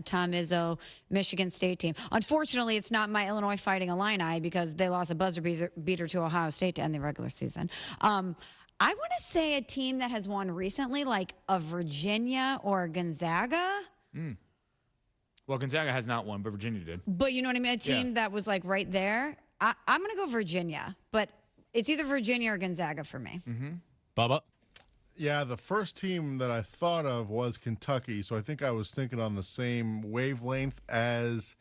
Tom Izzo Michigan State team. Unfortunately, it's not my Illinois Fighting Illini because they lost a buzzer beater to Ohio State to end the regular season. I want to say a team that has won recently, like a Virginia or Gonzaga. Well, Gonzaga has not won, but Virginia did. But you know what I mean? A team that was like right there. I'm going to go Virginia, but it's either Virginia or Gonzaga for me. Bubba? Yeah, the first team that I thought of was Kentucky, so I think I was thinking on the same wavelength as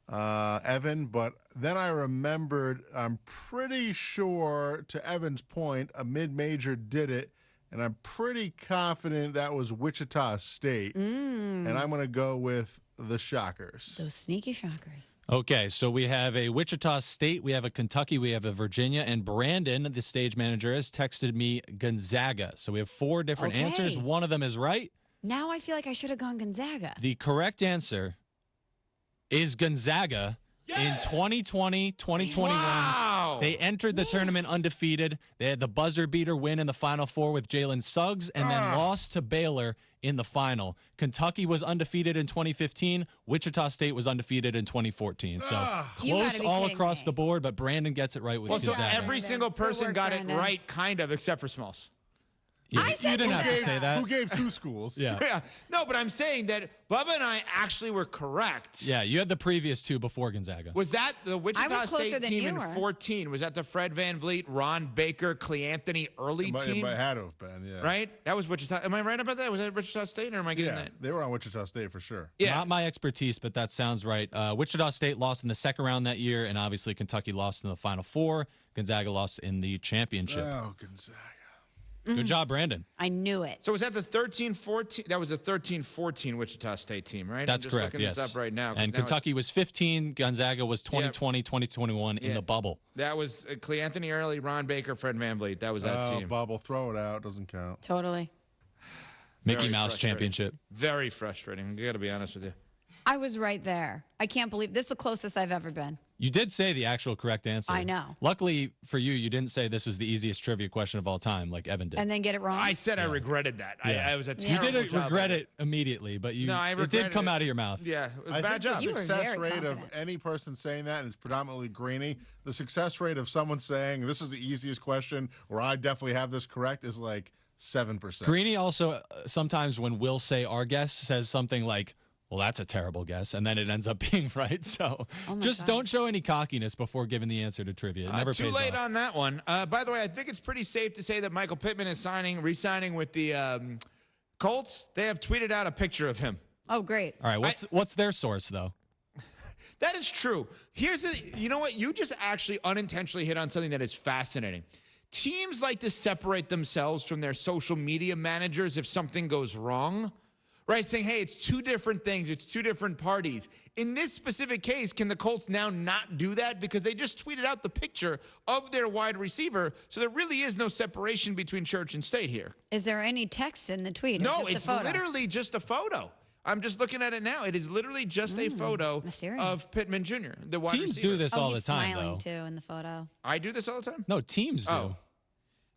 Evan, but then I remembered, I'm pretty sure, to Evan's point, a mid-major did it, and I'm pretty confident that was Wichita State, and I'm going to go with the Shockers. Those sneaky Shockers. Okay, so we have a Wichita State, we have a Kentucky, we have a Virginia, and Brandon, the stage manager, has texted me Gonzaga. So we have 4 different answers. One of them is right. Now I feel like I should have gone Gonzaga. The correct answer is Gonzaga. In 2020, 2021, they entered the tournament undefeated. They had the buzzer beater win in the Final Four with Jalen Suggs and then lost to Baylor in the final. Kentucky was undefeated in 2015. Wichita State was undefeated in 2014. So close all across the board, but Brandon gets it right with Gonzaga. So every single person got it right, kind of, except for Smalls. Yeah, you didn't have to say that. Who gave 2 schools? Yeah. No, but I'm saying that Bubba and I actually were correct. Yeah, you had the previous 2 before Gonzaga. Was that the Wichita State team in were. 14? Was that the Fred VanVleet, Ron Baker, Cleanthony early team? It had to have been, yeah. Right? That was Wichita. Am I right about that? Was that Wichita State, or am I getting that? They were on Wichita State for sure. Yeah. Not my expertise, but that sounds right. Wichita State lost in the second round that year, and obviously Kentucky lost in the Final Four. Gonzaga lost in the championship. Oh, Gonzaga. Good job, Brandon. I knew it. So was that the 13-14? That was the 13-14 Wichita State team, right? That's correct, looking yes. this up right now. And Kentucky was 15. Gonzaga was 2020, 2021 in the bubble. That was Cleanthony Early, Ron Baker, Fred VanVleet. That was that team. Bubble, throw it out. Doesn't count. Totally. Mickey Mouse championship. Very frustrating. I got to be honest with you. I was right there. I can't believe this is the closest I've ever been. You did say the actual correct answer. I know. Luckily for you, you didn't say this was the easiest trivia question of all time, like Evan did. And then get it wrong? I said I regretted that. Yeah. I was a You terrible didn't job regret at it immediately, but it regretted did come out of your mouth. Yeah, it was I bad think job. the You were success very rate of confident. any person saying that is predominantly Greeny. The success rate of someone saying this is the easiest question, or I definitely have this correct, is like 7%. Greeny also sometimes when we'll say our guest says something like, well, that's a terrible guess, and then it ends up being right. So just don't show any cockiness before giving the answer to trivia. It never pays Too late off. on that one. By the way, I think it's pretty safe to say that Michael Pittman is re-signing with the Colts. They have tweeted out a picture of him. Oh, great. All right, what's their source, though? That is true. You know what? You just actually unintentionally hit on something that is fascinating. Teams like to separate themselves from their social media managers if something goes wrong. Right, saying, hey, it's 2 different things. It's 2 different parties. In this specific case, can the Colts now not do that? Because they just tweeted out the picture of their wide receiver, so there really is no separation between church and state here. Is there any text in the tweet? No, just it's a photo? literally just a photo. I'm just looking at it now. It is literally just a photo of Pittman Jr., the wide Teams receiver. do this all the he's time, smiling though. too in the photo. I do this all the time? No, teams do. Oh.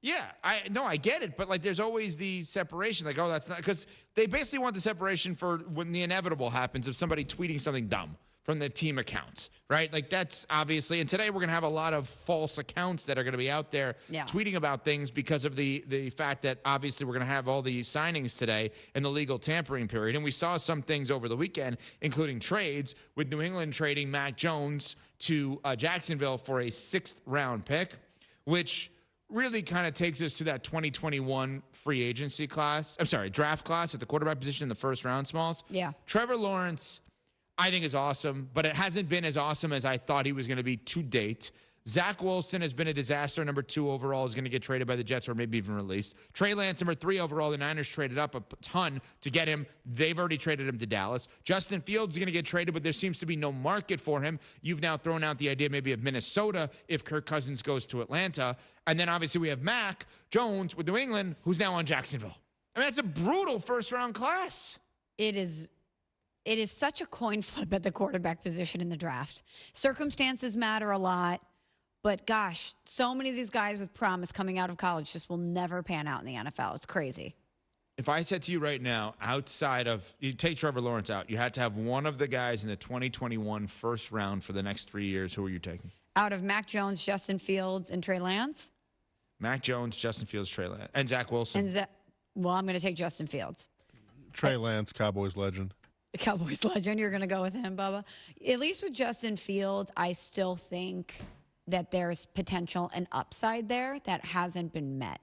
Yeah, I get it, but like there's always the separation. Like, oh, that's not, because they basically want the separation for when the inevitable happens of somebody tweeting something dumb from the team accounts, right? Like that's obviously, and today we're gonna have a lot of false accounts that are gonna be out there tweeting about things because of the fact that obviously we're gonna have all the signings today in the legal tampering period. And we saw some things over the weekend, including trades with New England trading Mac Jones to Jacksonville for a 6th round pick, which really kind of takes us to that 2021 free agency class. I'm sorry, draft class at the quarterback position in the 1st round, Smalls. Yeah. Trevor Lawrence, I think is awesome, but it hasn't been as awesome as I thought he was going to be to date. Zach Wilson has been a disaster. Number 2 overall is going to get traded by the Jets or maybe even released. Trey Lance, number 3 overall. The Niners traded up a ton to get him. They've already traded him to Dallas. Justin Fields is going to get traded, but there seems to be no market for him. You've now thrown out the idea maybe of Minnesota if Kirk Cousins goes to Atlanta. And then obviously we have Mac Jones with New England, who's now on Jacksonville. I mean, that's a brutal 1st round class. It is such a coin flip at the quarterback position in the draft. Circumstances matter a lot. But gosh, so many of these guys with promise coming out of college just will never pan out in the NFL. It's crazy. If I said to you right now, outside of you take Trevor Lawrence out, you had to have one of the guys in the 2021 first round for the next 3 years. Who are you taking? Out of Mac Jones, Justin Fields, and Trey Lance? Mac Jones, Justin Fields, Trey Lance, and Zach Wilson. Well, I'm going to take Justin Fields. Trey Lance, Cowboys legend. The Cowboys legend. You're going to go with him, Bubba. At least with Justin Fields, I still think that there's potential and upside there that hasn't been met.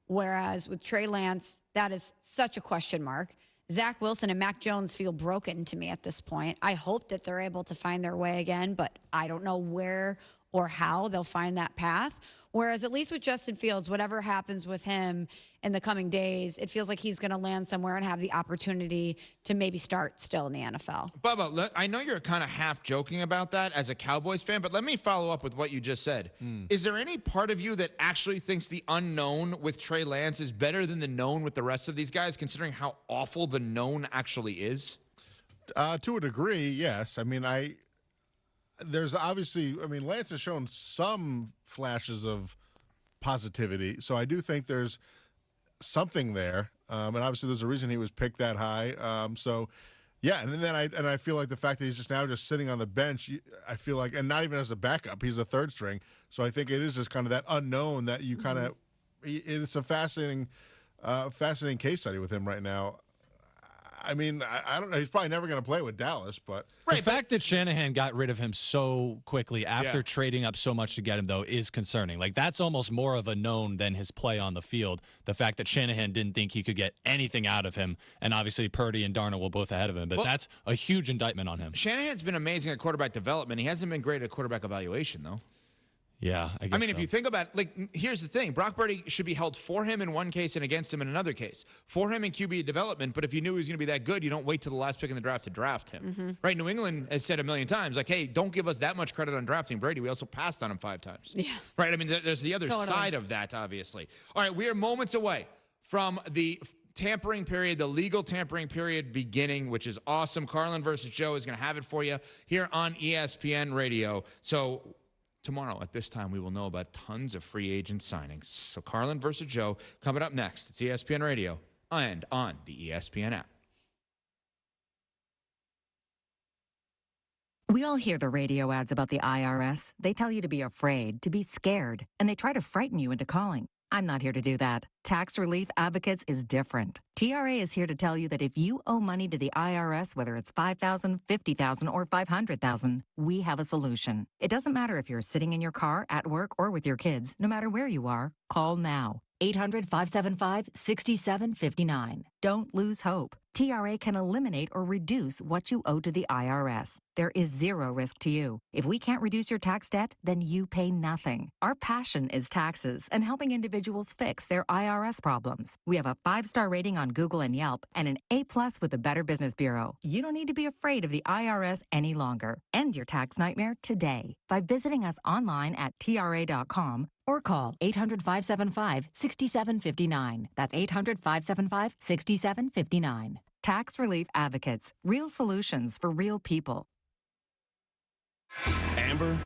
Whereas with Trey Lance, that is such a question mark. Zach Wilson and Mac Jones feel broken to me at this point. I hope that they're able to find their way again, but I don't know where or how they'll find that path. Whereas at least with Justin Fields, whatever happens with him in the coming days, it feels like he's going to land somewhere and have the opportunity to maybe start still in the NFL. Bubba, I know you're kind of half joking about that as a Cowboys fan, but let me follow up with what you just said. Is there any part of you that actually thinks the unknown with Trey Lance is better than the known with the rest of these guys, considering how awful the known actually is? To a degree, yes. I mean, there's obviously, Lance has shown some flashes of positivity, so I do think there's something there, and obviously there's a reason he was picked that high. Yeah, and then I feel like the fact that he's just sitting on the bench, I feel like, and not even as a backup, he's a third string. So I think it is just kind of that unknown that you kind of. It's a fascinating case study with him right now. I mean, I don't know. He's probably never going to play with Dallas, but the fact that Shanahan got rid of him so quickly after trading up so much to get him, though, is concerning. Like, that's almost more of a known than his play on the field. The fact that Shanahan didn't think he could get anything out of him, and obviously Purdy and Darnold were both ahead of him, but that's a huge indictment on him. Shanahan's been amazing at quarterback development. He hasn't been great at quarterback evaluation, though. Yeah, I guess if you think about it, here's the thing. Brock Purdy should be held for him in one case and against him in another case. For him in QB development, but if you knew he was going to be that good, you don't wait till the last pick in the draft to draft him. Right? New England has said a million times, like, hey, don't give us that much credit on drafting Brady. We also passed on him 5 times. Yeah. Right? I mean, there's the other side of that, obviously. All right, we are moments away from the tampering period, the legal tampering period beginning, which is awesome. Carlin versus Joe is going to have it for you here on ESPN Radio. So tomorrow at this time, we will know about tons of free agent signings. So Carlin versus Joe coming up next. It's ESPN Radio and on the ESPN app. We all hear the radio ads about the IRS. They tell you to be afraid, to be scared, and they try to frighten you into calling. I'm not here to do that. Tax Relief Advocates is different. TRA is here to tell you that if you owe money to the IRS, whether it's $5,000, $50,000, or $500,000, we have a solution. It doesn't matter if you're sitting in your car, at work, or with your kids. No matter where you are, call now. 800-575-6759. Don't lose hope. TRA can eliminate or reduce what you owe to the IRS. There is zero risk to you. If we can't reduce your tax debt, then you pay nothing. Our passion is taxes and helping individuals fix their IRS problems. We have a 5-star rating on Google and Yelp and an A+ with the Better Business Bureau. You don't need to be afraid of the IRS any longer. End your tax nightmare today by visiting us online at TRA.com or call 800-575-6759. That's 800-575-6759. Tax Relief Advocates. Real solutions for real people. Amber.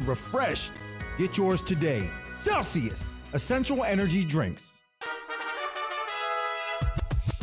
refresh. Get yours today. Celsius, essential energy drinks.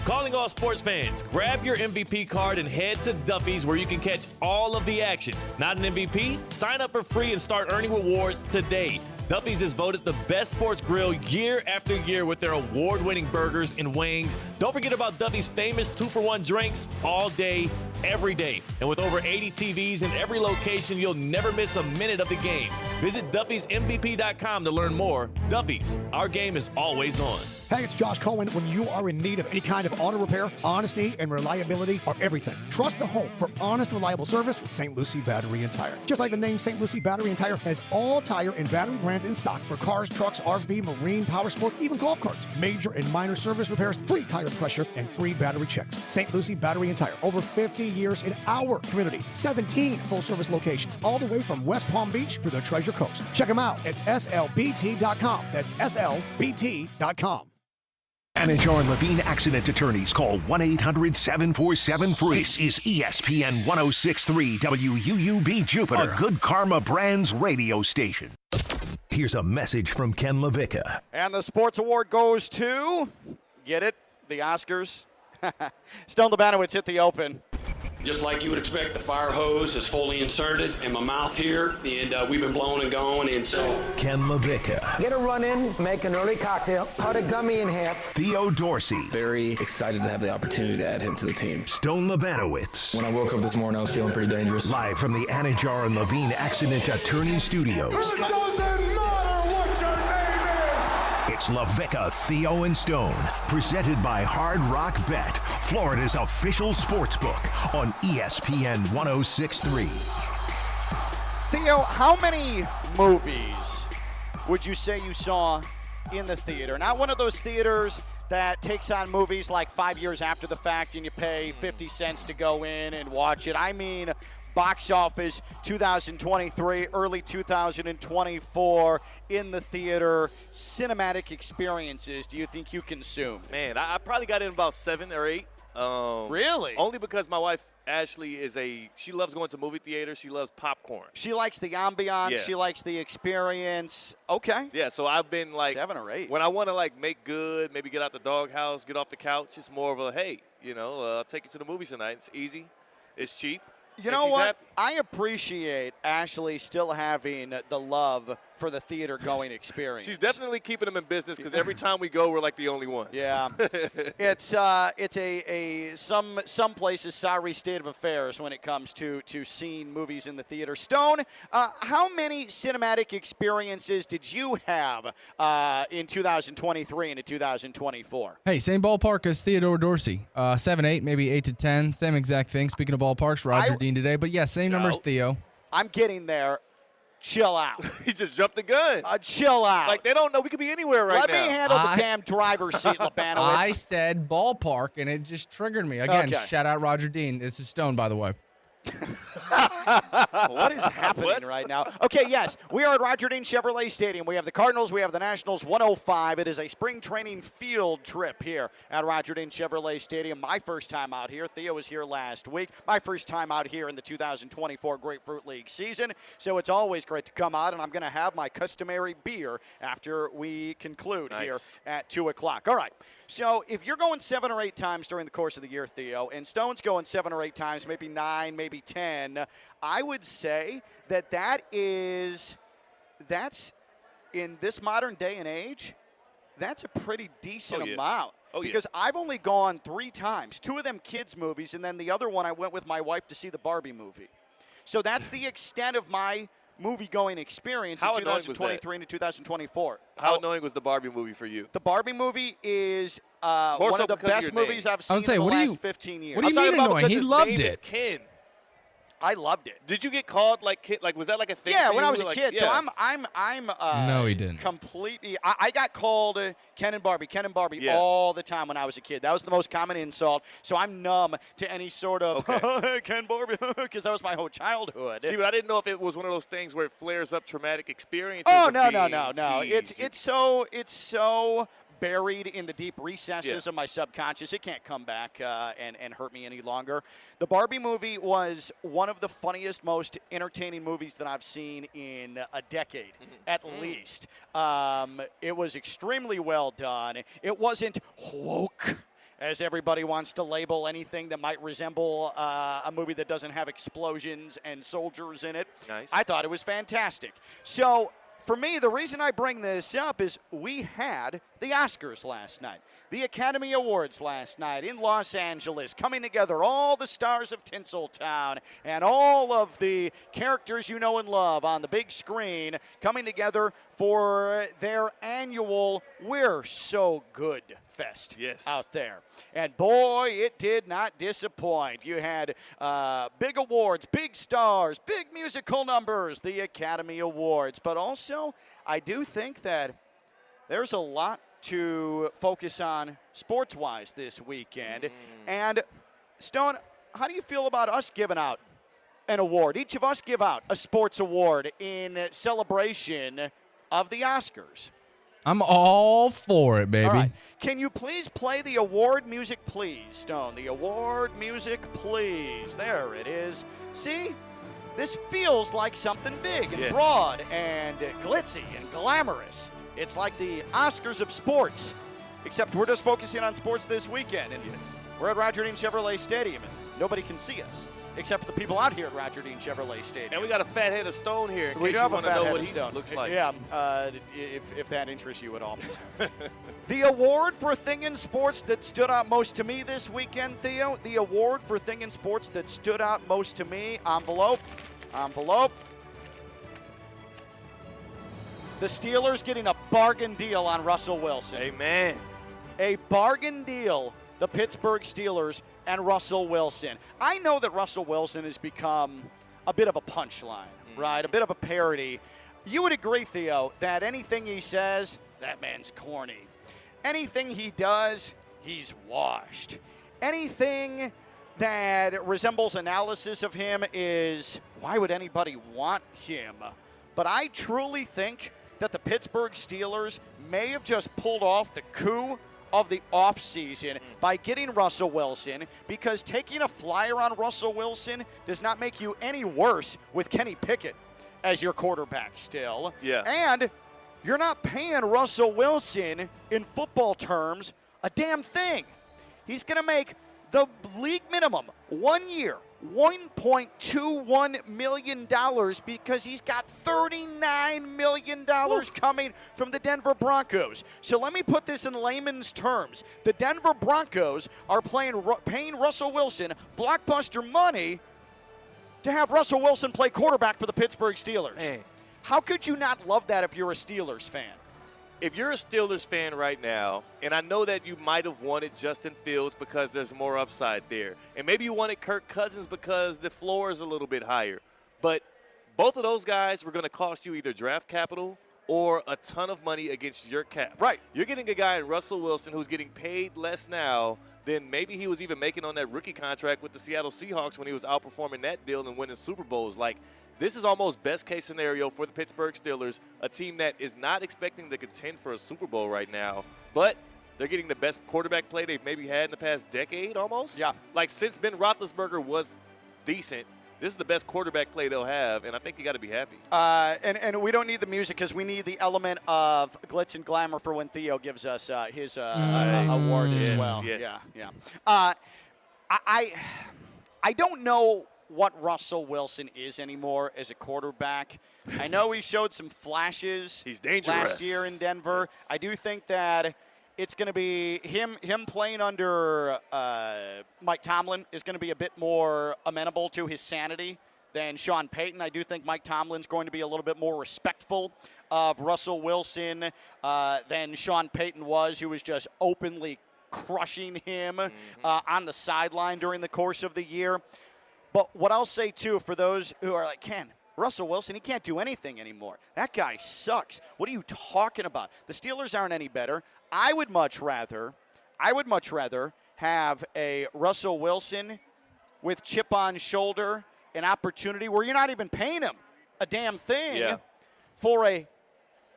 Calling all sports fans, grab your MVP card and head to Duffy's where you can catch all of the action. Not an MVP? Sign up for free and start earning rewards today. Duffy's is voted the best sports grill year after year with their award-winning burgers and wings. Don't forget about Duffy's famous 2-for-1 drinks all day, every day. And with over 80 TVs in every location, you'll never miss a minute of the game. Visit Duffy'sMVP.com to learn more. Duffy's, our game is always on. Hey, it's Josh Cohen. When you are in need of any kind of auto repair, honesty and reliability are everything. Trust the home for honest, reliable service, St. Lucie Battery and Tire. Just like the name, St. Lucie Battery and Tire has all tire and battery brands in stock for cars, trucks, RV, marine, power sport, even golf carts. Major and minor service repairs, free tire pressure, and free battery checks. St. Lucie Battery and Tire. Over 50 years in our community. 17 full-service locations, all the way from West Palm Beach to the Treasure Coast. Check them out at slbt.com. That's slbt.com. Anajar and Levine Accident Attorneys. Call 1-800-747-FREE. This is ESPN 106.3 WUUB Jupiter, a Good Karma Brands radio station. Here's a message from Ken LaVicka. And the sports award goes to, get it, the Oscars. Stone Labanowitz hit the Open. Just like you would expect, the fire hose is fully inserted in my mouth here, and we've been blowing and going, and so. Ken LaVicka. Get a run in, make an early cocktail, cut a gummy in half. Theo Dorsey. Very excited to have the opportunity to add him to the team. Stone Labanowitz. When I woke up this morning, I was feeling pretty dangerous. Live from the Anajar and Levine Accident Attorney Studios. It doesn't matter what your name is. It's LaVicka, Theo, and Stone. Presented by Hard Rock Bet, Florida's official sports book on ESPN 106.3. Theo, how many movies would you say you saw in the theater? Not one of those theaters that takes on movies like 5 years after the fact and you pay 50 cents to go in and watch it. I mean, box office 2023, early 2024, in the theater, cinematic experiences do you think you consumed? Man, I probably got in about 7 or 8. Really? Only because my wife, Ashley, she loves going to movie theaters. She loves popcorn. She likes the ambiance. Yeah. She likes the experience. Okay. Yeah, so I've been like 7 or 8. When I want to like make good, maybe get out the doghouse, get off the couch, it's more of a, hey, I'll take you to the movies tonight. It's easy. It's cheap. You know what? Happy. I appreciate Ashley still having the love for the theater-going experience. She's definitely keeping them in business because every time we go, we're like the only ones. Yeah, it's some places sorry state of affairs when it comes to seeing movies in the theater. Stone, how many cinematic experiences did you have in 2023 and in 2024? Hey, same ballpark as Theodore Dorsey. 7, 8, maybe 8 to 10. Same exact thing. Speaking of ballparks, Roger Dean today. But yeah, same numbers, Theo. I'm getting there. Chill out. He just jumped the gun. Chill out. Like, they don't know. We could be anywhere right now. Let me handle the damn driver's seat, Labanowitz. I said ballpark, and it just triggered me. Again, shout out Roger Dean. This is Stone, by the way. What is happening right now? Okay, yes, we are at Roger Dean Chevrolet Stadium. We have the Cardinals, we have the Nationals, 105. It is a spring training field trip here at Roger Dean Chevrolet Stadium. My first time out here. Theo was here last week. My first time out here in the 2024 Grapefruit League season. So it's always great to come out, and I'm going to have my customary beer after we conclude here at 2 o'clock. All right. So if you're going 7 or 8 times during the course of the year, Theo, and Stone's going 7 or 8 times, maybe 9, maybe 10, I would say that's in this modern day and age, that's a pretty decent amount. Because I've only gone 3 times, 2 of them kids' movies, and then the other one I went with my wife to see the Barbie movie. So that's the extent of my movie-going experience in 2023 and 2024. How annoying was the Barbie movie for you? The Barbie movie is one of the best movies I've seen in the last 15 years. What do you mean annoying? He loved it. Ken. I loved it. Did you get called like kid? Like was that like a thing? Yeah, for when you? I was a kid. Yeah. So I'm no, he didn't. Completely. I got called Ken and Barbie all the time when I was a kid. That was the most common insult. So I'm numb to any sort of Ken Barbie because that was my whole childhood. See, but I didn't know if it was one of those things where it flares up traumatic experiences. Oh no. It's so buried in the deep recesses of my subconscious. It can't come back and hurt me any longer. The Barbie movie was one of the funniest, most entertaining movies that I've seen in a decade, at least. It was extremely well done. It wasn't woke, as everybody wants to label anything that might resemble a movie that doesn't have explosions and soldiers in it. Nice. I thought it was fantastic. So, for me, the reason I bring this up is we had the Oscars last night, the Academy Awards last night in Los Angeles, coming together, all the stars of Tinseltown and all of the characters you know and love on the big screen coming together for their annual We're So Good Fest out there. And boy, it did not disappoint. You had big awards, big stars, big musical numbers, the Academy Awards. But also, I do think that there's a lot to focus on sports-wise this weekend. And, Stone, how do you feel about us giving out an award? Each of us give out a sports award in celebration of the Oscars. I'm all for it, baby. All right. Can you please play the award music, please, Stone? The award music, please. There it is. See? This feels like something big and broad and glitzy and glamorous. It's like the Oscars of sports, except we're just focusing on sports this weekend. And we're at Roger Dean Chevrolet Stadium, and nobody can see us, except for the people out here at Roger Dean Chevrolet Stadium. And we got a fat head of Stone here in We case have you a want fat to know head what of he Stone. looks like. Yeah, if that interests you at all. The award for thing in sports that stood out most to me this weekend, Theo, the award for thing in sports that stood out most to me, envelope. The Steelers getting a bargain deal on Russell Wilson. Amen. A bargain deal, the Pittsburgh Steelers and Russell Wilson. I know that Russell Wilson has become a bit of a punchline, right? A bit of a parody. You would agree, Theo, that anything he says, that man's corny. Anything he does, he's washed. Anything that resembles analysis of him is, why would anybody want him? But I truly think that the Pittsburgh Steelers may have just pulled off the coup of the offseason by getting Russell Wilson, because taking a flyer on Russell Wilson does not make you any worse with Kenny Pickett as your quarterback still. Yeah. And you're not paying Russell Wilson, in football terms, a damn thing. He's going to make the league minimum 1 year, $1.21 million, because he's got $39 million coming from the Denver Broncos. So let me put this in layman's terms. The Denver Broncos are paying Russell Wilson blockbuster money to have Russell Wilson play quarterback for the Pittsburgh Steelers. Man. How could you not love that if you're a Steelers fan? If you're a Steelers fan right now, and I know that you might have wanted Justin Fields because there's more upside there, and maybe you wanted Kirk Cousins because the floor is a little bit higher, but both of those guys were going to cost you either draft capital or a ton of money against your cap. Right. You're getting a guy in Russell Wilson who's getting paid less now than maybe he was even making on that rookie contract with the Seattle Seahawks when he was outperforming that deal and winning Super Bowls. Like, this is almost best case scenario for the Pittsburgh Steelers, a team that is not expecting to contend for a Super Bowl right now, but they're getting the best quarterback play they've maybe had in the past decade almost. Yeah. Like, since Ben Roethlisberger was decent, this is the best quarterback play they'll have, and I think you got to be happy. And we don't need the music because we need the element of glitz and glamour for when Theo gives us his award as well. Yes. Yeah. I don't know what Russell Wilson is anymore as a quarterback. I know he showed some flashes He's dangerous. last year in Denver. I do think that it's going to be him playing under Mike Tomlin is going to be a bit more amenable to his sanity than Sean Payton. I do think Mike Tomlin's going to be a little bit more respectful of Russell Wilson than Sean Payton was, who was just openly crushing him on the sideline during the course of the year. But what I'll say, too, for those who are like, Ken, Russell Wilson, he can't do anything anymore. That guy sucks. What are you talking about? The Steelers aren't any better. I would much rather have a Russell Wilson with chip on shoulder, an opportunity where you're not even paying him a damn thing for a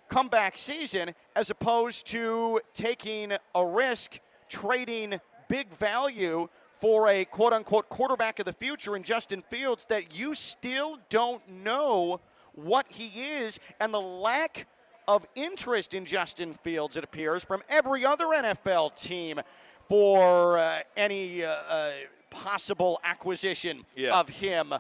comeback season as opposed to taking a risk, trading big value for a quote-unquote quarterback of the future in Justin Fields that you still don't know what he is, and the lack of interest in Justin Fields, it appears, from every other NFL team for any possible acquisition of him.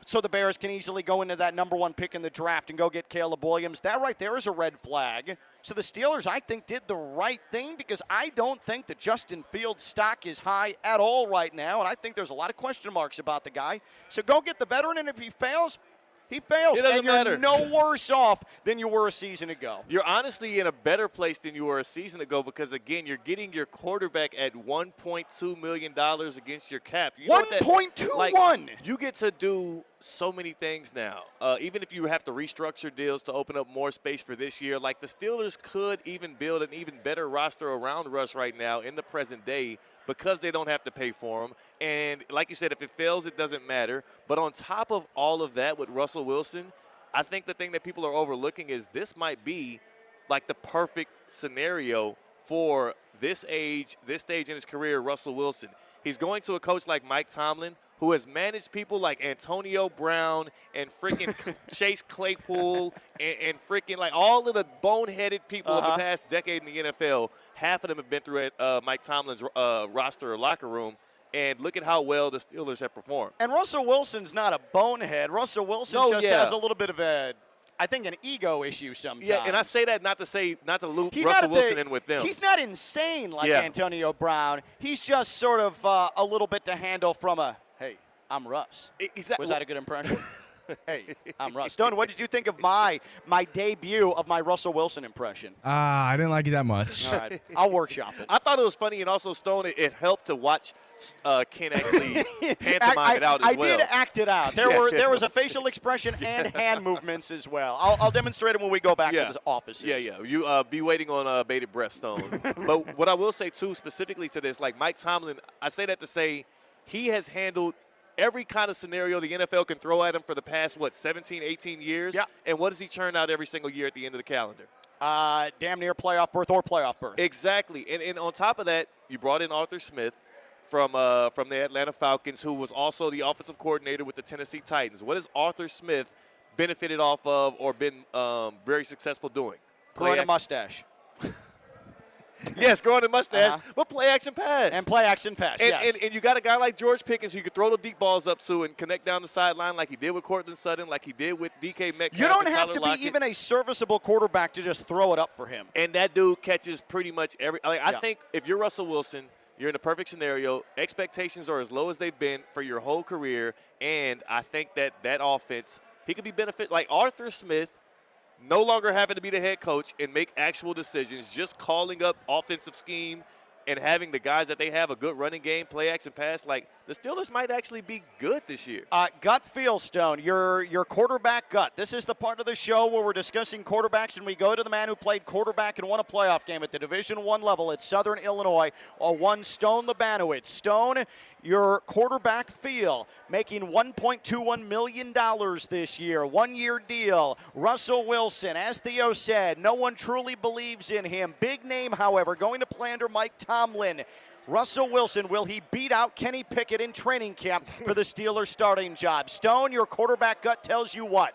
So the Bears can easily go into that number 1 pick in the draft and go get Caleb Williams. That right there is a red flag. So the Steelers, I think, did the right thing because I don't think that Justin Fields' stock is high at all right now, and I think there's a lot of question marks about the guy. So go get the veteran, and if he fails, he fails. It doesn't and you're matter. no worse off than you were a season ago. You're honestly in a better place than you were a season ago because, again, you're getting your quarterback at $1.2 million against your cap. You know 1.21. Like, you get to do so many things now. Even if you have to restructure deals to open up more space for this year, like the Steelers could even build an even better roster around Russ right now in the present day because they don't have to pay for him. And like you said, if it fails, it doesn't matter. But on top of all of that with Russell Wilson, I think the thing that people are overlooking is this might be like the perfect scenario for this age, this stage in his career, Russell Wilson. He's going to a coach like Mike Tomlin, who has managed people like Antonio Brown and freaking Chase Claypool and freaking like all of the boneheaded people of the past decade in the NFL. Half of them have been through Mike Tomlin's roster or locker room. And look at how well the Steelers have performed. And Russell Wilson's not a bonehead. Russell Wilson has a little bit of I think an ego issue sometimes. Yeah, and I say that not to loop Russell Wilson in with them. He's not insane like Antonio Brown. He's just sort of a little bit to handle from hey, I'm Russ. Was that a good impression? Hey, I'm Russ. Stone, what did you think of my debut of my Russell Wilson impression? I didn't like it that much. All right, I'll workshop it. I thought it was funny, and also, Stone, it helped to watch Ken actually pantomime it out as well. I did act it out. There was a facial expression and hand movements as well. I'll demonstrate it when we go back to the offices. Yeah. You be waiting on bated breath, Stone. But what I will say, too, specifically to this, like Mike Tomlin, I say that to say he has handled every kind of scenario the NFL can throw at him for the past, 17, 18 years? Yeah. And what does he churn out every single year at the end of the calendar? Damn near playoff berth or playoff berth. Exactly. And on top of that, you brought in Arthur Smith from the Atlanta Falcons, who was also the offensive coordinator with the Tennessee Titans. What has Arthur Smith benefited off of or been very successful doing? Growing a mustache. Yes, growing a mustache, but play action pass. And play action pass, yes. And you got a guy like George Pickens who you could throw the deep balls up to and connect down the sideline like he did with Cortland Sutton, like he did with DK Metcalf. You don't have to be even a serviceable quarterback to just throw it up for him. And that dude catches pretty much every – I think if you're Russell Wilson, you're in a perfect scenario. Expectations are as low as they've been for your whole career, and I think that offense, he could be benefit – like Arthur Smith – no longer having to be the head coach and make actual decisions, just calling up offensive scheme and having the guys that they have a good running game, play action pass. Like, the Steelers might actually be good this year. Gut feel, Stone, your quarterback gut. This is the part of the show where we're discussing quarterbacks, and we go to the man who played quarterback and won a playoff game at the Division I level at Southern Illinois, one Stone Labanowitz. Stone, your quarterback feel, making $1.21 million this year, one-year deal. Russell Wilson, as Theo said, no one truly believes in him. Big name, however, going to play under Mike Tomlin. Russell Wilson, will he beat out Kenny Pickett in training camp for the Steelers starting job? Stone, your quarterback gut tells you what?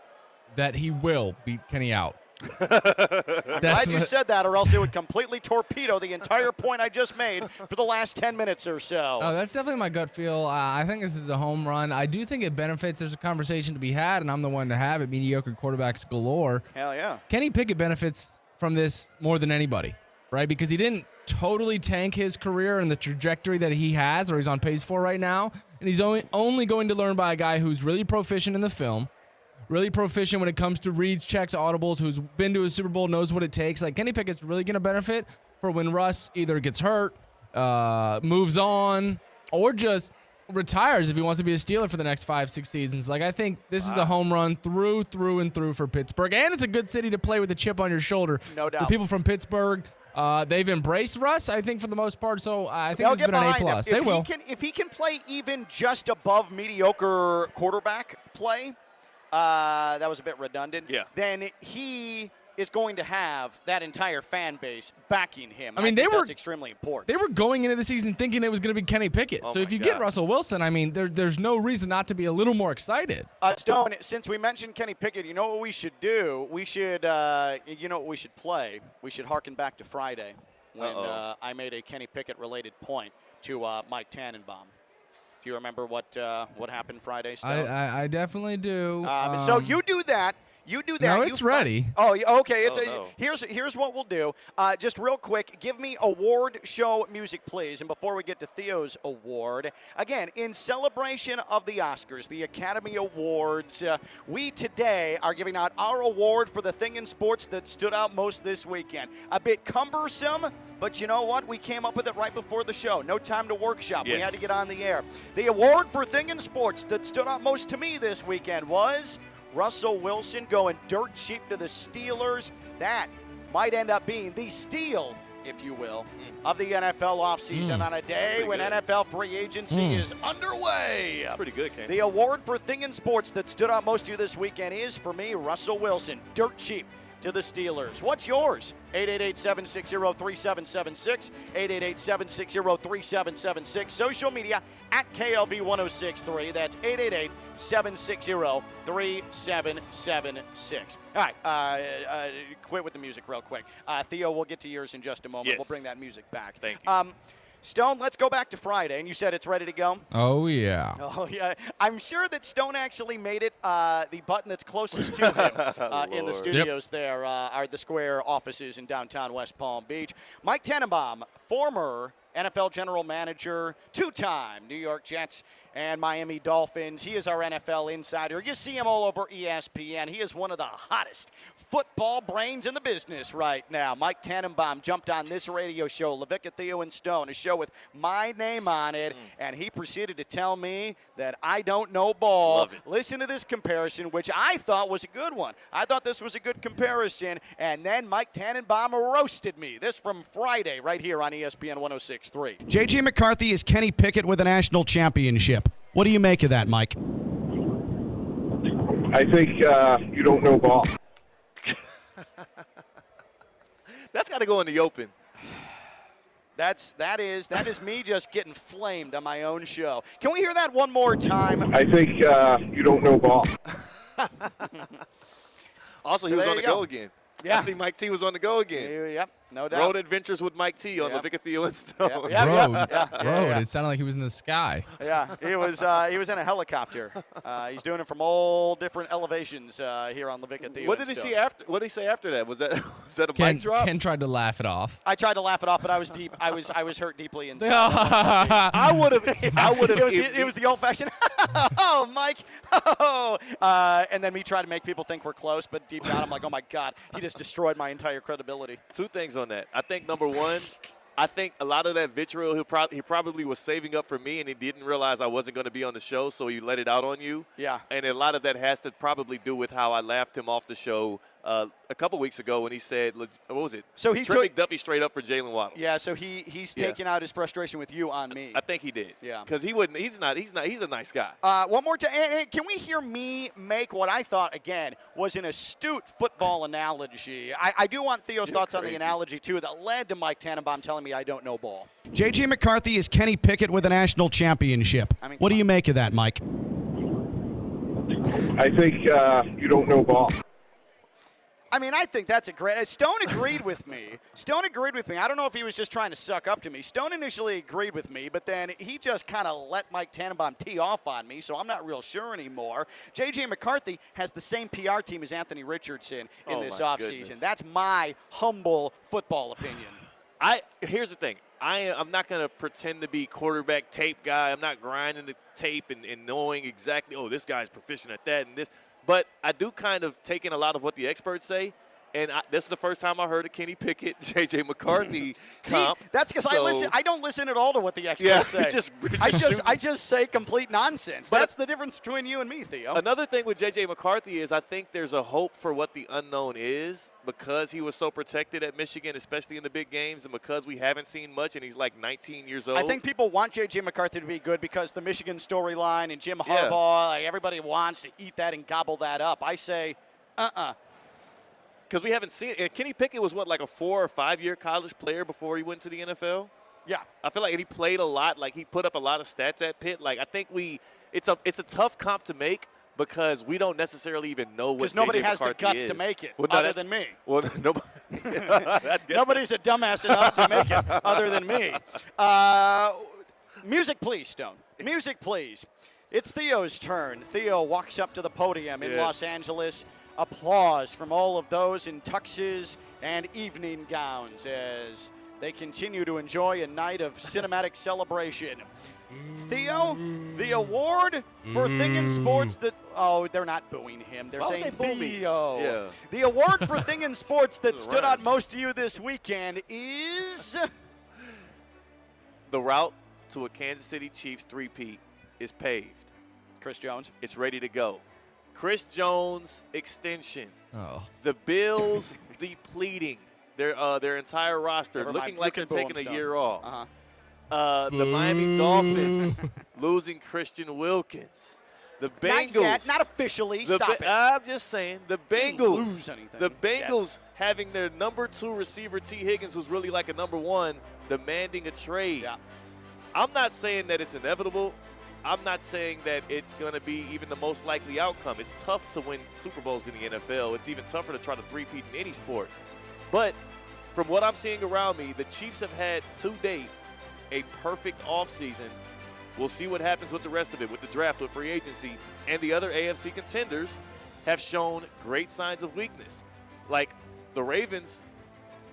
That he will beat Kenny out. I'm glad you said that, or else it would completely torpedo the entire point I just made for the last 10 minutes or so. Oh, that's definitely my gut feel. I think this is a home run. I do think it benefits. There's a conversation to be had, and I'm the one to have it. Mediocre quarterbacks galore. Hell yeah. Kenny Pickett benefits from this more than anybody, right? Because he didn't totally tank his career and the trajectory that he has, or he's on pace for right now. And he's only going to learn by a guy who's really proficient in the film, really proficient when it comes to reads, checks, audibles, who's been to a Super Bowl, knows what it takes. Like, Kenny Pickett's really going to benefit for when Russ either gets hurt, moves on, or just retires if he wants to be a Steeler for the next 5-6 seasons. Like, I think this is a home run through and through for Pittsburgh. And it's a good city to play with a chip on your shoulder. No doubt. The people from Pittsburgh, they've embraced Russ, I think, for the most part. So I think this has been an A+. They will. If he can play even just above mediocre quarterback play, that was a bit redundant. Yeah. Then he is going to have that entire fan base backing him. I mean, that's extremely important. They were going into the season thinking it was going to be Kenny Pickett. So if you get Russell Wilson, I mean, there's no reason not to be a little more excited. Stone, since we mentioned Kenny Pickett, you know what we should do? We should, you know what we should play? We should harken back to Friday when I made a Kenny Pickett-related point to Mike Tannenbaum. Do you remember what happened Friday, Stone? I definitely do. So you do that. You do that. No, it's ready. Okay. Here's what we'll do. Just real quick, give me award show music, please. And before we get to Theo's award, again, in celebration of the Oscars, the Academy Awards, we today are giving out our award for the thing in sports that stood out most this weekend. A bit cumbersome, but you know what? We came up with it right before the show. No time to workshop. Yes. We had to get on the air. The award for thing in sports that stood out most to me this weekend was Russell Wilson going dirt cheap to the Steelers. That might end up being the steal, if you will, of the NFL offseason on a day when NFL free agency is underway. That's pretty good, Ken. The award for thing in sports that stood out most to you this weekend is, for me, Russell Wilson. Dirt cheap to the Steelers. What's yours? 888-760-3776, 888-760-3776. Social media at KLV1063. That's 888-760-3776. All right, quit with the music real quick. Theo, we'll get to yours in just a moment. Yes. We'll bring that music back. Thank you. Stone, let's go back to Friday, and you said it's ready to go? Oh, yeah. Oh, yeah. I'm sure that Stone actually made it the button that's closest to him in the studios there, are the Square offices in downtown West Palm Beach. Mike Tannenbaum, former NFL general manager, two-time New York Jets and Miami Dolphins. He is our NFL insider. You see him all over ESPN. He is one of the hottest football brains in the business right now. Mike Tannenbaum jumped on this radio show, LaVicka, Theo, and Stone, a show with my name on it, and he proceeded to tell me that I don't know ball. Love it. Listen to this comparison, which I thought was a good one. I thought this was a good comparison, and then Mike Tannenbaum roasted me. This from Friday right here on ESPN 106.3. J.J. McCarthy is Kenny Pickett with a national championship. What do you make of that, Mike? I think you don't know ball. That's got to go in the open. That is me just getting flamed on my own show. Can we hear that one more time? I think you don't know ball. Also, So he was there on you the go. go again. Yeah. I see Mike T was on the go again. Yep, no doubt. Road Adventures with Mike T on LaVicka, Theo, and Stone. Road. Yeah. It sounded like he was in the sky. Yeah, he was in a helicopter. He's doing it from all different elevations here on LaVicka, Theo. What did he and see Stone. after? What did he say after that? Was that a Ken, mic drop? Ken tried to laugh it off. I tried to laugh it off, but I was deep. I was hurt deeply inside. I would have. It was the old-fashioned. Oh, Mike. Oh. And then me trying to make people think we're close, but deep down I'm like, oh my God, he just destroyed my entire credibility. Two things on that. I think number one, I think a lot of that vitriol he probably was saving up for me, and he didn't realize I wasn't going to be on the show, so he let it out on you. Yeah. And a lot of that has to probably do with how I laughed him off the show a couple weeks ago when he said, what was it? So he Trent took McDuffie straight up for Jalen Waddle. Yeah, so he's taking out his frustration with you on me. I think he did. Yeah. Because he wouldn't. He's not. He's a nice guy. One more time. Can we hear me make what I thought, again, was an astute football analogy? I do want Theo's thoughts on the analogy, too, that led to Mike Tannenbaum telling me I don't know ball. J.J. McCarthy is Kenny Pickett with a national championship. What do you make of that, Mike? I think you don't know ball. I mean, I think that's a great. Stone agreed with me. I don't know if he was just trying to suck up to me. Stone initially agreed with me, but then he just kind of let Mike Tannenbaum tee off on me, so I'm not real sure anymore. J.J. McCarthy has the same PR team as Anthony Richardson in this offseason. That's my humble football opinion. Here's the thing. I'm not going to pretend to be quarterback tape guy. I'm not grinding the tape and knowing exactly, this guy's proficient at that and this. But I do kind of take in a lot of what the experts say. And this is the first time I heard a Kenny Pickett, J.J. McCarthy comp. See, that's because I don't listen at all to what the experts say. I just say complete nonsense. That's the difference between you and me, Theo. Another thing with J.J. McCarthy is I think there's a hope for what the unknown is because he was so protected at Michigan, especially in the big games, and because we haven't seen much, and he's like 19 years old. I think people want J.J. McCarthy to be good because the Michigan storyline and Jim Harbaugh, everybody wants to eat that and gobble that up. I say, Because we haven't seen it. And Kenny Pickett was, like a 4 or 5 year college player before he went to the NFL? Yeah. I feel like he played a lot. Like, he put up a lot of stats at Pitt. Like, I think it's a tough comp to make because we don't necessarily even know what Because nobody has McCarthy the guts is. to make it, Well, no, other than me. Well, nobody. Nobody's a dumbass enough to make it, other than me. Music, please, Stone. Music, please. It's Theo's turn. Theo walks up to the podium in Los Angeles. Applause from all of those in tuxes and evening gowns as they continue to enjoy a night of cinematic celebration. Theo, the award for thing in sports that they're not booing him. They're saying Theo. Yeah. The award for thing in sports that stood out most to you this weekend is the route to a Kansas City Chiefs three-peat is paved. Chris Jones. It's ready to go. Chris Jones extension. Oh. The Bills depleting their entire roster, looking like they're taking a year off. The Miami Dolphins losing Christian Wilkins. The Bengals. Not yet, not officially. Stop it. I'm just saying. The Bengals. Lose anything. The Bengals having their number 2 receiver, T. Higgins, who's really like a number 1, demanding a trade. Yeah. I'm not saying that it's inevitable. I'm not saying that it's going to be even the most likely outcome. It's tough to win Super Bowls in the NFL. It's even tougher to try to three-peat in any sport. But from what I'm seeing around me, the Chiefs have had to date a perfect offseason. We'll see what happens with the rest of it, with the draft, with free agency, and the other AFC contenders have shown great signs of weakness. Like the Ravens,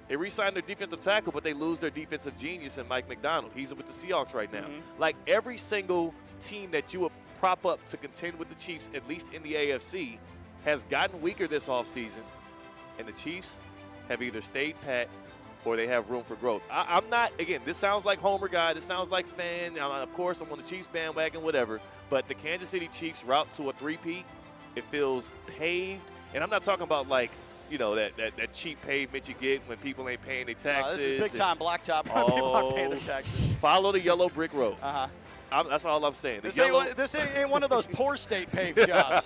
they re-signed their defensive tackle, but they lose their defensive genius in Mike McDonald. He's with the Seahawks right now. Like every single team that you would prop up to contend with the Chiefs, at least in the AFC, has gotten weaker this offseason, and the Chiefs have either stayed pat or they have room for growth. I'm not, again, this sounds like Homer guy, this sounds like fan. Of course, I'm on the Chiefs bandwagon, whatever. But the Kansas City Chiefs route to a three-peat, it feels paved. And I'm not talking about like, you know, that cheap pavement you get when people ain't paying their taxes. This is big-time blacktop. People aren't paying their taxes. Follow the yellow brick road. That's all I'm saying. This ain't one of those poor state paved jobs.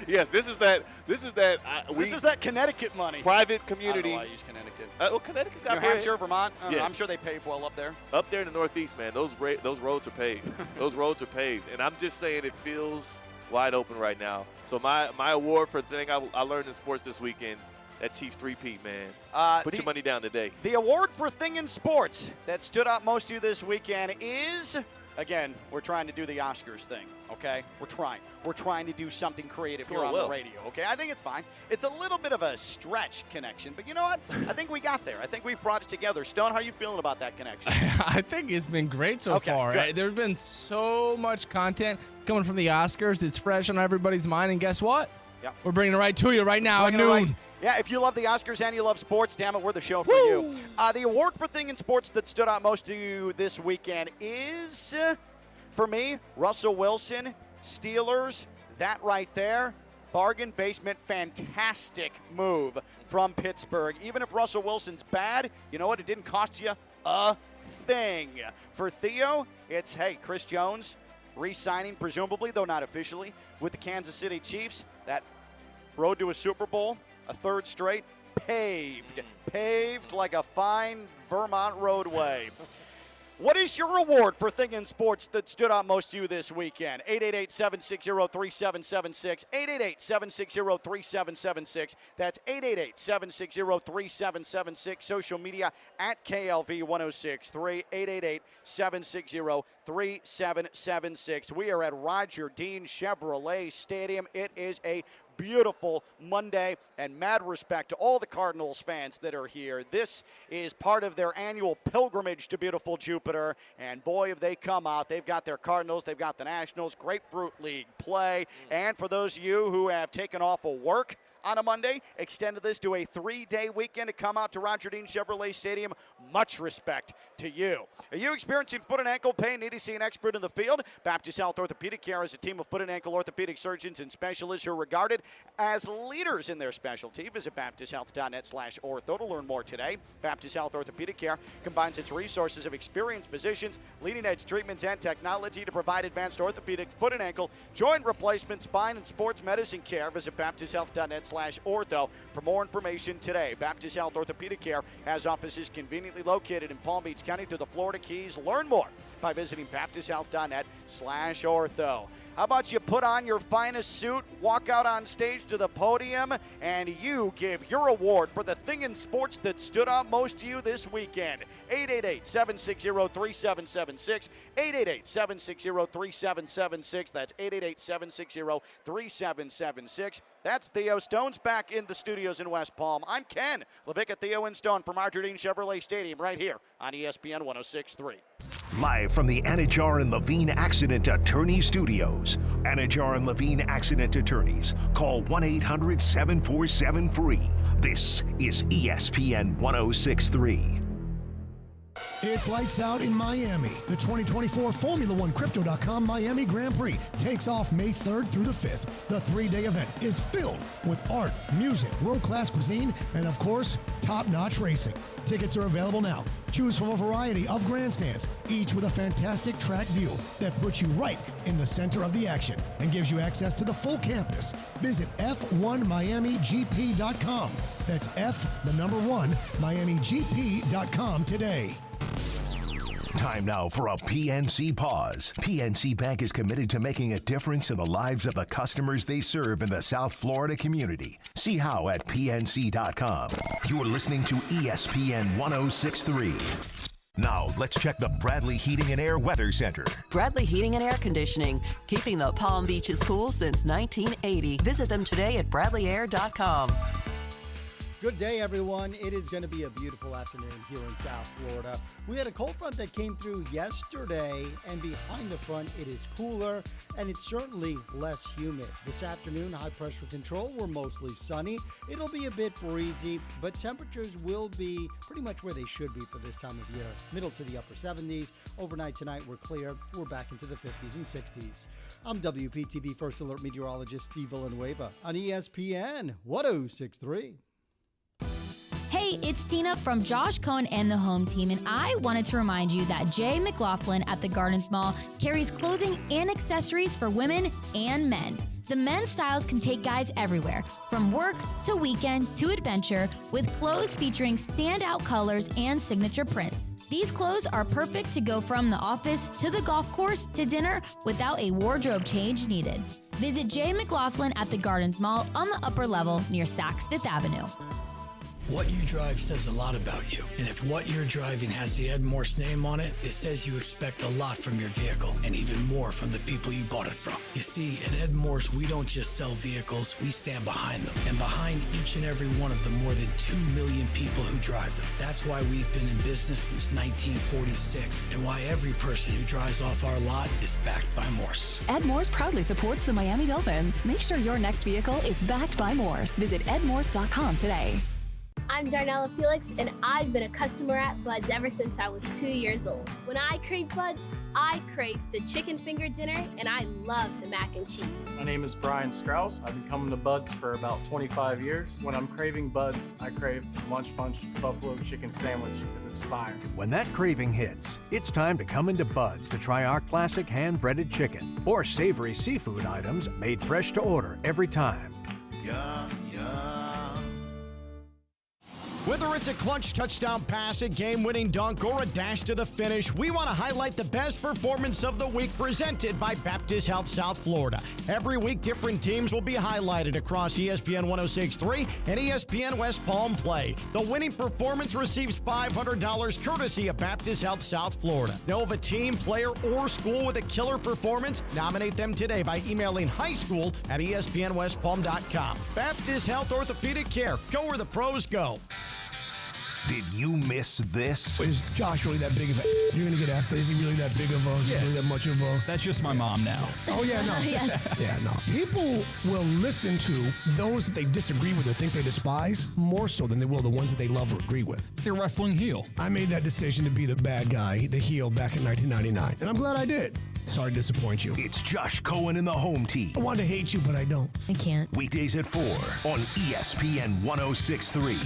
Yes, this is that. This is that Connecticut money. Private community. I don't know why I use Connecticut. Well, Connecticut got New Hampshire, Vermont. Yes. I'm sure they pave well up there. Up there in the Northeast, man, those roads are paved. Those roads are paved, and I'm just saying it feels wide open right now. So my award for the thing I learned in sports this weekend, that Chiefs three-peat, man. Put your money down today. The award for thing in sports that stood out most to you this weekend is, again, we're trying to do the Oscars thing, okay? We're trying to do something creative here on the radio, okay? I think it's fine. It's a little bit of a stretch connection, but you know what? I think we got there. I think we've brought it together. Stone, how are you feeling about that connection? I think it's been great so far. There's been so much content coming from the Oscars. It's fresh on everybody's mind, and guess what? Yep. We're bringing it right to you right now at noon. Yeah, if you love the Oscars and you love sports, damn it, we're the show for you. The award for thing in sports that stood out most to you this weekend is, for me, Russell Wilson, Steelers, that right there. Bargain basement, fantastic move from Pittsburgh. Even if Russell Wilson's bad, you know what? It didn't cost you a thing. For Theo, it's, hey, Chris Jones re-signing, presumably, though not officially, with the Kansas City Chiefs. That road to a Super Bowl, a third straight, paved like a fine Vermont roadway. What is your reward for thing in sports that stood out most to you this weekend? 888-760-3776, 888-760-3776. That's 888-760-3776. Social media at KLV1063, 888-760-3776. We are at Roger Dean Chevrolet Stadium. It is a beautiful Monday, and mad respect to all the Cardinals fans that are here. This is part of their annual pilgrimage to beautiful Jupiter, and boy, have they come out. They've got their Cardinals, they've got the Nationals, Grapefruit League play, and for those of you who have taken off of work on a Monday, extended this to a 3-day weekend to come out to Roger Dean Chevrolet Stadium. Much respect to you. Are you experiencing foot and ankle pain? Need to see an expert in the field? Baptist Health Orthopedic Care is a team of foot and ankle orthopedic surgeons and specialists who are regarded as leaders in their specialty. Visit baptisthealth.net/ortho to learn more today. Baptist Health Orthopedic Care combines its resources of experienced physicians, leading-edge treatments, and technology to provide advanced orthopedic, foot and ankle, joint replacement, spine, and sports medicine care. Visit baptisthealth.net/ortho baptisthealth.com/ortho for more information today. Baptist Health Orthopedic Care has offices conveniently located in Palm Beach County through the Florida Keys. Learn more by visiting baptisthealth.net/ortho. How about you put on your finest suit, walk out on stage to the podium, and you give your award for the thing in sports that stood out most to you this weekend. 888-760-3776, 888-760-3776. That's 888-760-3776. That's Theo. Stone's back in the studios in West Palm. I'm Ken. LaVicka, Theo, and Stone from Roger Dean Chevrolet Stadium right here on ESPN 106.3. Live from the Anajar and Levine Accident Attorney Studios. Anajar and Levine Accident Attorneys. Call 1-800-747-FREE. This is ESPN 106.3. It's lights out in Miami. The 2024 Formula One Crypto.com Miami Grand Prix takes off May 3rd through the 5th. The 3-day event is filled with art, music, world-class cuisine, and of course, top-notch racing. Tickets are available now. Choose from a variety of grandstands, each with a fantastic track view that puts you right in the center of the action and gives you access to the full campus. Visit F1MiamiGP.com. That's F1MiamiGP.com today. Time now for a PNC pause. PNC Bank is committed to making a difference in the lives of the customers they serve in the South Florida community. See how at PNC.com. You're listening to ESPN 106.3. Now, let's check the Bradley Heating and Air Weather Center. Bradley Heating and Air Conditioning, keeping the Palm Beaches cool since 1980. Visit them today at bradleyair.com. Good day, everyone. It is going to be a beautiful afternoon here in South Florida. We had a cold front that came through yesterday, and behind the front, it is cooler, and it's certainly less humid. This afternoon, high pressure control, we're mostly sunny. It'll be a bit breezy, but temperatures will be pretty much where they should be for this time of year. Middle to the upper 70s. Overnight tonight, we're clear. We're back into the 50s and 60s. I'm WPTV First Alert Meteorologist Steve Villanueva on ESPN 106.3. Hey, it's Tina from Josh Cohen and the Home Team, and I wanted to remind you that Jay McLaughlin at the Gardens Mall carries clothing and accessories for women and men. The men's styles can take guys everywhere, from work to weekend to adventure, with clothes featuring standout colors and signature prints. These clothes are perfect to go from the office to the golf course to dinner without a wardrobe change needed. Visit Jay McLaughlin at the Gardens Mall on the upper level near Saks Fifth Avenue. What you drive says a lot about you. And if what you're driving has the Ed Morse name on it, it says you expect a lot from your vehicle and even more from the people you bought it from. You see, at Ed Morse, we don't just sell vehicles, we stand behind them. And behind each and every one of the more than 2 million people who drive them. That's why we've been in business since 1946 and why every person who drives off our lot is backed by Morse. Ed Morse proudly supports the Miami Dolphins. Make sure your next vehicle is backed by Morse. Visit edmorse.com today. I'm Darnella Felix, and I've been a customer at Bud's ever since I was 2 years old. When I crave Bud's, I crave the chicken finger dinner, and I love the mac and cheese. My name is Brian Strauss. I've been coming to Bud's for about 25 years. When I'm craving Bud's, I crave Lunch Punch Buffalo Chicken Sandwich because it's fire. When that craving hits, it's time to come into Bud's to try our classic hand-breaded chicken or savory seafood items made fresh to order every time. Yum, yum. Whether it's a clutch touchdown pass, a game-winning dunk, or a dash to the finish, we want to highlight the best performance of the week presented by Baptist Health South Florida. Every week, different teams will be highlighted across ESPN 106.3 and ESPN West Palm Play. The winning performance receives $500 courtesy of Baptist Health South Florida. Know of a team, player, or school with a killer performance? Nominate them today by emailing highschool@espnwestpalm.com. Baptist Health Orthopedic Care. Go where the pros go. Did you miss this? Is Josh really that big of a... You're going to get asked, is he really that big of a... Is he really that much of a... That's just my mom now. Oh, yeah, no. Yes. Yeah, no. People will listen to those that they disagree with or think they despise more so than they will the ones that they love or agree with. They're wrestling heel. I made that decision to be the bad guy, the heel, back in 1999. And I'm glad I did. Sorry to disappoint you. It's Josh Cohen and the Home Team. I want to hate you, but I don't. I can't. Weekdays at 4 on ESPN 106.3.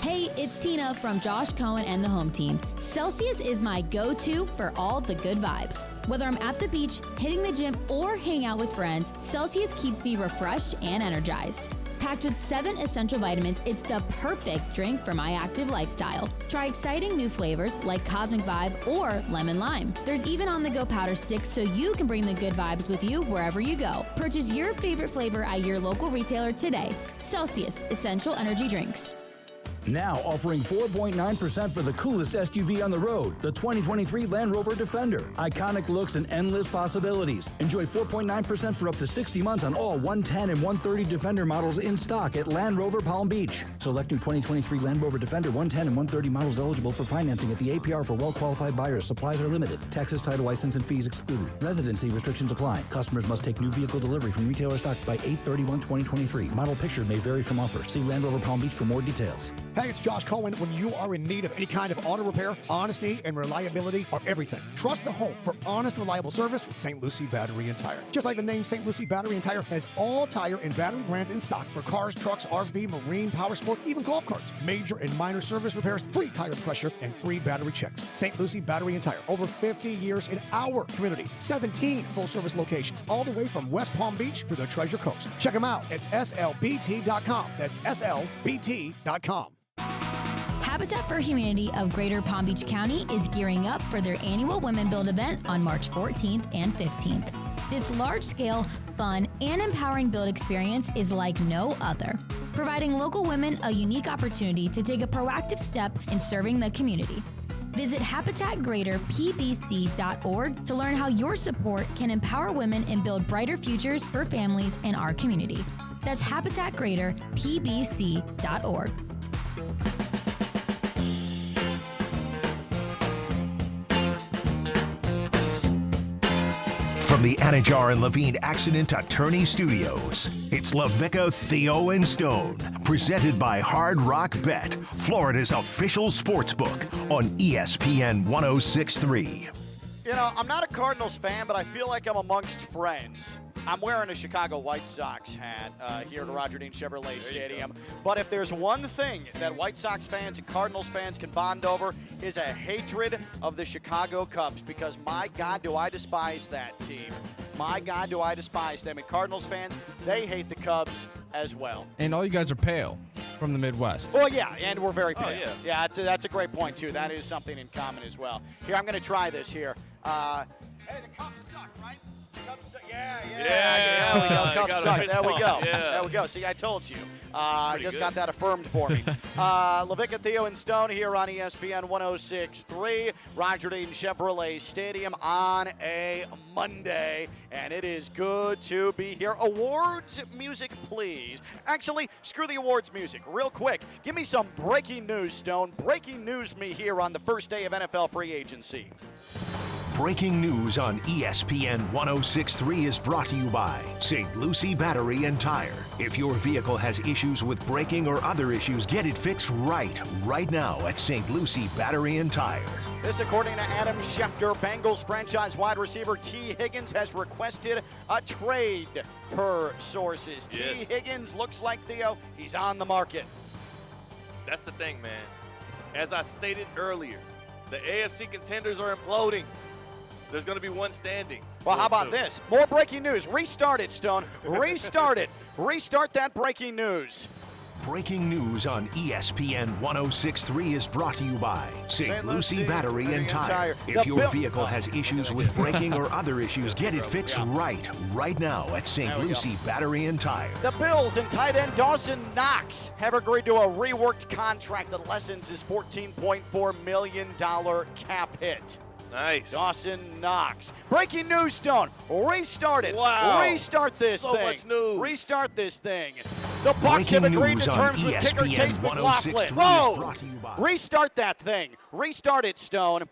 Hey, it's Tina from Josh Cohen and the Home Team. Celsius is my go-to for all the good vibes. Whether I'm at the beach, hitting the gym, or hanging out with friends, Celsius keeps me refreshed and energized. Packed with 7 essential vitamins, it's the perfect drink for my active lifestyle. Try exciting new flavors like Cosmic Vibe or Lemon Lime. There's even on-the-go powder sticks so you can bring the good vibes with you wherever you go. Purchase your favorite flavor at your local retailer today. Celsius Essential Energy Drinks. Now offering 4.9% for the coolest SUV on the road, the 2023 Land Rover Defender. Iconic looks and endless possibilities. Enjoy 4.9% for up to 60 months on all 110 and 130 Defender models in stock at Land Rover Palm Beach. Select new 2023 Land Rover Defender 110 and 130 models eligible for financing at the APR for well-qualified buyers. Supplies are limited. Taxes, title, license, and fees excluded. Residency restrictions apply. Customers must take new vehicle delivery from retailer stock by 8/31/2023. Model picture may vary from offer. See Land Rover Palm Beach for more details. Hey, it's Josh Cohen. When you are in need of any kind of auto repair, honesty and reliability are everything. Trust the home for honest, reliable service, St. Lucie Battery and Tire. Just like the name St. Lucie Battery and Tire has all tire and battery brands in stock for cars, trucks, RV, marine, power sport, even golf carts. Major and minor service repairs, free tire pressure, and free battery checks. St. Lucie Battery and Tire. Over 50 years in our community. 17 full-service locations, all the way from West Palm Beach to the Treasure Coast. Check them out at slbt.com. That's slbt.com. Habitat for Humanity of Greater Palm Beach County is gearing up for their annual Women Build event on March 14th and 15th. This large-scale, fun, and empowering build experience is like no other, providing local women a unique opportunity to take a proactive step in serving the community. Visit HabitatGreaterPBC.org to learn how your support can empower women and build brighter futures for families in our community. That's HabitatGreaterPBC.org. From the Anajar and Levine Accident Attorney Studios, it's LaVicka, Theo, and Stone. Presented by Hard Rock Bet, Florida's official sports book on ESPN 106.3. You know, I'm not a Cardinals fan, but I feel like I'm amongst friends. I'm wearing a Chicago White Sox hat here at Roger Dean Chevrolet Stadium. But if there's one thing that White Sox fans and Cardinals fans can bond over is a hatred of the Chicago Cubs, because my God, do I despise that team. My God, do I despise them. And Cardinals fans, they hate the Cubs as well. And all you guys are pale from the Midwest. Well, yeah, and we're very pale. Oh, yeah, that's a great point, too. That is something in common as well. Here, I'm going to try this here. Hey, the Cubs suck, right? Cubs suck. Yeah. There we go. Cubs suck. There we go. Yeah. There we go. See, I told you. I just got that affirmed for me. LaVicka, Theo, and Stone here on ESPN 106.3, Roger Dean Chevrolet Stadium on a Monday, and it is good to be here. Awards music, please. Actually, screw the awards music. Real quick, give me some breaking news, Stone. Breaking news me here on the first day of NFL free agency. Breaking news on ESPN 106.3 is brought to you by St. Lucie Battery and Tire. If your vehicle has issues with braking or other issues, get it fixed right now at St. Lucie Battery and Tire. This according to Adam Schefter. Bengals franchise wide receiver T. Higgins has requested a trade per sources. Yes. T. Higgins looks like, Theo, he's on the market. That's the thing, man. As I stated earlier, the AFC contenders are imploding. There's going to be one standing. Well, how about this? More breaking news. Restart it, Stone. Restart it. Restart that breaking news. Breaking news on ESPN 106.3 is brought to you by St. Lucie Battery and Tire. If your vehicle has issues with braking or other issues, get it fixed right now at St. Lucie Battery and Tire. The Bills and tight end Dawson Knox have agreed to a reworked contract that lessens his $14.4 million cap hit. Nice. Dawson Knox. Breaking news, Stone. Restart it. Wow. Restart this so thing. Much news. Restart this thing. The Bucs have agreed to terms with kicker Chase McLaughlin. Whoa. Restart that thing. Restart it, Stone.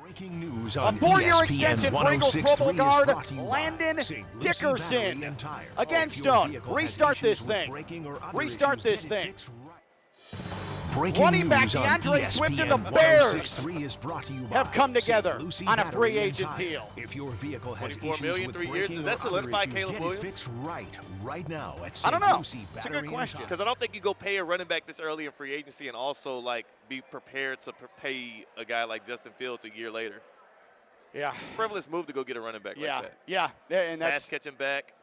Breaking news on a 4-year ESPN extension for Eagles Pro Bowl guard Landon Dickerson. Again, Stone. Restart this thing. Restart this thing. Running back DeAndre Swift and the Bears have come together on a free agent deal. If your vehicle has $24 million, 3 years. Does that solidify Caleb Williams? Fixed right now at I don't know. It's a good question. Because I don't think you go pay a running back this early in free agency and also like be prepared to pay a guy like Justin Fields a year later. Yeah. It's a frivolous move to go get a running back like that. Yeah, and that's pass catching back.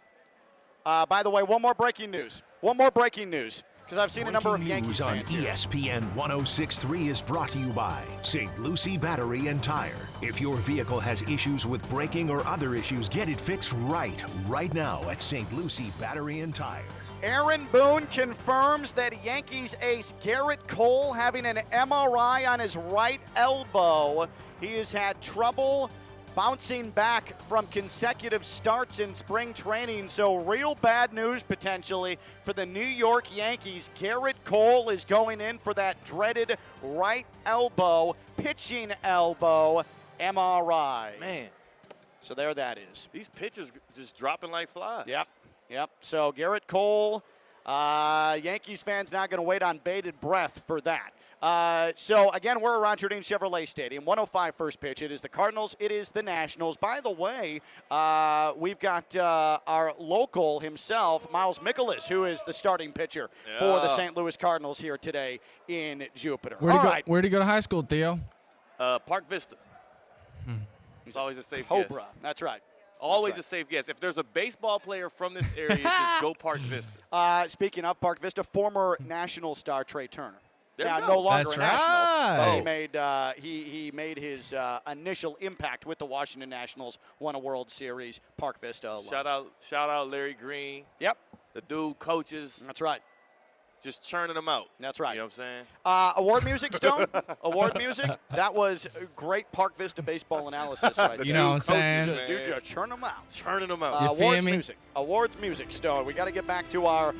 By the way, one more breaking news. Because I've seen a number of Yankees on fans here. ESPN 106.3 is brought to you by St. Lucie Battery and Tire. If your vehicle has issues with braking or other issues, get it fixed right now at St. Lucie Battery and Tire. Aaron Boone confirms that Yankees ace Garrett Cole having an MRI on his right elbow. He has had trouble bouncing back from consecutive starts in spring training, so real bad news potentially for the New York Yankees. Garrett Cole is going in for that dreaded right elbow, pitching elbow MRI. Man. So there that is. These pitchers just dropping like flies. Yep. So Garrett Cole, Yankees fans now going to wait on bated breath for that. So, again, we're at Roger Dean Chevrolet Stadium. 1:05 first pitch. It is the Cardinals. It is the Nationals. By the way, we've got our local himself, Miles Mikolas, who is the starting pitcher for the St. Louis Cardinals here today in Jupiter. Where'd he go to high school, Theo? Park Vista. It's always a safe guess. Cobra. That's right. Always a safe guess. If there's a baseball player from this area, just go Park Vista. Speaking of Park Vista, former National star Trey Turner. Now, no longer That's a National, right. but he made his initial impact with the Washington Nationals, won a World Series, Park Vista alum. Shout out Larry Green. Yep. The dude coaches. That's right. Just churning them out. That's right. You know what I'm saying? Award music, Stone? Award music? That was great Park Vista baseball analysis right there. You know what I'm saying? Dude, just churn them out. Churning them out. Awards music. Awards music, Stone. We got to get back to our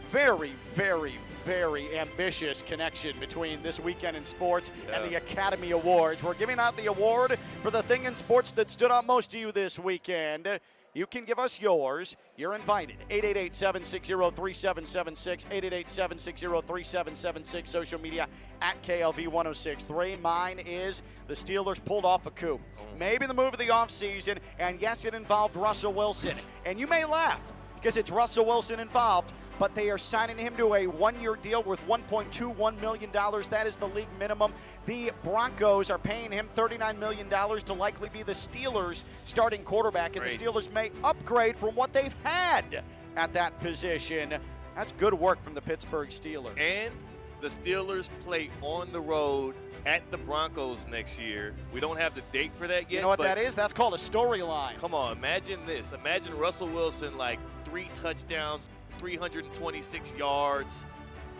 very, very, very ambitious connection between this weekend in sports and the Academy Awards. We're giving out the award for the thing in sports that stood out most to you this weekend. You can give us yours. You're invited. 888-760-3776, 888-760-3776, social media at KLV1063. Mine is the Steelers pulled off a coup. Maybe the move of the offseason, and yes, it involved Russell Wilson. And you may laugh because it's Russell Wilson involved, but they are signing him to a one-year deal worth $1.21 million. That is the league minimum. The Broncos are paying him $39 million to likely be the Steelers' starting quarterback, and the Steelers may upgrade from what they've had at that position. That's good work from the Pittsburgh Steelers. And the Steelers play on the road at the Broncos next year. We don't have the date for that yet. You know what that is? That's called a storyline. Come on, imagine this. Imagine Russell Wilson, like 3 touchdowns, 326 yards,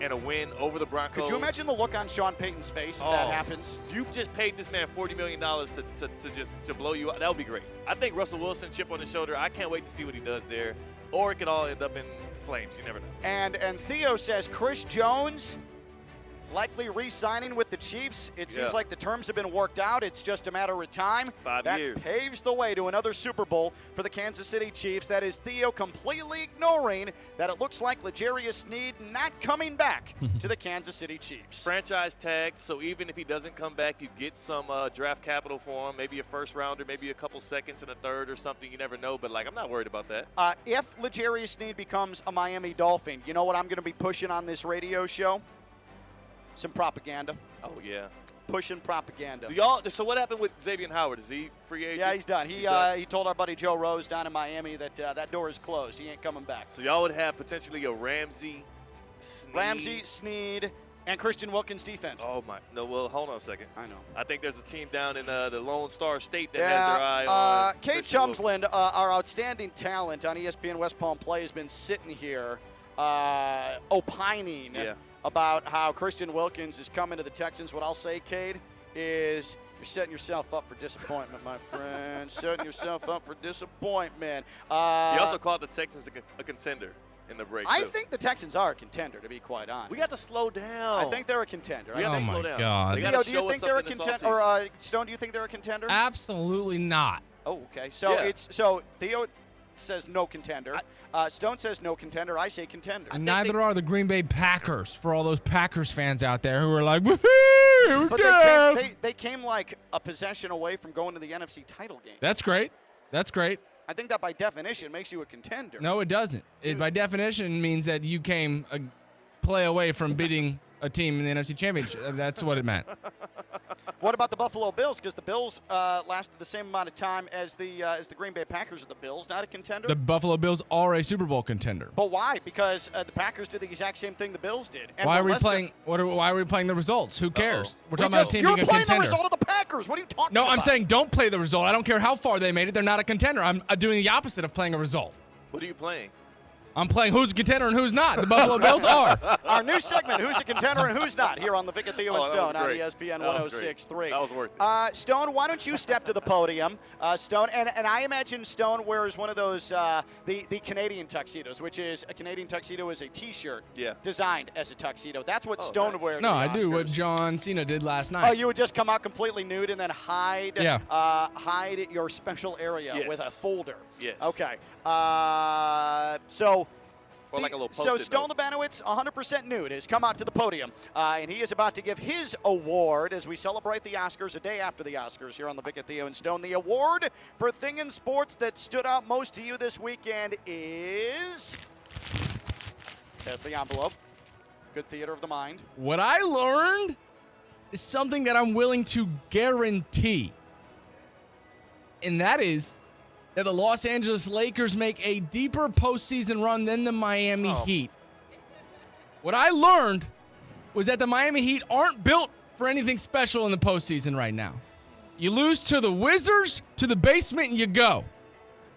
and a win over the Broncos. Could you imagine the look on Sean Payton's face if that happens? You just paid this man $40 million to blow you out. That would be great. I think Russell Wilson, chip on his shoulder. I can't wait to see what he does there. Or it could all end up in flames. You never know. And Theo says Chris Jones likely re-signing with the Chiefs. It seems like the terms have been worked out. It's just a matter of time. 5 years. That paves the way to another Super Bowl for the Kansas City Chiefs. That is Theo completely ignoring that it looks like L'Jarius Sneed not coming back to the Kansas City Chiefs. Franchise tag, so even if he doesn't come back, you get some draft capital for him, maybe a first rounder, maybe a couple seconds and a third or something. You never know, but I'm not worried about that. If L'Jarius Sneed becomes a Miami Dolphin, you know what I'm going to be pushing on this radio show? Some propaganda. Oh, yeah. Pushing propaganda. So what happened with Xavier Howard? Is he free agent? Yeah, he's done. He told our buddy Joe Rose down in Miami that that door is closed. He ain't coming back. So y'all would have potentially a Ramsey, Sneed, and Christian Wilkins defense. Oh, my. No, well, hold on a second. I know. I think there's a team down in the Lone Star State that has their eye on Kate Chumsland, our outstanding talent on ESPN West Palm Play, has been sitting here opining about how Christian Wilkins is coming to the Texans. What I'll say, Cade, is you're setting yourself up for disappointment, my friend. Setting yourself up for disappointment. He also called the Texans a contender in the break, I too. think the Texans are a contender, to be quite honest. We got to slow down. I think they're a contender. We got to slow down. God. Theo, do you think they're a contender? Or Stone, do you think they're a contender? Absolutely not. Oh, okay. So Theo says no contender. Stone says no contender. I say contender. Neither are the Green Bay Packers, for all those Packers fans out there who are like, woohoo! But they came like a possession away from going to the NFC title game. That's great. That's great. I think that by definition makes you a contender. No, it doesn't. It by definition means that you came a play away from beating a team in the NFC Championship. That's what it meant. What about the Buffalo Bills? Because the Bills lasted the same amount of time as the Green Bay Packers. Are the Bills not a contender? The Buffalo Bills are a Super Bowl contender. But why? Because the Packers did the exact same thing the Bills did. And why are we playing? Why are we playing the results? Who cares? We're talking about a team you're being a contender. playing the result of the Packers. What are you talking about? No, I'm saying don't play the result. I don't care how far they made it. They're not a contender. I'm doing the opposite of playing a result. What are you playing? I'm playing who's a contender and who's not. The Buffalo Bills are. Our new segment, Who's a Contender and Who's Not, here on LaVicka, Theo, and Stone on ESPN 106.3. That was worth it. Stone, why don't you step to the podium? Stone, and I imagine Stone wears one of those, the Canadian tuxedos, which is a Canadian tuxedo is a T-shirt designed as a tuxedo. That's what Stone wears. No, I do what John Cena did last night. Oh, you would just come out completely nude and then hide your special area with a folder. Yes. Okay. So like a little so Stone Labanowitz, 100% nude, has come out to the podium, and he is about to give his award as we celebrate the Oscars a day after the Oscars here on LaVicka, Theo, and Stone. The award for thing in sports that stood out most to you this weekend is... There's the envelope. Good theater of the mind. What I learned is something that I'm willing to guarantee, and that is that the Los Angeles Lakers make a deeper postseason run than the Miami Heat. What I learned was that the Miami Heat aren't built for anything special in the postseason right now. You lose to the Wizards, to the basement, and you go.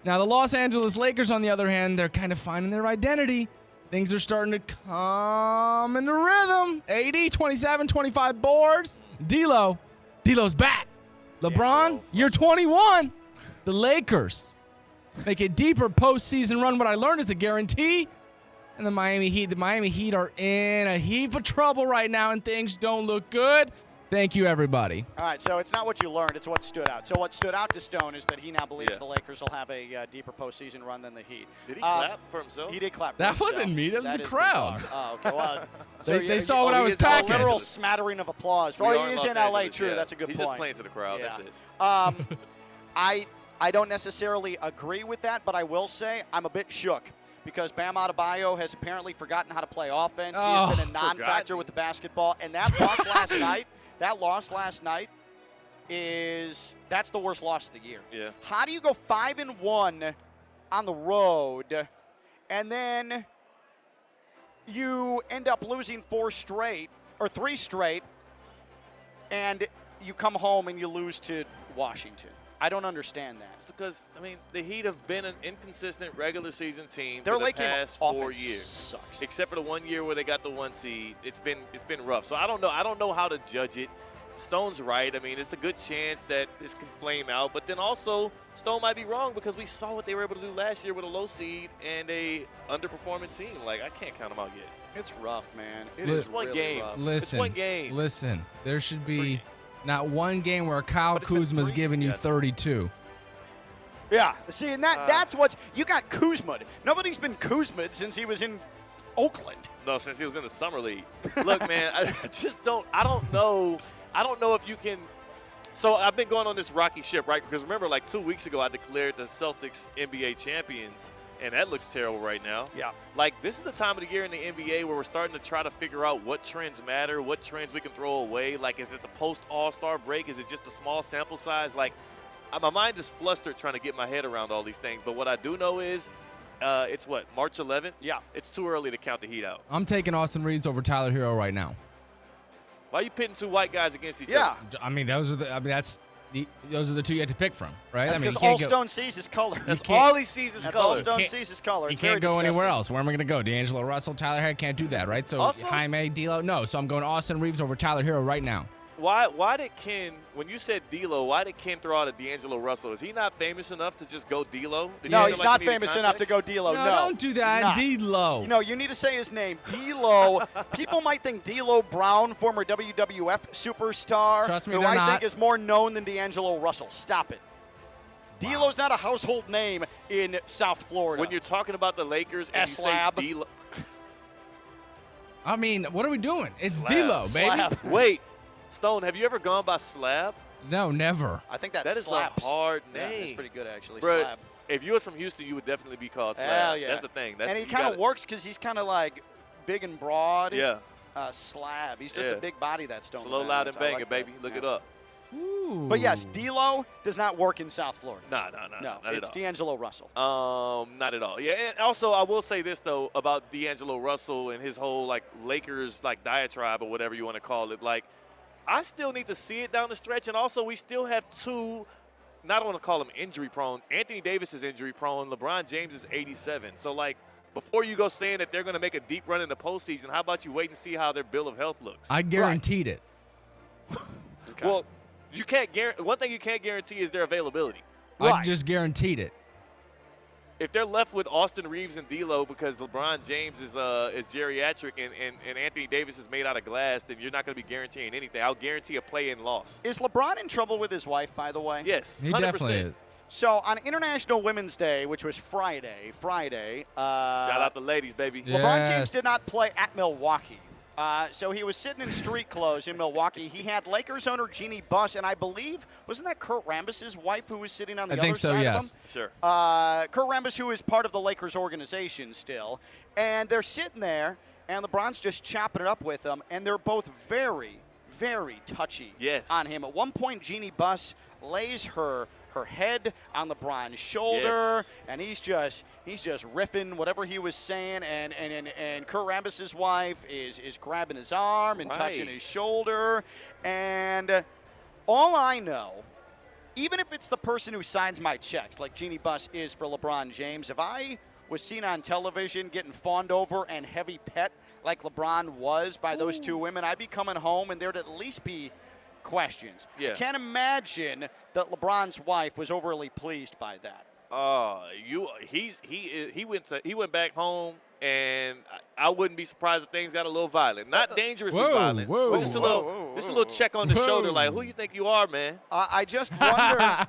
Now, the Los Angeles Lakers, on the other hand, they're kind of finding their identity. Things are starting to come into rhythm. 80, 27, 25 boards. D'Lo's back. LeBron, you're 21. The Lakers make a deeper postseason run. What I learned is a guarantee. And the Miami Heat are in a heap of trouble right now, and things don't look good. Thank you, everybody. All right, so it's not what you learned, it's what stood out. So what stood out to Stone is that he now believes the Lakers will have a deeper postseason run than the Heat. Did he clap for himself? He did clap for that himself. That wasn't me. That was the crowd. Bizarre. Oh, okay. Well, they saw what I was packing. A literal smattering of applause. Oh, he is in L.A., true. That's a good point. He's just playing to the crowd. That's it. I don't necessarily agree with that, but I will say I'm a bit shook because Bam Adebayo has apparently forgotten how to play offense. He has been a non-factor with the basketball, and that loss last night, that's the worst loss of the year. Yeah. How do you go 5-1 on the road, and then you end up losing 3 straight, and you come home and you lose to Washington? I don't understand that. It's because, the Heat have been an inconsistent regular season team Their for the late game past 4 offense years. Sucks. Except for the 1 year where they got the 1 seed. It's been rough. So I don't know how to judge it. Stone's right. It's a good chance that this can flame out. But then also, Stone might be wrong because we saw what they were able to do last year with a low seed and a underperforming team. I can't count them out yet. It's rough, man. It is one really game. rough. Listen, it's one game. Listen, there should be not one game where Kyle Kuzma's giving you 32. Yeah, see, and that's what's – you got Kuzma. Nobody's been Kuzma since he was in Oakland. No, since he was in the summer league. Look, man, I don't know if you can – so I've been going on this rocky ship, right? Because remember, 2 weeks ago, I declared the Celtics NBA champions, and that looks terrible right now. Yeah. This is the time of the year in the NBA where we're starting to try to figure out what trends matter, what trends we can throw away. Is it the post-All-Star break? Is it just a small sample size? My mind is flustered trying to get my head around all these things. But what I do know is it's March 11th? Yeah. It's too early to count the Heat out. I'm taking Austin Reeves over Tyler Hero right now. Why are you pitting 2 white guys against each other? Those are those are the 2 you had to pick from, right? That's because all Stone sees is color. That's all he sees is color. All Stone sees is color. He can't go anywhere else. Where am I going to go? D'Angelo Russell, Tyler Hero? Can't do that, right? So also, Jaime, D'Lo? No. So I'm going Austin Reeves over Tyler Hero right now. Why did Ken, when you said D'Lo, why did Ken throw out a D'Angelo Russell? Is he not famous enough to just go D'Lo? No, he's not famous enough to go D'Lo. No, don't do that. D'Lo. No, you need to say his name. D'Lo. People might think D'Lo Brown, former WWF superstar, Trust me, who I think is more known than D'Angelo Russell. Stop it. Wow. D'Lo's not a household name in South Florida. When you're talking about the Lakers and you say D'Lo. What are we doing? It's Slab. D'Lo, baby. Slab. Wait. Stone, have you ever gone by Slab? No, never. I think that is slaps. a hard name. Yeah, it's pretty good, actually. Bruh, Slab. If you was from Houston, you would definitely be called Slab. Hell yeah. That's the thing. And he kind of works because he's kind of big and broad. Yeah. Slab. He's just a big body, that Stone. Slow, loud, and banging, baby. Look it up. But yes, D'Lo does not work in South Florida. No, No, not it's at all. D'Angelo Russell. Not at all. Yeah, and also I will say this though about D'Angelo Russell and his whole like Lakers like diatribe or whatever you want to call it. Like, I still need to see it down the stretch, and also we still have two. Not want to call them injury prone. Anthony Davis is injury prone. LeBron James is 87. So like, before you go saying that they're going to make a deep run in the postseason, how about you wait and see how their bill of health looks? I guaranteed it. Okay. Well, you can't guarantee. One thing you can't guarantee is their availability. I just guaranteed it. If they're left with Austin Reeves and D'Lo because LeBron James is geriatric and Anthony Davis is made out of glass, then you're not going to be guaranteeing anything. I'll guarantee a play-in loss. Is LeBron in trouble with his wife, by the way? Yes, He 100%. definitely is. So on International Women's Day, which was Friday. Shout out the ladies, baby. LeBron James did not play at Milwaukee. So he was sitting in street clothes in Milwaukee. He had Lakers owner Jeannie Buss, and I believe, wasn't that Kurt Rambis' wife who was sitting on the other side of him? Sure. Kurt Rambis, who is part of the Lakers organization still. And they're sitting there, and LeBron's just chopping it up with them, and they're both very, very touchy on him. At one point, Jeannie Buss lays her head on LeBron's shoulder, and he's just riffing whatever he was saying, and Kurt Rambis' wife is grabbing his arm and touching his shoulder, and all I know, even if it's the person who signs my checks, like Jeannie Buss is for LeBron James, if I was seen on television getting fawned over and heavy pet like LeBron was by those two women, I'd be coming home and there'd at least be questions. Yeah. I can't imagine that LeBron's wife was overly pleased by that. He went back home, and I wouldn't be surprised if things got a little violent. Not dangerously violent, but just a little check on the shoulder, like, who you think you are, man? I just wonder.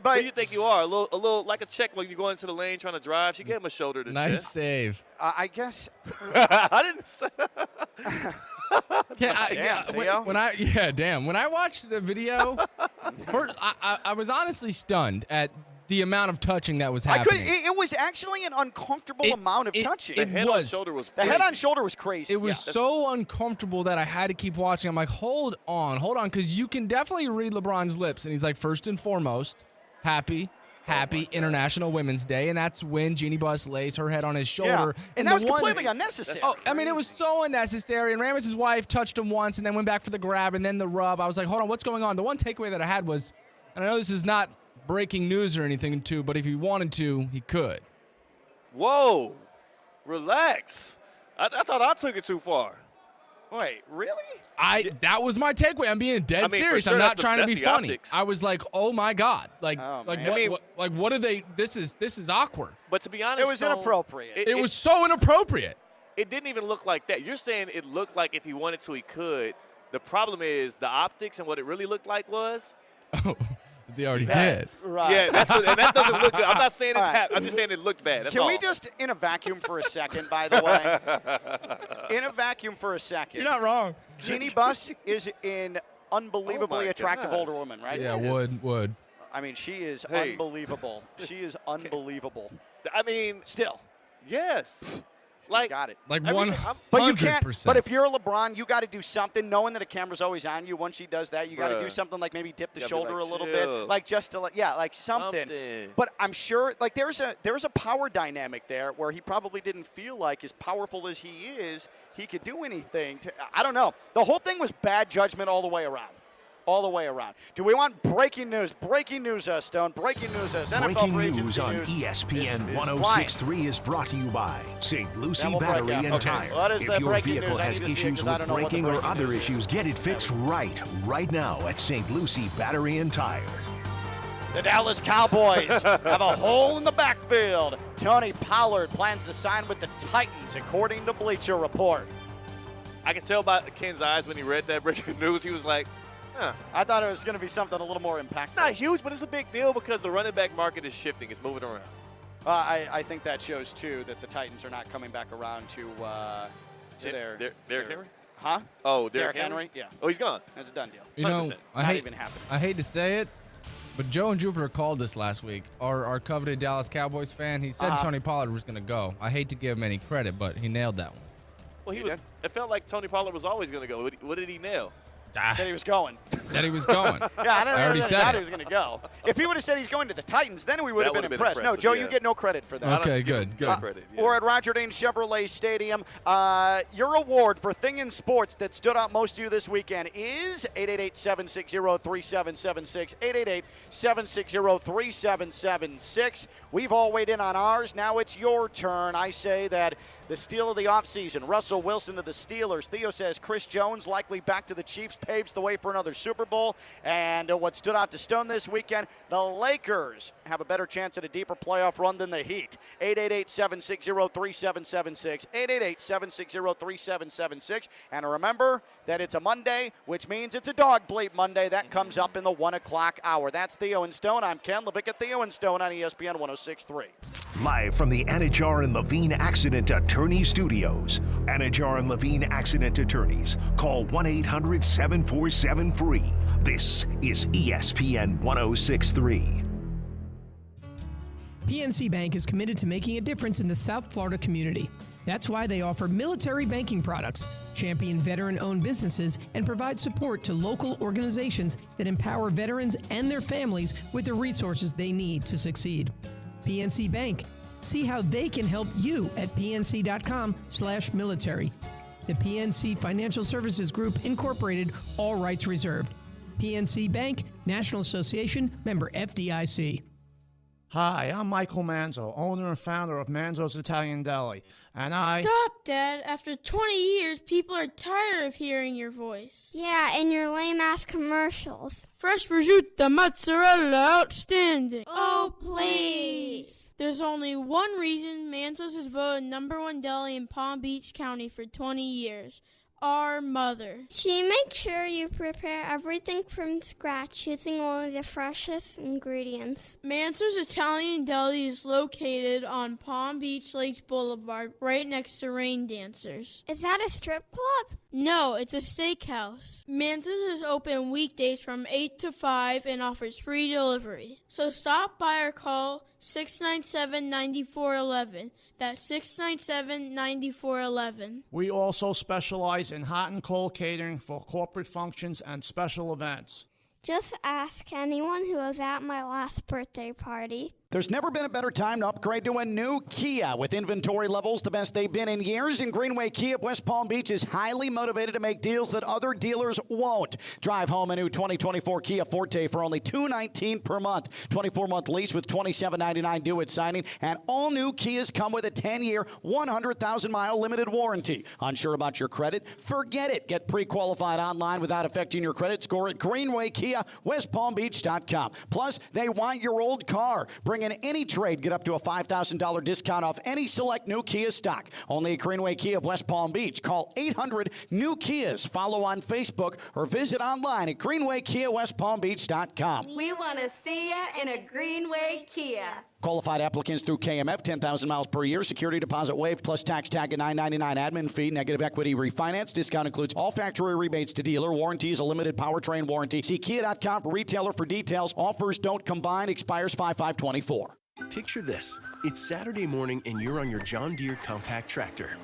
Who you think you are? A little like a check when you go into the lane trying to drive. She gave him a shoulder to Nice chest. save. I guess. I didn't say. When I watched the video, I was honestly stunned at the amount of touching that was happening. It was actually an uncomfortable amount of touching. The head on shoulder was the crazy. head on shoulder was crazy. It was so uncomfortable that I had to keep watching. I'm like, hold on, because you can definitely read LeBron's lips, and he's like, first and foremost, happy International Women's Day, and that's when Jeannie Buss lays her head on his shoulder. Yeah. And that was completely unnecessary. Oh, I mean, it was so unnecessary, and Rambis' wife touched him once and then went back for the grab and then the rub. I was like, hold on, what's going on? The one takeaway that I had was, and I know this is not breaking news or anything, but if he wanted to, he could. Whoa, relax. I thought I took it too far. Wait, really? That was my takeaway. I'm being dead serious. for sure, I'm not trying to be funny. optics. I was like, oh my God. What are they? This is awkward. But to be honest, it was inappropriate. It was so inappropriate. It didn't even look like that. You're saying it looked like if he wanted to, he could. The problem is the optics, and what it really looked like was. Oh, they already did. Right. Yeah, and that doesn't look good. I'm not saying it's I'm just saying it looked bad. That's Can all. we just, in a vacuum for a second, by the way? In a vacuum for a second. You're not wrong. Jeannie Buss is an unbelievably attractive older woman, right? Yeah, would. I mean, she is unbelievable. She is unbelievable. I mean, still. Yes. Like, got it. Like But you can't. 100%. But if you're a LeBron, you got to do something, knowing that a camera's always on you. Once she does that, you got to do something like maybe dip the shoulder a little bit, like just to like something. But I'm sure like there's a power dynamic there where he probably didn't feel like as powerful as he is, he could do anything. I don't know. The whole thing was bad judgment all the way around. All the way around. Do we want breaking news? Breaking news, Stone. Breaking news, NFL Breaking free news agency on news. ESPN is 106.3 is brought to you by St. Lucie Then we'll break Battery out. and Okay. Tire. What is If the your breaking vehicle news? I has need to see it issues 'cause I with don't know what the braking or breaking other news issues, is. get it fixed right now at St. Lucie Battery and Tire. The Dallas Cowboys have a hole in the backfield. Tony Pollard plans to sign with the Titans, according to Bleacher Report. I could tell by Ken's eyes when he read that breaking news. He was like, huh. I thought it was going to be something a little more impactful. It's not huge, but it's a big deal because the running back market is shifting. It's moving around. I think that shows, too, that the Titans are not coming back around to Derrick Henry? Huh? Oh, Derrick Henry? Yeah. Oh, he's gone. That's a done deal. You know, 100%. Not even happening. I hate to say it, but Joe and Jupiter called this last week. Our coveted Dallas Cowboys fan, he said Tony Pollard was going to go. I hate to give him any credit, but he nailed that one. Well, it felt like Tony Pollard was always going to go. What did he nail? That he was going. that he was going. Yeah, I already said he was going to go. If he would have said he's going to the Titans, then we would have been impressed. No, impressive, Joe, yeah. you get no credit for that. Okay, good. We're at Roger Dean Chevrolet Stadium. Your award for thing in sports that stood out most to you this weekend is 888-760-3776, 888-760-3776. We've all weighed in on ours. Now it's your turn. I say that the steal of the offseason, Russell Wilson to the Steelers. Theo says Chris Jones likely back to the Chiefs, paves the way for another Super Bowl. And what stood out to Stone this weekend, the Lakers have a better chance at a deeper playoff run than the Heat. 888-760-3776, 888-760-3776. And remember that it's a Monday, which means it's a dog bleep Monday. That comes up in the 1 o'clock hour. That's Theo and Stone. I'm Ken LaVicka, Theo and Stone on ESPN 106.3. Live from the Anajar and Levine Accident Attorney Studios. Anajar and Levine Accident Attorneys. Call 1-800-747-FREE. This is ESPN 106.3. PNC Bank is committed to making a difference in the South Florida community. That's why they offer military banking products, champion veteran-owned businesses, and provide support to local organizations that empower veterans and their families with the resources they need to succeed. PNC Bank. See how they can help you at pnc.com/military. The PNC Financial Services Group, Incorporated, all rights reserved. PNC Bank, National Association, member FDIC. Hi, I'm Michael Manzo, owner and founder of Manzo's Italian Deli, and I... Stop, Dad. After 20 years, people are tired of hearing your voice. Yeah, and your lame-ass commercials. Fresh prosciutto, mozzarella, outstanding. Oh, please. There's only one reason Manzo's is voted #1 deli in Palm Beach County for 20 years. Our mother. She makes sure you prepare everything from scratch using only the freshest ingredients. Mansour's Italian Deli is located on Palm Beach Lakes Boulevard, right next to Rain Dancers. Is that a strip club? No, it's a steakhouse. Mansour's is open weekdays from 8 to 5 and offers free delivery. So stop by or call 697-9411. That's 697-9411. We also specialize in hot and cold catering for corporate functions and special events. Just ask anyone who was at my last birthday party. There's never been a better time to upgrade to a new Kia. With inventory levels the best they've been in years, and Greenway Kia of West Palm Beach is highly motivated to make deals that other dealers won't. Drive home a new 2024 Kia Forte for only $219 per month. 24-month lease with $27.99 due at signing, and all new Kias come with a 10-year, 100,000-mile limited warranty. Unsure about your credit? Forget it. Get pre-qualified online without affecting your credit score at Greenway Kia, WestPalmBeach.com. Plus, they want your old car. Bring in any trade, get up to a $5,000 discount off any select new Kia stock. Only at Greenway Kia of West Palm Beach. Call 800-NEW-KIAs. Follow on Facebook or visit online at GreenwayKiaWestPalmBeach.com. We want to see you in a Greenway Kia. Qualified applicants through KMF, 10,000 miles per year. Security deposit waived plus tax tag at $9.99 admin fee. Negative equity refinance. Discount includes all factory rebates to dealer. Warranty is a limited powertrain warranty. See Kia.com for retailer for details. Offers don't combine. Expires 5/5/24. Picture this. It's Saturday morning and you're on your John Deere compact tractor.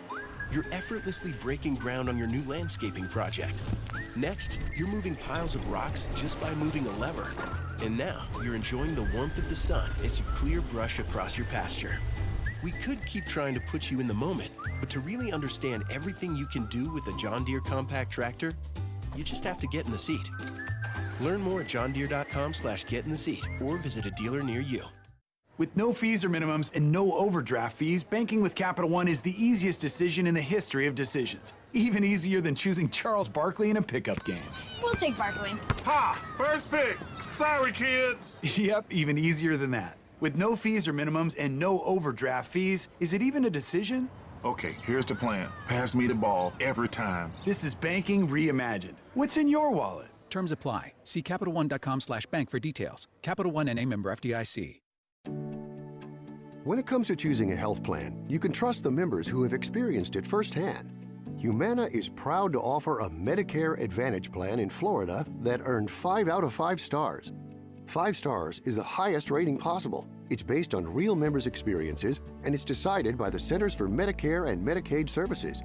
You're effortlessly breaking ground on your new landscaping project. Next, you're moving piles of rocks just by moving a lever. And now, you're enjoying the warmth of the sun as you clear brush across your pasture. We could keep trying to put you in the moment, but to really understand everything you can do with a John Deere compact tractor, you just have to get in the seat. Learn more at johndeere.com/get-in-the-seat or visit a dealer near you. With no fees or minimums and no overdraft fees, banking with Capital One is the easiest decision in the history of decisions. Even easier than choosing Charles Barkley in a pickup game. We'll take Barkley. Ha! First pick. Sorry, kids. Yep, even easier than that. With no fees or minimums and no overdraft fees, is it even a decision? Okay, here's the plan. Pass me the ball every time. This is banking reimagined. What's in your wallet? Terms apply. See CapitalOne.com/bank for details. Capital One NA member FDIC. When it comes to choosing a health plan, you can trust the members who have experienced it firsthand. Humana is proud to offer a Medicare Advantage plan in Florida that earned 5 out of 5 stars. 5 stars is the highest rating possible. It's based on real members' experiences, and it's decided by the Centers for Medicare and Medicaid Services.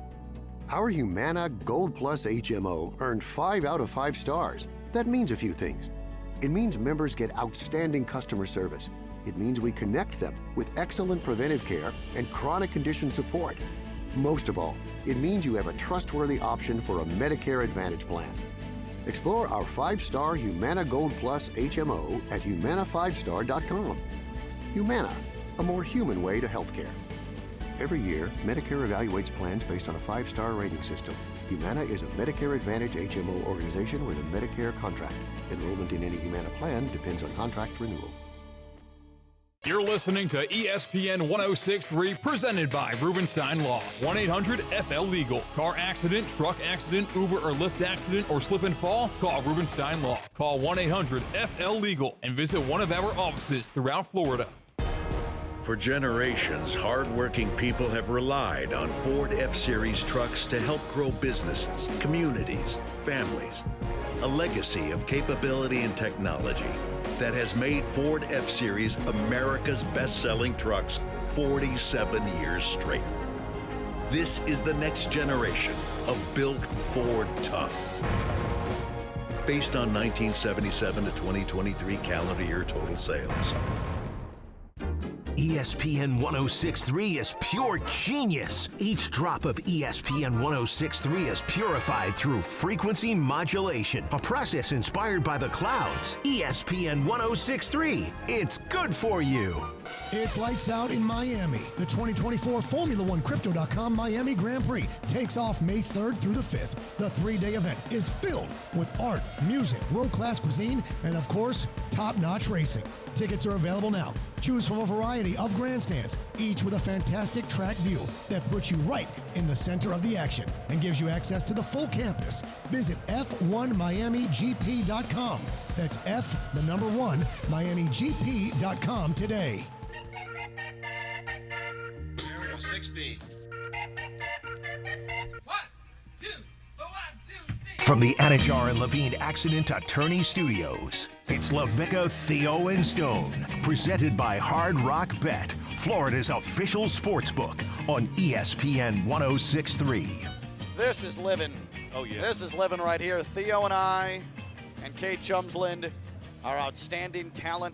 Our Humana Gold Plus HMO earned 5 out of 5 stars, That means a few things. It means members get outstanding customer service. It means we connect them with excellent preventive care and chronic condition support. Most of all, it means you have a trustworthy option for a Medicare Advantage plan. Explore our 5-star Humana Gold Plus HMO at humana5star.com. Humana, a more human way to healthcare. Every year, Medicare evaluates plans based on a 5-star rating system. Humana is a Medicare Advantage HMO organization with a Medicare contract. Enrollment in any Humana plan depends on contract renewal. You're listening to ESPN 106.3, presented by Rubenstein Law. 1-800-FL-LEGAL. Car accident, truck accident, Uber or Lyft accident, or slip and fall? Call Rubenstein Law. Call 1-800-FL-LEGAL and visit one of our offices throughout Florida. For generations, hardworking people have relied on Ford F-Series trucks to help grow businesses, communities, families. A legacy of capability and technology that has made Ford F-Series America's best-selling trucks 47 years straight. This is the next generation of Built Ford Tough. Based on 1977 to 2023 calendar year total sales. ESPN 106.3 is pure genius. Each drop of ESPN 106.3 is purified through frequency modulation, a process inspired by the clouds. ESPN 106.3, it's good for you. It's lights out in Miami. The 2024 Formula One Crypto.com Miami Grand Prix takes off May 3rd through the 5th. The 3-day event is filled with art, music, world-class cuisine, and of course, top-notch racing. Tickets are available now. Choose from a variety of grandstands, each with a fantastic track view that puts you right in the center of the action and gives you access to the full campus. Visit F1MiamiGP.com. That's F1 MiamiGP.com today. There we go, 6 feet. From the Anajar and Levine Accident Attorney Studios, it's LaVicka, Theo, and Stone. Presented by Hard Rock Bet, Florida's official sports book on ESPN 106.3. This is living. Oh, yeah. This is living right here. Theo and I and Kate Chumsland, our outstanding talent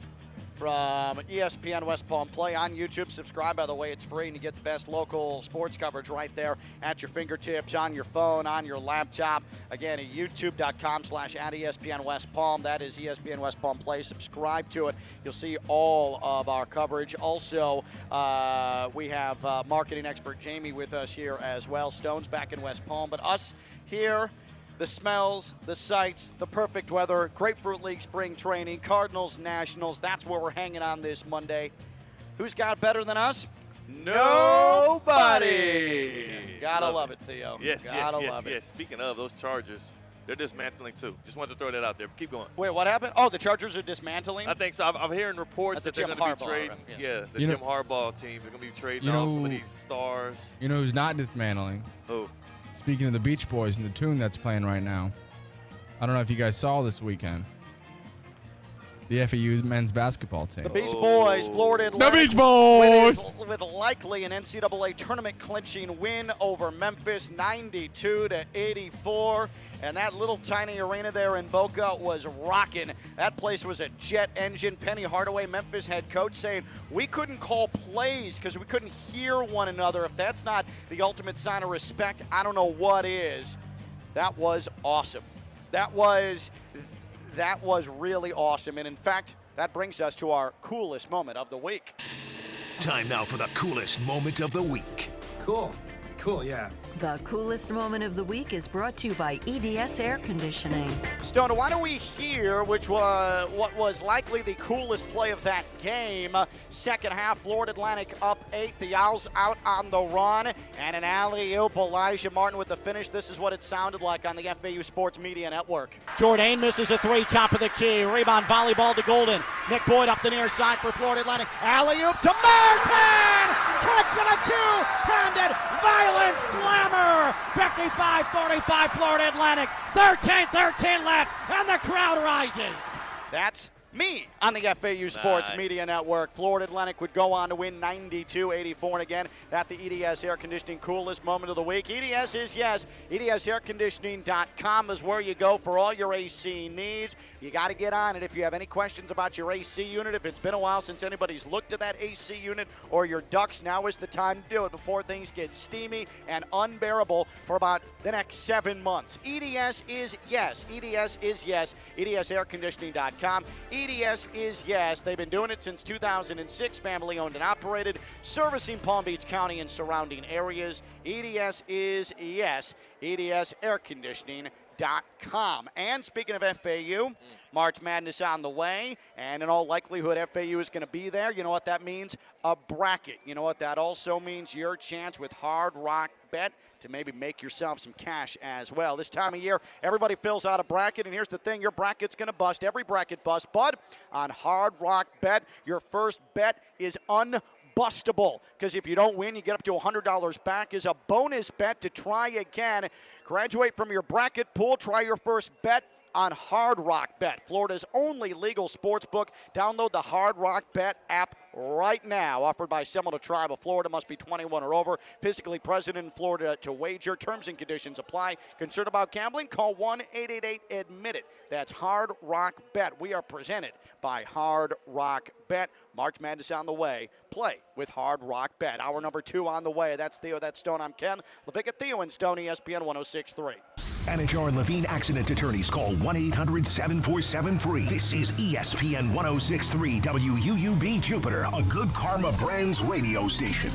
from ESPN West Palm. Play on YouTube. Subscribe, by the way. It's free, and you get the best local sports coverage right there at your fingertips, on your phone, on your laptop. Again, at youtube.com/@ESPN West Palm. That is ESPN West Palm Play. Subscribe to it. You'll see all of our coverage. Also, we have marketing expert Jamie with us here as well. Stone's back in West Palm, but us here. The smells, the sights, the perfect weather, Grapefruit League spring training, Cardinals, Nationals. That's where we're hanging on this Monday. Who's got better than us? Nobody. Gotta love it, Theo. Yes, Gotta love it. yes. Speaking of those Chargers, they're dismantling too. Just wanted to throw that out there. Keep going. Wait, what happened? Oh, the Chargers are dismantling? I think so. I'm hearing reports that they're going to be trading. Yeah, the Jim Harbaugh team. They're going to be trading off some of these stars. You know who's not dismantling? Who? Speaking of the Beach Boys and the tune that's playing right now, I don't know if you guys saw this weekend. The FAU men's basketball team. The Beach Boys, Florida Atlantic. The Beach Boys! With likely an NCAA tournament clinching win over Memphis, 92-84. And that little tiny arena there in Boca was rocking. That place was a jet engine. Penny Hardaway, Memphis head coach, saying, we couldn't call plays because we couldn't hear one another. If that's not the ultimate sign of respect, I don't know what is. That was awesome. That was really awesome. And in fact, that brings us to our coolest moment of the week. Time now for the coolest moment of the week. Cool, yeah. The coolest moment of the week is brought to you by EDS Air Conditioning. Stone, why don't we hear what was likely the coolest play of that game? Second half, Florida Atlantic up 8. The Owls out on the run. And an alley-oop, Elijah Martin with the finish. This is what it sounded like on the FAU Sports Media Network. Jordan misses a 3, top of the key. Rebound, volleyball to Golden. Nick Boyd up the near side for Florida Atlantic. Alley-oop to Martin! Catching a two-handed violent slammer. 55-45 Florida Atlantic. 13 left, and the crowd rises. That's me on the FAU Sports Media Network. Florida Atlantic would go on to win 92-84. And again, at the EDS Air Conditioning coolest moment of the week. EDS is yes. EDSAirconditioning.com is where you go for all your AC needs. You got to get on it if you have any questions about your AC unit. If it's been a while since anybody's looked at that AC unit or your ducts, now is the time to do it before things get steamy and unbearable for about the next 7 months. EDS is yes. EDS is yes. EDSAirconditioning.com. EDS is yes. They've been doing it since 2006, family owned and operated, servicing Palm Beach County and surrounding areas. EDS is yes. EDSAirconditioning.com. And speaking of FAU, March Madness on the way, and in all likelihood, FAU is going to be there. You know what that means? A bracket. You know what that also means? Your chance with Hard Rock Bet to maybe make yourself some cash as well. This time of year, everybody fills out a bracket, and here's the thing, your bracket's going to bust. Every bracket busts, but on Hard Rock Bet, your first bet is unbustable, because if you don't win, you get up to $100 back as a bonus bet to try again. Graduate from your bracket pool, try your first bet on Hard Rock Bet, Florida's only legal sports book. Download the Hard Rock Bet app right now. Offered by Seminole Tribe of Florida. Must be 21 or over. Physically present in Florida to wager. Terms and conditions apply. Concerned about gambling? Call 1-888-ADMIT-IT. That's Hard Rock Bet. We are presented by Hard Rock Bet. March Madness on the way. Play with Hard Rock Bet. Hour number 2 on the way. That's Theo, that's Stone. I'm Ken. LaVicka, Theo, and Stone, ESPN 106.3. Anajar and Levine Accident Attorneys. Call 1-800-747-FREE. This is ESPN 106.3 WUUB Jupiter, a Good Karma Brands radio station.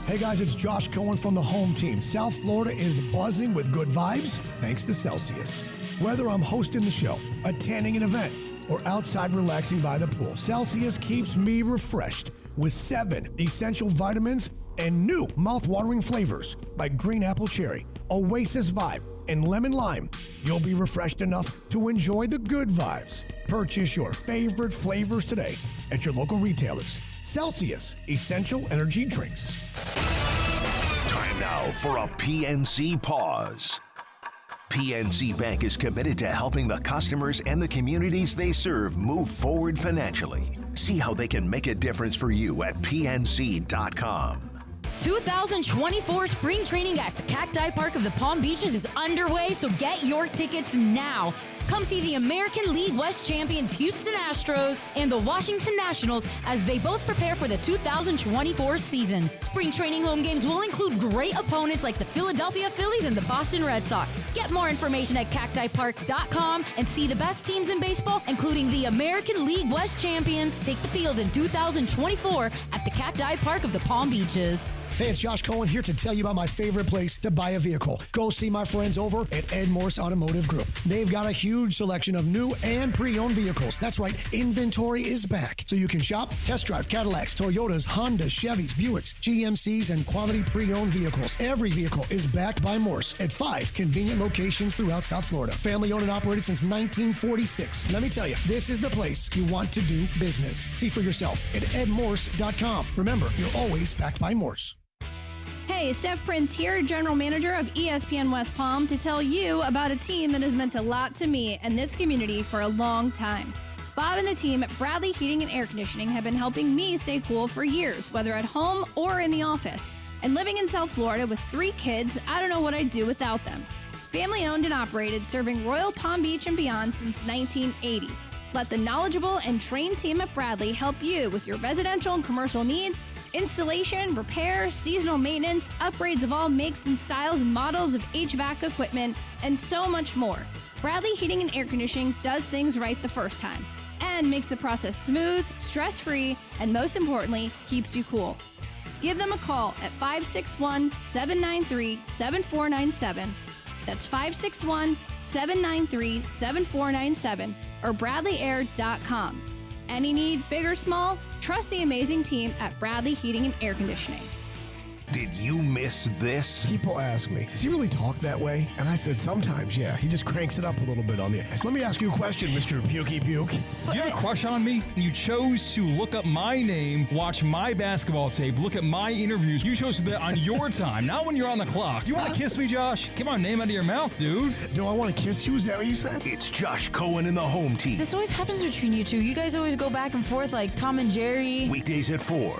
Hey guys, it's Josh Cohen from the home team. South Florida is buzzing with good vibes thanks to Celsius. Whether I'm hosting the show, attending an event, or outside relaxing by the pool, Celsius keeps me refreshed with 7 essential vitamins and new mouth-watering flavors like green apple cherry, Oasis Vibe, and lemon lime. You'll be refreshed enough to enjoy the good vibes. Purchase your favorite flavors today at your local retailers. Celsius Essential Energy Drinks. Time now for a PNC pause. PNC Bank is committed to helping the customers and the communities they serve move forward financially. See how they can make a difference for you at PNC.com. 2024 spring training at the Cacti Park of the Palm Beaches is underway, so get your tickets now. Come see the American League West champions Houston Astros and the Washington Nationals as they both prepare for the 2024 season. Spring training home games will include great opponents like the Philadelphia Phillies and the Boston Red Sox. Get more information at cactipark.com and see the best teams in baseball, including the American League West champions, take the field in 2024 at the Cacti Park of the Palm Beaches. Hey, it's Josh Cohen here to tell you about my favorite place to buy a vehicle. Go see my friends over at Ed Morse Automotive Group. They've got a huge selection of new and pre-owned vehicles. That's right, inventory is back. So you can shop, test drive Cadillacs, Toyotas, Hondas, Chevys, Buicks, GMCs, and quality pre-owned vehicles. Every vehicle is backed by Morse at 5 convenient locations throughout South Florida. Family owned and operated since 1946. Let me tell you, this is the place you want to do business. See for yourself at edmorse.com. Remember, you're always backed by Morse. Hey, Steph Prince here, General Manager of ESPN West Palm, to tell you about a team that has meant a lot to me and this community for a long time. Bob and the team at Bradley Heating and Air Conditioning have been helping me stay cool for years, whether at home or in the office. And living in South Florida with 3 kids, I don't know what I'd do without them. Family owned and operated, serving Royal Palm Beach and beyond since 1980. Let the knowledgeable and trained team at Bradley help you with your residential and commercial needs, installation, repair, seasonal maintenance, upgrades of all makes and styles and models of HVAC equipment, and so much more. Bradley Heating and Air Conditioning does things right the first time and makes the process smooth, stress-free, and most importantly, keeps you cool. Give them a call at 561-793-7497. That's 561-793-7497 or bradleyair.com. Any need, big or small, trust the amazing team at Bradley Heating and Air Conditioning. Did you miss this? People ask me, does he really talk that way? And I said, sometimes, yeah. He just cranks it up a little bit on the ice. Let me ask you a question, Mr. Pukey Puke. Do you have a crush on me? You chose to look up my name, watch my basketball tape, look at my interviews. You chose to do that on your time, not when you're on the clock. Do you want to kiss me, Josh? Get my name out of your mouth, dude. Do I want to kiss you? Is that what you said? It's Josh Cohen and the home team. This always happens between you two. You guys always go back and forth like Tom and Jerry. Weekdays at 4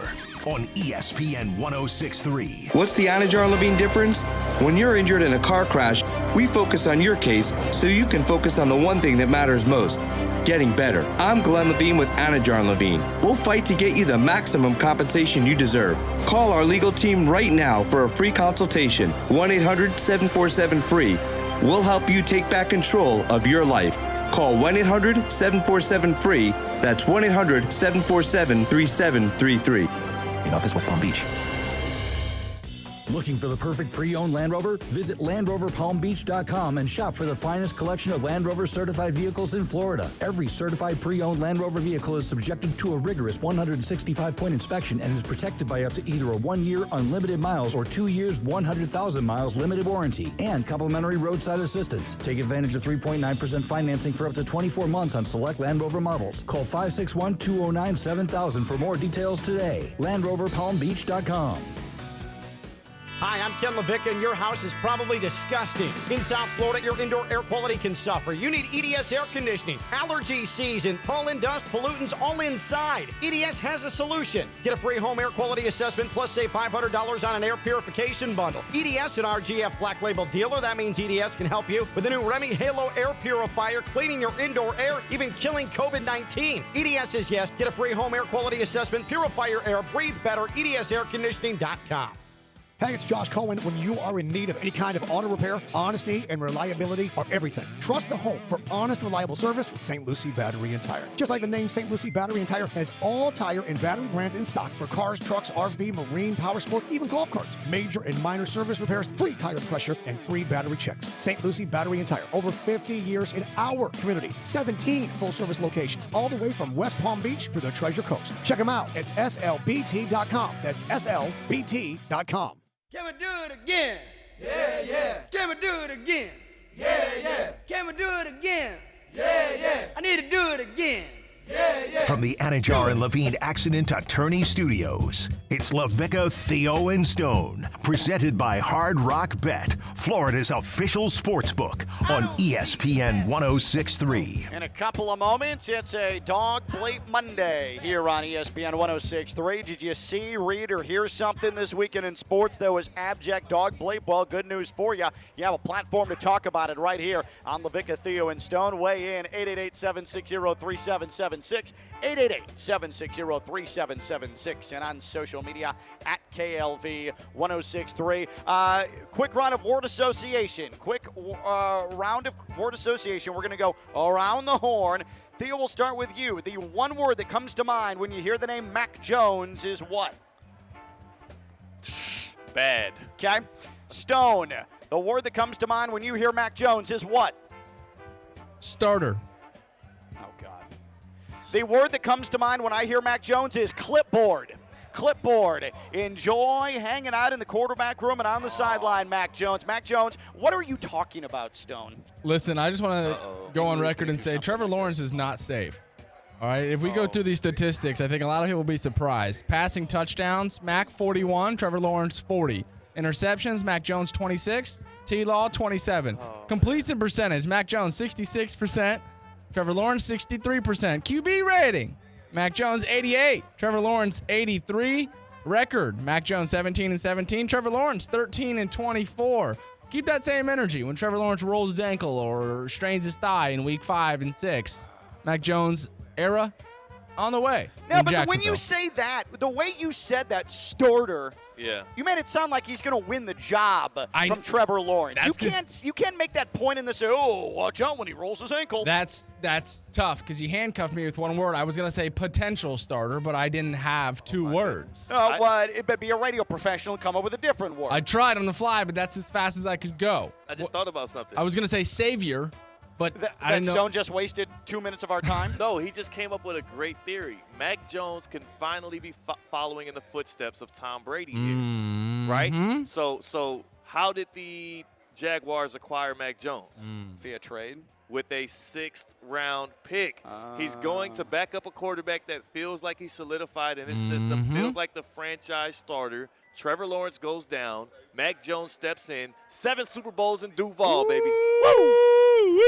on ESPN 106.3. What's the Anajar and Levine difference? When you're injured in a car crash, we focus on your case so you can focus on the one thing that matters most, getting better. I'm Glenn Levine with Anajar and Levine. We'll fight to get you the maximum compensation you deserve. Call our legal team right now for a free consultation. 1-800-747-FREE. We'll help you take back control of your life. Call 1-800-747-FREE. That's 1-800-747-3733. In office, West Palm Beach. Looking for the perfect pre-owned Land Rover? Visit LandRoverPalmBeach.com and shop for the finest collection of Land Rover certified vehicles in Florida. Every certified pre-owned Land Rover vehicle is subjected to a rigorous 165-point inspection and is protected by up to either a 1-year unlimited miles or 2 years 100,000 miles limited warranty and complimentary roadside assistance. Take advantage of 3.9% financing for up to 24 months on select Land Rover models. Call 561-209-7000 for more details today. LandRoverPalmBeach.com. Hi, I'm Ken LaVicka, and your house is probably disgusting. In South Florida, your indoor air quality can suffer. You need EDS air conditioning. Allergy season, pollen, dust, pollutants, all inside. EDS has a solution. Get a free home air quality assessment, plus save $500 on an air purification bundle. EDS, an RGF Black Label dealer. That means EDS can help you with the new Remy Halo air purifier, cleaning your indoor air, even killing COVID-19. EDS is yes. Get a free home air quality assessment, purify your air, breathe better, EDSairconditioning.com. Hey, it's Josh Cohen. When you are in need of any kind of auto repair, honesty and reliability are everything. Trust the home for honest, reliable service, St. Lucie Battery and Tire. Just like the name St. Lucie Battery and Tire has all tire and battery brands in stock for cars, trucks, RV, marine, power sport, even golf carts. Major and minor service repairs, free tire pressure, and free battery checks. St. Lucie Battery and Tire. Over 50 years in our community. 17 full-service locations, all the way from West Palm Beach to the Treasure Coast. Check them out at slbt.com. That's slbt.com. Can we do it again? Yeah, yeah. Can we do it again? Yeah, yeah. Can we do it again? Yeah, yeah. I need to do it again. Yeah, yeah. From the Anajar and Levine Accident Attorney Studios, it's LaVicka, Theo, and Stone. Presented by Hard Rock Bet, Florida's official sports book on ESPN 106.3. In a couple of moments, it's a Dog Bleep Monday here on ESPN 106.3. Did you see, read, or hear something this weekend in sports that was abject dog bleep? Well, good news for you. You have a platform to talk about it right here on LaVicka, Theo, and Stone. Weigh in 888-760-3776. 888-760-3776, and on social media at KLV 106.3. Quick round of word association. Round of word association. We're going to go around the horn. Theo, we'll start with you. The one word that comes to mind when you hear the name Mac Jones is what? Bad. Okay. Stone, the word that comes to mind when you hear Mac Jones is what? Starter. The word that comes to mind when I hear Mac Jones is clipboard. Clipboard. Enjoy hanging out in the quarterback room and on the sideline, Mac Jones. Mac Jones, what are you talking about, Stone? Listen, I just want to go on record and say Trevor Lawrence is not safe. All right, if we go through these statistics, I think a lot of people will be surprised. Passing touchdowns, Mac 41, Trevor Lawrence 40. Interceptions, Mac Jones 26, T-Law 27. Completion percentage, Mac Jones 66%. Trevor Lawrence, 63%. QB rating, Mac Jones, 88. Trevor Lawrence, 83. Record, Mac Jones, 17-17. Trevor Lawrence, 13-24. Keep that same energy when Trevor Lawrence rolls his ankle or strains his thigh in week 5 and 6. Mac Jones era on the way. No, but when you say that, the way you said that, starter, you made it sound like he's going to win the job from Trevor Lawrence. You can't make that point in this. Oh, watch out when he rolls his ankle. That's tough because you handcuffed me with one word. I was going to say potential starter, but I didn't have two words. It better be a radio professional and come up with a different word. I tried on the fly, but that's as fast as I could go. I just thought about something. I was going to say savior, but I didn't know. Stone just wasted 2 minutes of our time? No, he just came up with a great theory. Mac Jones can finally be following in the footsteps of Tom Brady here. right? So how did the Jaguars acquire Mac Jones? Via trade. With a 6th-round pick. He's going to back up a quarterback that feels like he's solidified in his system, feels like the franchise starter. Trevor Lawrence goes down. Mac Jones steps in. 7 Super Bowls in Duval, baby. Woo!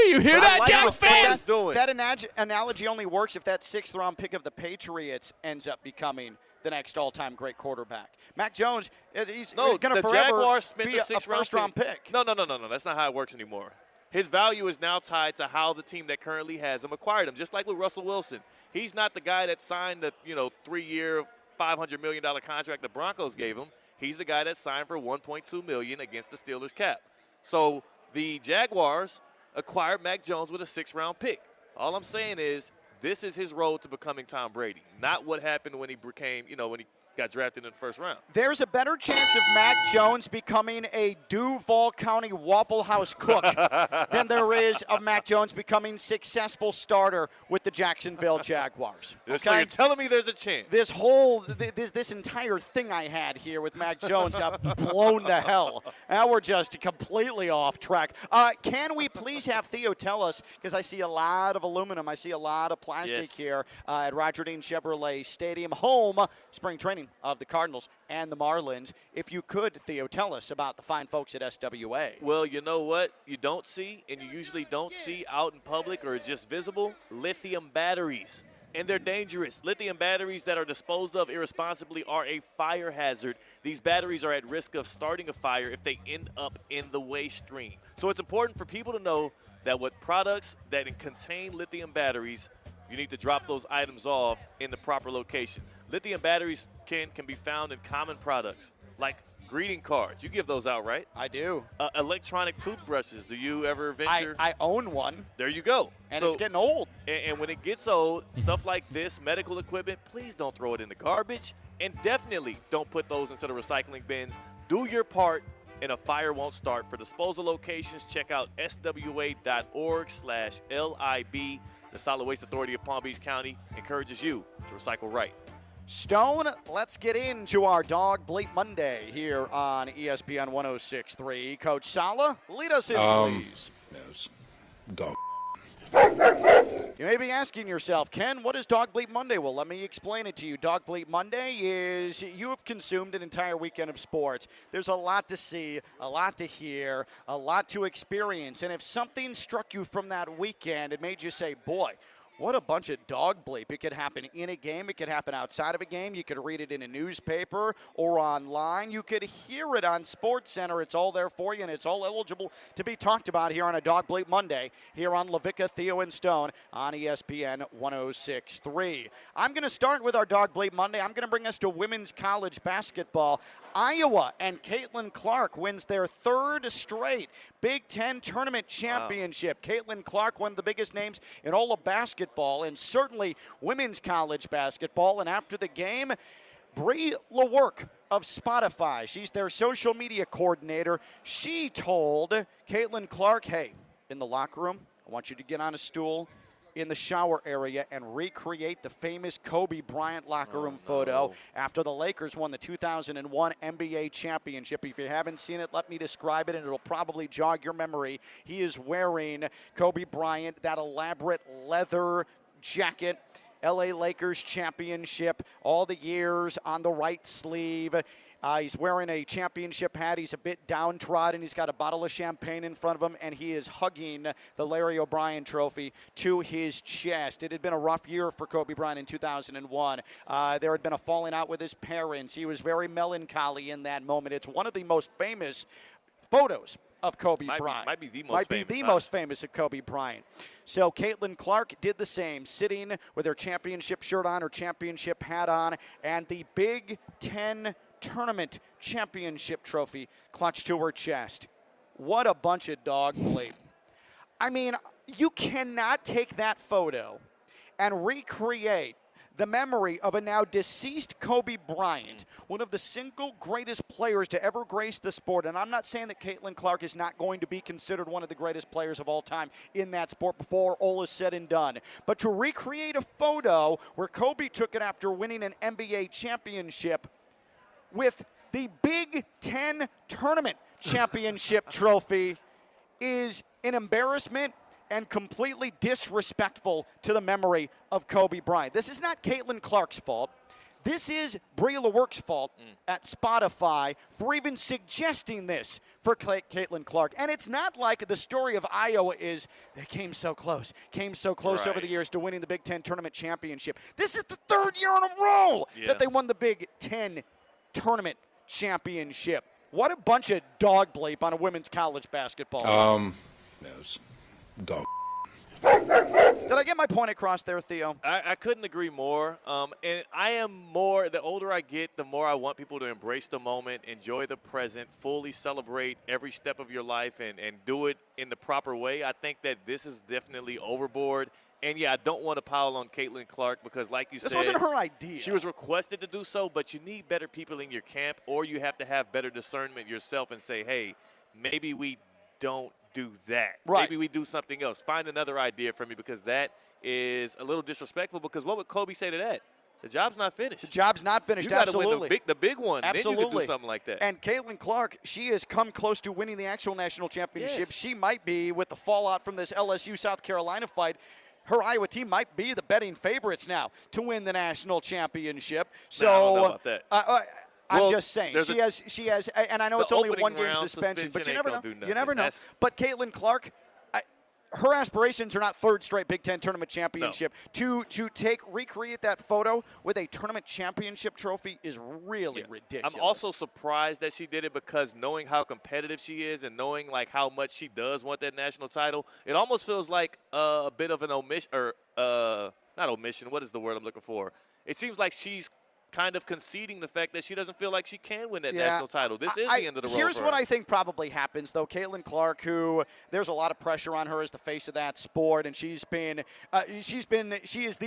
You hear that, Jags fans? That analogy only works if that 6th-round pick of the Patriots ends up becoming the next all-time great quarterback. Mac Jones, he's going to forever Jaguars spent be the a first-round pick. No. That's not how it works anymore. His value is now tied to how the team that currently has him acquired him, just like with Russell Wilson. He's not the guy that signed the 3-year, $500 million contract the Broncos gave him. He's the guy that signed for $1.2 million against the Steelers cap. So the Jaguars acquired Mac Jones with a 6th-round pick. All I'm saying is this is his road to becoming Tom Brady, not what happened when he became, when he got drafted in the 1st round. There's a better chance of Mac Jones becoming a Duval County Waffle House cook than there is of Mac Jones becoming successful starter with the Jacksonville Jaguars. Okay? So you're telling me there's a chance? This entire thing I had here with Mac Jones got blown to hell. Now we're just completely off track. Can we please have Theo tell us, because I see a lot of aluminum, I see a lot of plastic here at Roger Dean Chevrolet Stadium, home spring training of the Cardinals and the Marlins. If you could, Theo, tell us about the fine folks at SWA. Well, you know what you don't see, and you usually don't see out in public or just visible? Lithium batteries. And they're dangerous. Lithium batteries that are disposed of irresponsibly are a fire hazard. These batteries are at risk of starting a fire if they end up in the waste stream. So it's important for people to know that with products that contain lithium batteries, you need to drop those items off in the proper location. Lithium batteries can be found in common products like greeting cards. You give those out, right? I do. Electronic toothbrushes. Do you ever venture? I own one. There you go. And it's getting old. And when it gets old, stuff like this, medical equipment, please don't throw it in the garbage. And definitely don't put those into the recycling bins. Do your part and a fire won't start. For disposal locations, check out swa.org/LIB. The Solid Waste Authority of Palm Beach County encourages you to recycle right. Stone, let's get into our Dog Bleep Monday here on ESPN 106.3. Coach Sala, lead us in, please. Yes, dog. You may be asking yourself, Ken, what is Dog Bleep Monday? Well, let me explain it to you. Dog Bleep Monday is you have consumed an entire weekend of sports. There's a lot to see, a lot to hear, a lot to experience. And if something struck you from that weekend, it made you say, boy, what a bunch of dog bleep. It could happen in a game. It could happen outside of a game. You could read it in a newspaper or online. You could hear it on SportsCenter. It's all there for you, and it's all eligible to be talked about here on a Dog Bleep Monday here on LaVicka, Theo, and Stone on ESPN 106.3. I'm going to start with our Dog Bleep Monday. I'm going to bring us to women's college basketball. Iowa and Caitlin Clark wins their 3rd straight Big Ten tournament championship. Wow. Caitlin Clark, one of the biggest names in all of basketball and certainly women's college basketball. And after the game, Bree LaWork of Spotify, she's their social media coordinator. She told Caitlin Clark, hey, in the locker room, I want you to get on a stool in the shower area and recreate the famous Kobe Bryant locker room photo after the Lakers won the 2001 NBA championship. If you haven't seen it, let me describe it, and it'll probably jog your memory. He is wearing Kobe Bryant, that elaborate leather jacket, LA Lakers championship, all the years on the right sleeve. He's wearing a championship hat. He's a bit downtrodden. He's got a bottle of champagne in front of him, and he is hugging the Larry O'Brien trophy to his chest. It had been a rough year for Kobe Bryant in 2001. There had been a falling out with his parents. He was very melancholy in that moment. It's one of the most famous photos of Kobe Bryant. Might be the most most famous of Kobe Bryant. So Caitlin Clark did the same, sitting with her championship shirt on, her championship hat on, and the Big Ten tournament championship trophy clutched to her chest. What a bunch of dog bleep. I mean, you cannot take that photo and recreate the memory of a now deceased Kobe Bryant, one of the single greatest players to ever grace the sport. And I'm not saying that Caitlin Clark is not going to be considered one of the greatest players of all time in that sport before all is said and done. But to recreate a photo where Kobe took it after winning an NBA championship with the Big Ten Ten tournament championship trophy is an embarrassment and completely disrespectful to the memory of Kobe Bryant. This is not Caitlin Clark's fault. This is Brie LaWork's fault at Spotify for even suggesting this for Caitlin Clark. And it's not like the story of Iowa is they came so close over the years to winning the Big Ten tournament championship. This is the third year in a row that they won the Big Ten tournament championship. What a bunch of dog bleep on a women's college basketball. Yes, dog. Did I get my point across there, Theo? I couldn't agree more. And I am more, the older I get, the more I want people to embrace the moment, enjoy the present, fully celebrate every step of your life, and do it in the proper way. I think that this is definitely overboard. And, yeah, I don't want to pile on Caitlin Clark because, like you said, this wasn't her idea. She was requested to do so, but you need better people in your camp, or you have to have better discernment yourself and say, hey, maybe we don't do that. Right. Maybe we do something else. Find another idea for me because that is a little disrespectful because what would Kobe say to that? The job's not finished. The job's not finished, you gotta absolutely. win the big one. Absolutely. Then you can do something like that. And Caitlin Clark, she has come close to winning the actual national championship. Yes. She might be, with the fallout from this LSU-South Carolina fight, her Iowa team might be the betting favorites now to win the national championship. So I don't know about that. I'm just saying she has, and I know it's only one game suspension, but you never know. You never know. But Caitlin Clark, her aspirations are not third straight Big Ten tournament championship. No. To recreate that photo with a tournament championship trophy is really ridiculous. I'm also surprised that she did it because knowing how competitive she is and knowing like how much she does want that national title, it almost feels like a bit of an omission, or not omission. What is the word I'm looking for? It seems like she's kind of conceding the fact that she doesn't feel like she can win that national title. This is the end of the road. Here's what I think probably happens, though. Caitlin Clark, who there's a lot of pressure on her as the face of that sport, and she is the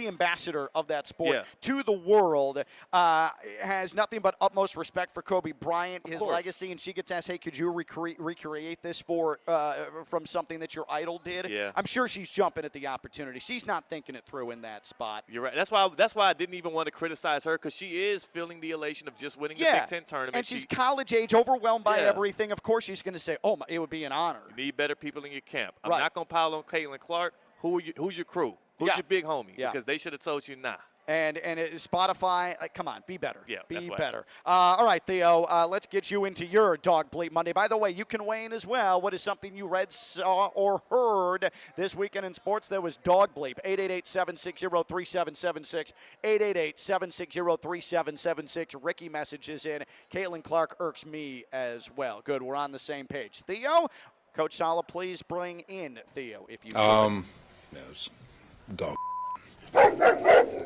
ambassador of that sport to the world. Has nothing but utmost respect for Kobe Bryant, his legacy, and she gets asked, "Hey, could you recreate this from something that your idol did?" Yeah. I'm sure she's jumping at the opportunity. She's not thinking it through in that spot. You're right. That's why I didn't even want to criticize her because she is feeling the elation of just winning the Big Ten tournament. And she's college age, overwhelmed by everything. Of course she's going to say, oh, it would be an honor. You need better people in your camp. I'm not going to pile on Caitlin Clark. Who's your crew? Who's your big homie? Yeah. Because they should have told you nah. And Spotify, come on, be better. Yeah, be better. All right, Theo, let's get you into your Dog Bleep Monday. By the way, you can weigh in as well. What is something you read, saw, or heard this weekend in sports that was Dog Bleep? 888-760-3776. 888-760-3776. Ricky messages in. Caitlin Clark irks me as well. Good, we're on the same page. Theo, Coach Sala, please bring in Theo, if you could. Yes, dog.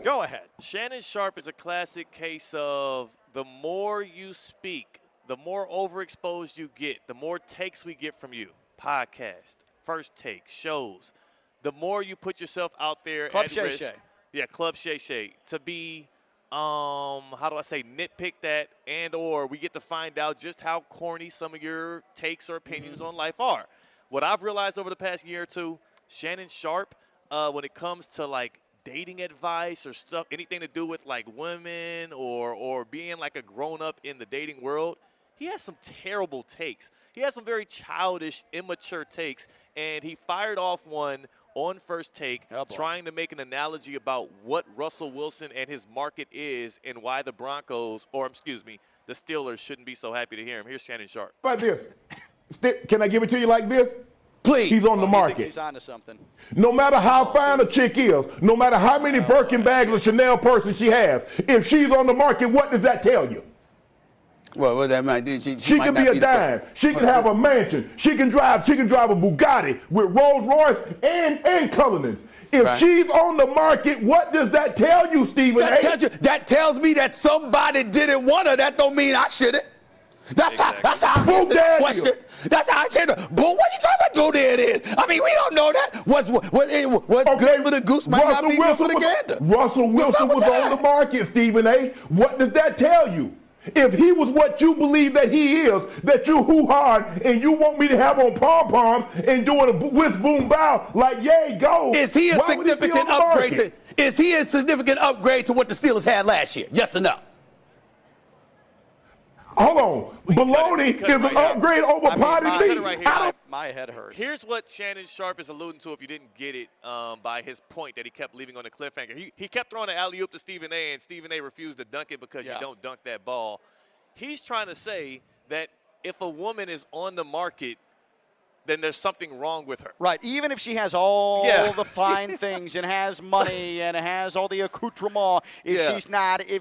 Go ahead. Shannon Sharpe is a classic case of the more you speak, the more overexposed you get, the more takes we get from you. Podcast, First Take, shows. The more you put yourself out there Club at Shay risk. Shay. Yeah, Club Shay Shay. To be, nitpick that, and or we get to find out just how corny some of your takes or opinions on life are. What I've realized over the past year or two, Shannon Sharpe, when it comes to like dating advice or stuff, anything to do with like women or being like a grown-up in the dating world, he has some terrible takes. He has some very childish, immature takes, and he fired off one on First Take trying to make an analogy about what Russell Wilson and his market is and why the the Steelers shouldn't be so happy to hear him. Here's Shannon Sharpe. Like this. Can I give it to you like this? Please. He's on the market. He thinks he's onto something. No matter how fine a chick is, no matter how many Birkin bags or Chanel purses she has, if she's on the market, what does that tell you? Well, what that might do, she can be a dime. She can have a mansion. She can drive a Bugatti with Rolls Royce and Cullinans. If she's on the market, what does that tell you, Stephen A? That tells me that somebody didn't want her. That don't mean I shouldn't. That's how I answer the question. That's how I answer. But what you talking about? Go there it is. I mean, we don't know that. What's good for the goose might not be good for the gander. Russell Wilson was on the market, Stephen A. What does that tell you? If he was what you believe that he is, that you hoo-hard and you want me to have on pom-poms and doing a whiz boom bow like yay go. Is he a significant upgrade? Is he a significant upgrade to what the Steelers had last year? Yes or no? Hold on. Baloney is an upgrade over potty meat. My head hurts. Here's what Shannon Sharp is alluding to if you didn't get it by his point that he kept leaving on the cliffhanger. He kept throwing an alley-oop to Stephen A., and Stephen A. refused to dunk it because you don't dunk that ball. He's trying to say that if a woman is on the market, then there's something wrong with her. Right. Even if she has all the fine things and has money and has all the accoutrement, if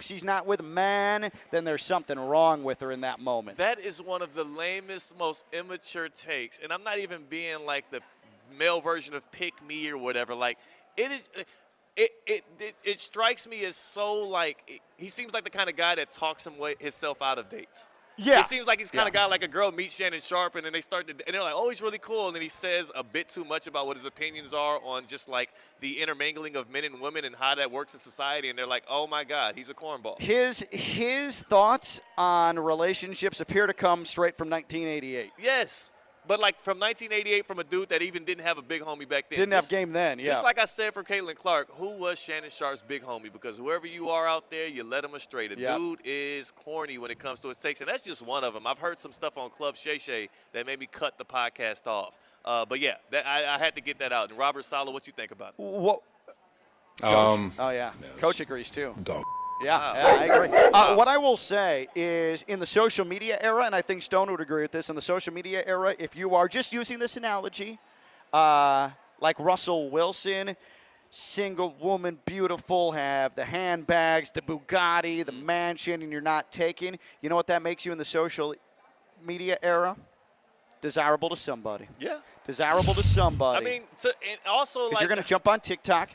she's not with a man, then there's something wrong with her in that moment. That is one of the lamest, most immature takes. And I'm not even being like the male version of pick me or whatever. Like, it is. It strikes me as so like he seems like the kind of guy that talks himself out of dates. Yeah. It seems like he's kind of guy like a girl meets Shannon Sharp and then they start to, and they're like, oh, he's really cool. And then he says a bit too much about what his opinions are on just like the intermingling of men and women and how that works in society. And they're like, oh my God, he's a cornball. His thoughts on relationships appear to come straight from 1988. Yes. But like from 1988 from a dude that even didn't have a big homie back then. Didn't have game then, Just like I said for Caitlin Clark, who was Shannon Sharp's big homie? Because whoever you are out there, you let him astray. The dude is corny when it comes to his takes, and that's just one of them. I've heard some stuff on Club Shay Shay that made me cut the podcast off. But yeah, I had to get that out. And Robert Saleh, what you think about it? What? Coach agrees too. Yeah, I agree. What I will say is in the social media era, and I think Stone would agree with this, in the social media era, if you are just using this analogy, like Russell Wilson, single woman, beautiful, have the handbags, the Bugatti, the mansion, and you're not taking, you know what that makes you in the social media era? Desirable to somebody. Yeah. Desirable to somebody. I mean, and also like you're going to jump on TikTok.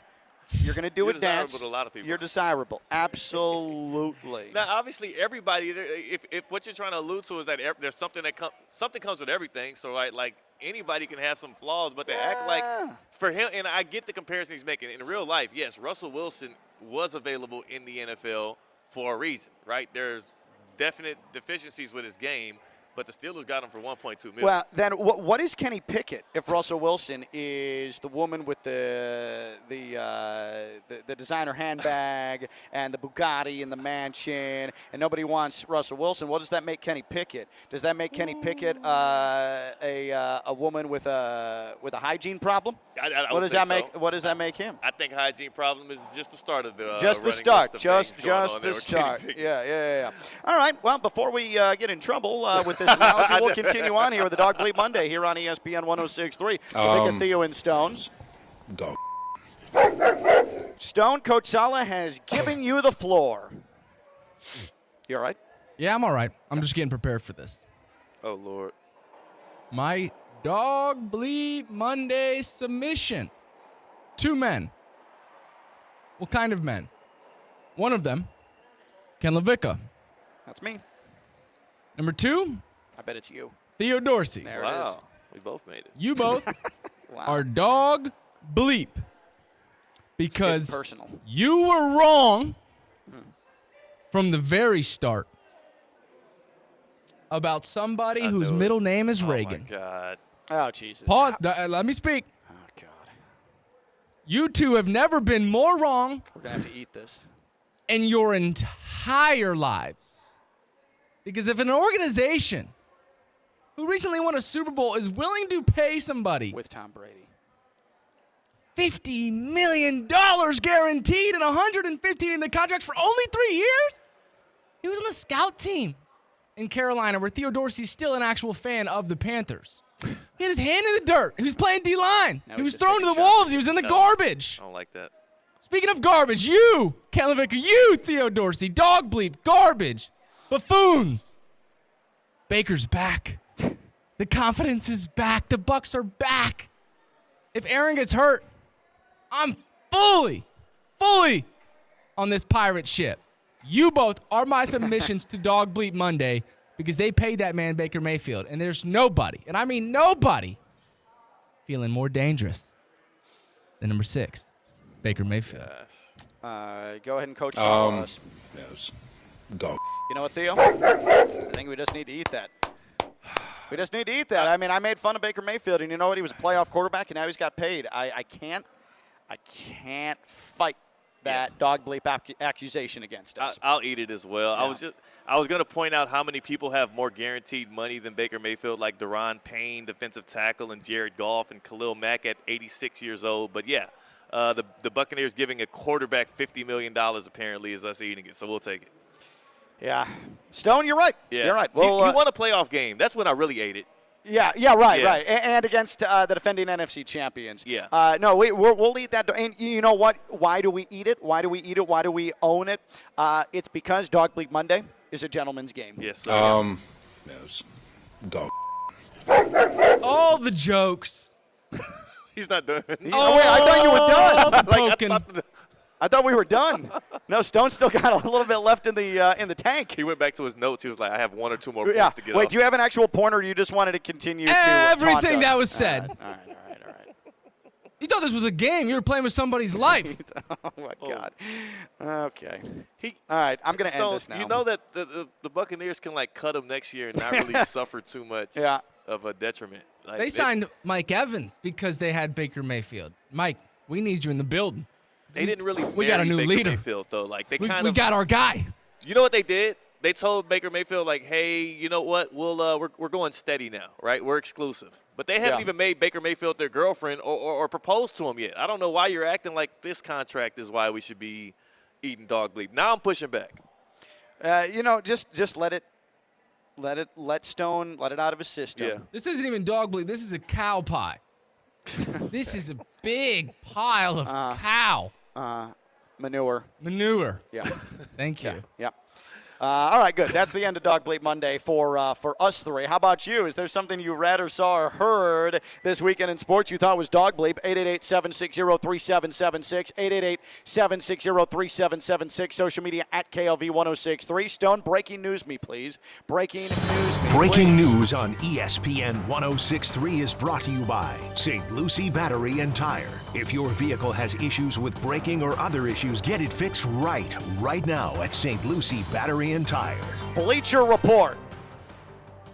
You're going to do a dance. You're desirable to a lot of people. You're desirable. Absolutely. Now, obviously, everybody, if what you're trying to allude to is that there's something that something comes with everything, so like anybody can have some flaws, but they act like for him, and I get the comparison he's making. In real life, yes, Russell Wilson was available in the NFL for a reason, right? There's definite deficiencies with his game, but the Steelers got him for $1.2 million. Well, then what is Kenny Pickett if Russell Wilson is the woman with the designer handbag and the Bugatti and the mansion, and nobody wants Russell Wilson? What does that make Kenny Pickett? Does that make Kenny Pickett a woman with a hygiene problem? What does that make him? I think hygiene problem is just the start of the just the start. Just the start. Yeah. All right. Well, before we get in trouble with this analogy, we'll continue on here with the Dog Bleep Monday here on ESPN 106.3. LaVicka, Theo, and Stone. Dog. Stone, Coach Saleh has given you the floor. You all right? Yeah, I'm all right. I'm just getting prepared for this. Oh, Lord. My Dog Bleep Monday submission. 2 men. What kind of men? One of them, Ken LaVicka. That's me. Number 2, I bet it's you. Theo Dorsey. There it is. We both made it. You both are Dog Bleep because personal. You were wrong from the very start about somebody whose middle name is Reagan. Oh, my God. Oh, Jesus. Pause. Let me speak. Oh, God. You two have never been more wrong. We're going to have to eat this. In your entire lives. Because if an organization who recently won a Super Bowl is willing to pay somebody with Tom Brady $50 million guaranteed and $115 in the contract for only 3 years, he was on the scout team in Carolina where Theo Dorsey's still an actual fan of the Panthers. He had his hand in the dirt. He was playing D-line. He was thrown to the wolves. He was in the garbage. I don't like that. Speaking of garbage, you, Ken LaVicka, you, Theo Dorsey, Dog Bleep, garbage. Buffoons. Baker's back. The confidence is back. The Bucs are back. If Aaron gets hurt, I'm fully on this pirate ship. You both are my submissions to Dog Bleep Monday because they paid that man Baker Mayfield. And there's nobody, and I mean nobody, feeling more dangerous than number 6, Baker Mayfield. Go ahead and coach us. Yes. Dog. You know what, Theo? I think we just need to eat that. We just need to eat that. I mean, I made fun of Baker Mayfield, and you know what? He was a playoff quarterback, and now he's got paid. I can't fight that dog bleep accusation against us. I'll eat it as well. Yeah. I was going to point out how many people have more guaranteed money than Baker Mayfield, like Daron Payne, defensive tackle, and Jared Goff and Khalil Mack at 86 years old. But, yeah, the Buccaneers giving a quarterback $50 million apparently is us eating it, so we'll take it. Yeah. Stone, you're right. Yeah. You're right. Well, you won a playoff game. That's when I really ate it. Right. And against the defending NFC champions. Yeah. No, we'll eat that. And you know what? Why do we eat it? Why do we eat it? Why do we own it? It's because Dog Bleep Monday is a gentleman's game. Yes. Yes. Dog. All the jokes. He's not done. Wait, I thought you were done. I thought we were done. No, Stone still got a little bit left in the tank. He went back to his notes. He was like, I have one or two more points to get Wait, off. do you have an actual point, or you just wanted to continue to everything taunt that us? was said? All right. You thought this was a game. You were playing with somebody's life. Oh, my God. Okay. All right, I'm going to end this now. You know that the Buccaneers can, cut him next year and not really suffer too much of a detriment. They signed Mike Evans because they had Baker Mayfield. Mike, we need you in the building. They didn't really We got a new Baker leader. Mayfield, though. We got our guy. You know what they did? They told Baker Mayfield, hey, you know what? We're going steady now, right? We're exclusive. But they haven't even made Baker Mayfield their girlfriend or proposed to him yet. I don't know why you're acting like this contract is why we should be eating dog bleep. Now I'm pushing back. Just let Stone let it out of his system. Yeah. This isn't even dog bleep. This is a cow pie. This is a big pile of cow. Manure. Yeah. Thank you. Yeah. All right, good. That's the end of Dog Bleep Monday for us three. How about you? Is there something you read or saw or heard this weekend in sports you thought was Dog Bleep? 888-760-3776. 888-760-3776. Social media at KLV1063. Stone, breaking news me, please. Breaking news on ESPN 1063 is brought to you by St. Lucie Battery and Tire. If your vehicle has issues with braking or other issues, get it fixed right now at St. Lucie Battery and Tire. Bleacher Report.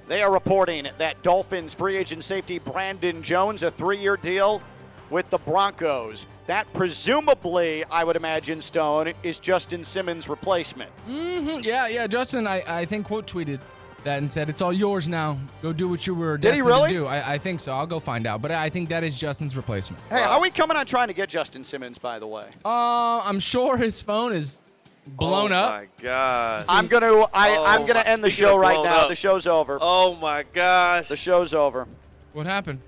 They are reporting that Dolphins free agent safety Brandon Jones, a 3-year deal with the Broncos. That presumably, I would imagine, Stone, is Justin Simmons' replacement. Mm-hmm. Yeah. Justin, I think, quote tweeted that and said, it's all yours now. Go do what you were destined to do. I think so. I'll go find out. But I think that is Justin's replacement. Hey, how are we coming on trying to get Justin Simmons, by the way? I'm sure his phone is blown up. Oh, my God. I'm gonna end the show right now. The show's over. Oh, my gosh. The show's over. What happened?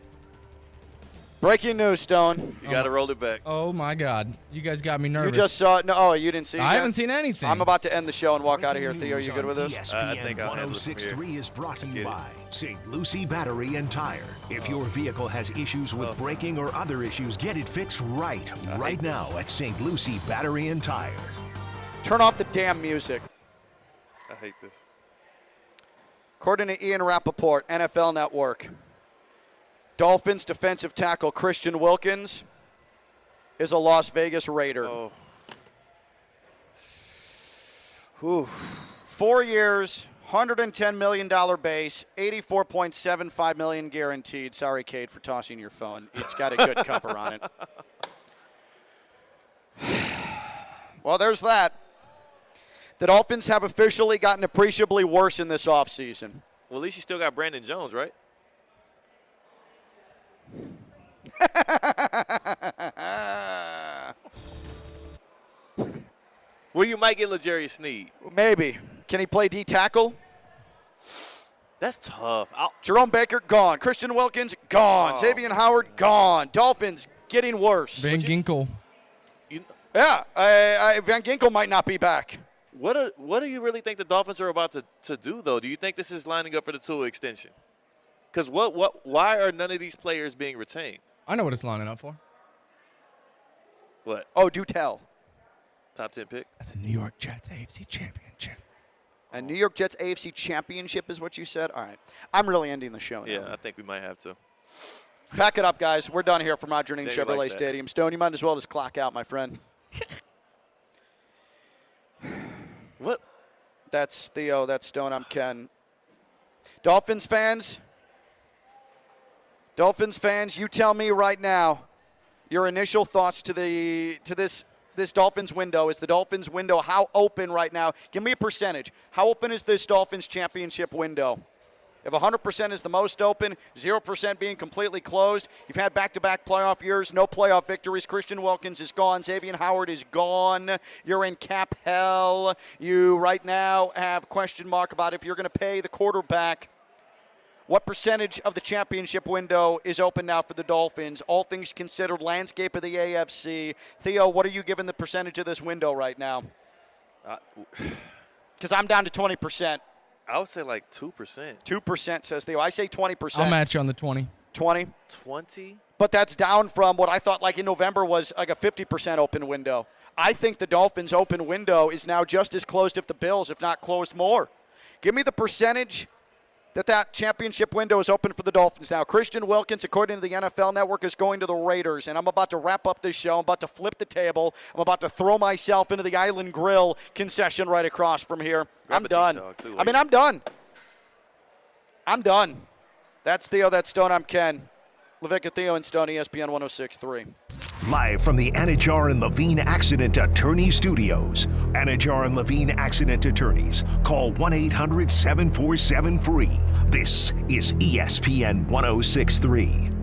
Breaking news, Stone. You got to roll it back. Oh, my God. You guys got me nervous. You just saw it. No, oh, you didn't see it I yet? haven't seen anything. I'm about to end the show and walk out of here. Theo, are you good with this? ESPN 1063 is brought to you by St. Lucie Battery and Tire. If your vehicle has issues with braking or other issues, get it fixed right now at St. Lucie Battery and Tire. Turn off the damn music. I hate this. According to Ian Rappaport, NFL Network, Dolphins defensive tackle Christian Wilkins is a Las Vegas Raider. Oh. 4 years, $110 million base, $84.75 million guaranteed. Sorry, Kate, for tossing your phone. It's got a good cover on it. Well, there's that. The Dolphins have officially gotten appreciably worse in this offseason. Well, at least you still got Brandon Jones, right? Well, you might get L'Jarius Sneed. Maybe. Can he play D tackle? That's tough. Jerome Baker, gone. Christian Wilkins, gone. Xavier Howard, gone. Dolphins getting worse. Van Ginkel. Van Ginkel might not be back. What do you really think the Dolphins are about to do, though? Do you think this is lining up for the Tua extension? Because why are none of these players being retained? I know what it's lining up for. What? Oh, do tell. Top 10 pick? That's a New York Jets AFC championship. A New York Jets AFC championship is what you said? All right. I'm really ending the show now. Yeah, I think we might have to. Pack it up, guys. We're done here from Roger Dean Sandy Chevrolet Stadium. Stone, you might as well just clock out, my friend. What? That's Theo. That's Stone. I'm Ken. Dolphins fans, you tell me right now your initial thoughts to this this Dolphins window? Is the Dolphins window how open right now? Give me a percentage. How open is this Dolphins championship window? If 100% is the most open, 0% being completely closed, you've had back-to-back playoff years, no playoff victories. Christian Wilkins is gone. Xavier Howard is gone. You're in cap hell. You right now have question mark about if you're going to pay the quarterback. What percentage of the championship window is open now for the Dolphins? All things considered, landscape of the AFC. Theo, what are you giving the percentage of this window right now? Because I'm down to 20%. I would say like 2%. 2%, says Theo. I say 20%. I'll match you on the 20. 20? 20? But that's down from what I thought like in November was like a 50% open window. I think the Dolphins' open window is now just as closed if the Bills, if not closed more. Give me the percentage that championship window is open for the Dolphins now. Christian Wilkins, according to the NFL Network, is going to the Raiders. And I'm about to wrap up this show. I'm about to flip the table. I'm about to throw myself into the Island Grill concession right across from here. I'm done. I'm done. I'm done. That's Theo, that's Stone, I'm Ken. LaVicka, Theo, and Stone, ESPN 106.3. Live from the Anajar and Levine Accident Attorney Studios. Anajar and Levine Accident Attorneys. Call 1-800-747-FREE. This is ESPN 106.3.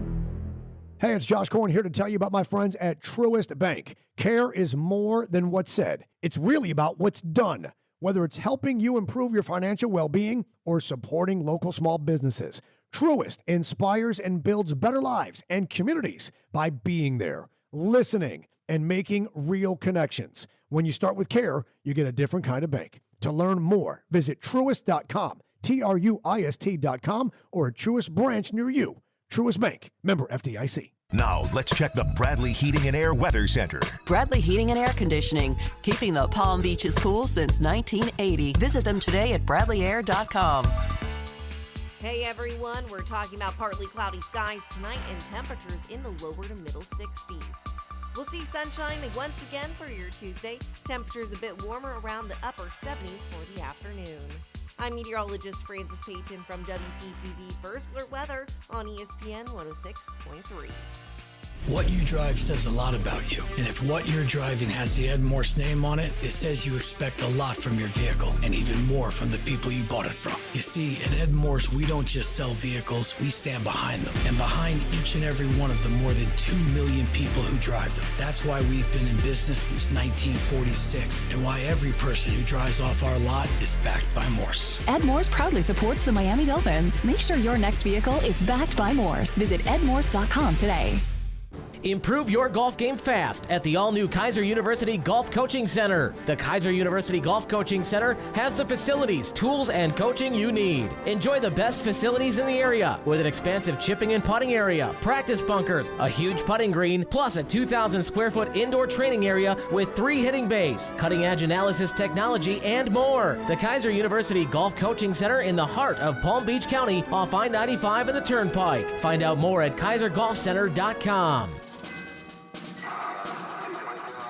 Hey, it's Josh Corn here to tell you about my friends at Truist Bank. Care is more than what's said. It's really about what's done. Whether it's helping you improve your financial well-being or supporting local small businesses, Truist inspires and builds better lives and communities by being there, listening, and making real connections. When you start with care, you get a different kind of bank. To learn more, visit Truist.com, Truist.com, or a Truist branch near you. Truist Bank, member FDIC. Now, let's check the Bradley Heating and Air Weather Center. Bradley Heating and Air Conditioning, keeping the Palm Beaches cool since 1980. Visit them today at bradleyair.com. Hey everyone, we're talking about partly cloudy skies tonight and temperatures in the lower to middle 60s. We'll see sunshine once again for your Tuesday. Temperatures a bit warmer around the upper 70s for the afternoon. I'm meteorologist Francis Payton from WPTV First Alert Weather on ESPN 106.3. What you drive says a lot about you. And if what you're driving has the Ed Morse name on it, it says you expect a lot from your vehicle and even more from the people you bought it from. You see, at Ed Morse, we don't just sell vehicles, we stand behind them. And behind each and every one of the more than 2 million people who drive them. That's why we've been in business since 1946 and why every person who drives off our lot is backed by Morse. Ed Morse proudly supports the Miami Dolphins. Make sure your next vehicle is backed by Morse. Visit edmorse.com today. Improve your golf game fast at the all-new Kaiser University Golf Coaching Center. The Kaiser University Golf Coaching Center has the facilities, tools, and coaching you need. Enjoy the best facilities in the area with an expansive chipping and putting area, practice bunkers, a huge putting green, plus a 2,000 square foot indoor training area with 3 hitting bays, cutting-edge analysis technology, and more. The Kaiser University Golf Coaching Center in the heart of Palm Beach County off I-95 and the Turnpike. Find out more at kaisergolfcenter.com.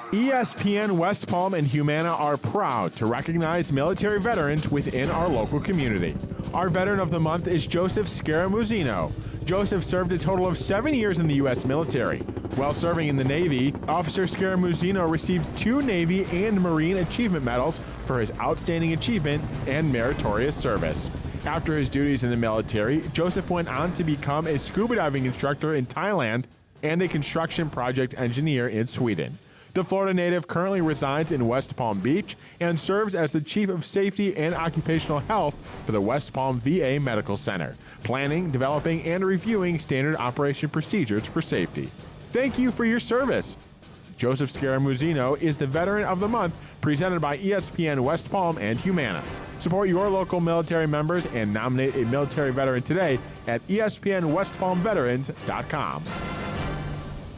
ESPN West Palm and Humana are proud to recognize military veterans within our local community. Our Veteran of the Month is Joseph Scaramuzzino. Joseph served a total of 7 years in the U.S. military. While serving in the Navy, Officer Scaramuzzino received 2 Navy and Marine Achievement Medals for his outstanding achievement and meritorious service. After his duties in the military, Joseph went on to become a scuba diving instructor in Thailand and a construction project engineer in Sweden. The Florida native currently resides in West Palm Beach and serves as the Chief of Safety and Occupational Health for the West Palm VA Medical Center, planning, developing, and reviewing standard operation procedures for safety. Thank you for your service. Joseph Scaramuzzino is the Veteran of the Month presented by ESPN West Palm and Humana. Support your local military members and nominate a military veteran today at ESPNWestPalmVeterans.com.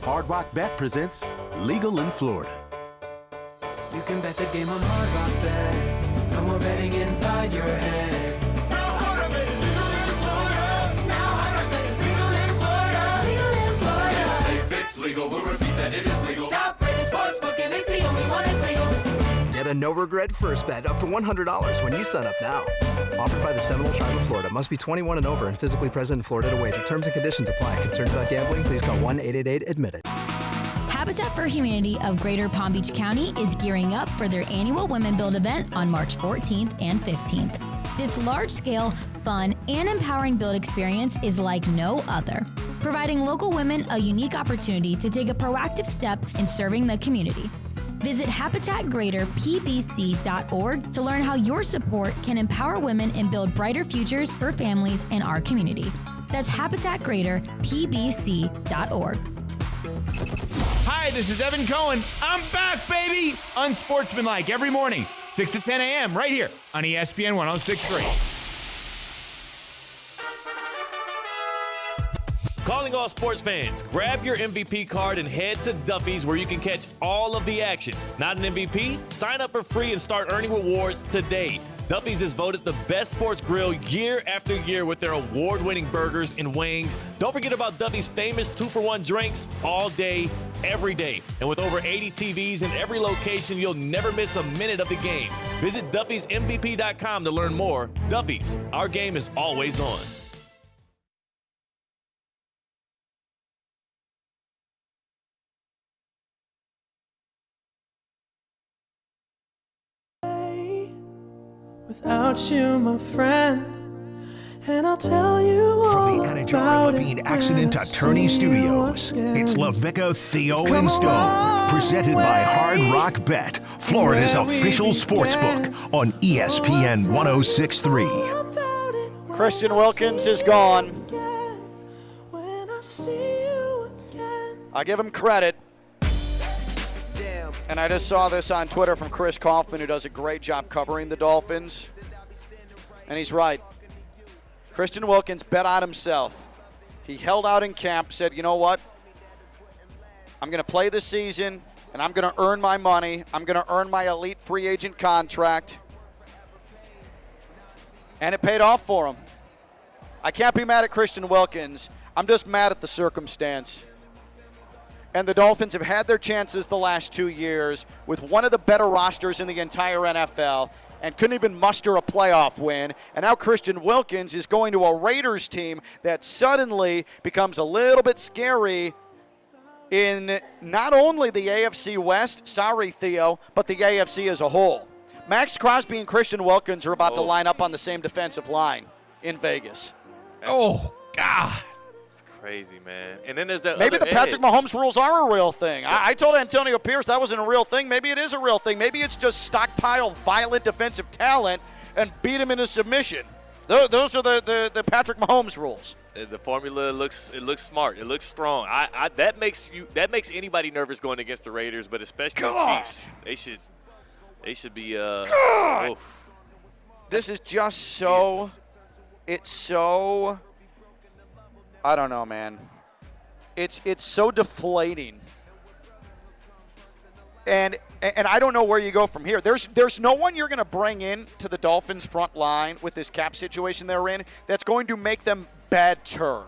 Hard Rock Bet presents Legal in Florida. You can bet the game on Hard Rock Bet. No more betting inside your head. Now Hard Rock Bet is legal in Florida. Now Hard Rock Bet is legal in Florida. Legal in Florida. It's safe, it's legal. We'll repeat that, it is legal. Top rated sportsbook and it's the only one that's legal. Get a no-regret first bet up to $100 when you sign up now. Offered by the Seminole Tribe of Florida. Must be 21 and over and physically present in Florida to wager. Terms and conditions apply. Concerned about gambling? Please call 1-888-ADMIT-IT. Habitat for Humanity of Greater Palm Beach County is gearing up for their annual Women Build event on March 14th and 15th. This large-scale, fun, and empowering build experience is like no other, providing local women a unique opportunity to take a proactive step in serving the community. Visit HabitatGreaterPBC.org to learn how your support can empower women and build brighter futures for families in our community. That's HabitatGreaterPBC.org. Hi, this is Evan Cohen. I'm back, baby! Unsportsmanlike every morning, 6 to 10 a.m. right here on ESPN 106.3. Calling all sports fans, grab your MVP card and head to Duffy's where you can catch all of the action. Not an MVP? Sign up for free and start earning rewards today. Duffy's is voted the best sports grill year after year with their award-winning burgers and wings. Don't forget about Duffy's famous 2-for-1 drinks all day, every day. And with over 80 TVs in every location, you'll never miss a minute of the game. Visit Duffy'sMVP.com to learn more. Duffy's, our game is always on. Without you, my friend, and I'll tell you all From the Anajar Levine Accident Attorney Studios, it's LaVicka, Theo, and Stone, presented by Hard Rock Bet, Florida's official sportsbook on ESPN 106.3. Christian Wilkins is gone. I give him credit. And I just saw this on Twitter from Chris Kaufman, who does a great job covering the Dolphins. And he's right. Christian Wilkins bet on himself. He held out in camp, said, you know what? I'm going to play this season, and I'm going to earn my money. I'm going to earn my elite free agent contract. And it paid off for him. I can't be mad at Christian Wilkins. I'm just mad at the circumstance. And the Dolphins have had their chances the last 2 years with one of the better rosters in the entire NFL and couldn't even muster a playoff win. And now Christian Wilkins is going to a Raiders team that suddenly becomes a little bit scary in not only the AFC West, sorry Theo, but the AFC as a whole. Max Crosby and Christian Wilkins are about to line up on the same defensive line in Vegas. Oh, God. Crazy, man. And then there's that maybe other the Patrick edge. Mahomes rules are a real thing. I told Antonio Pierce that wasn't a real thing. Maybe it is a real thing. Maybe it's just stockpile violent defensive talent and beat him into submission. Those are the Patrick Mahomes rules. The formula looks smart. It looks strong. That makes anybody nervous going against the Raiders, but especially the Chiefs. They should be. Oof. This is just so. It's so. I don't know, man. It's so deflating. And I don't know where you go from here. There's no one you're going to bring in to the Dolphins front line with this cap situation they're in that's going to make them better.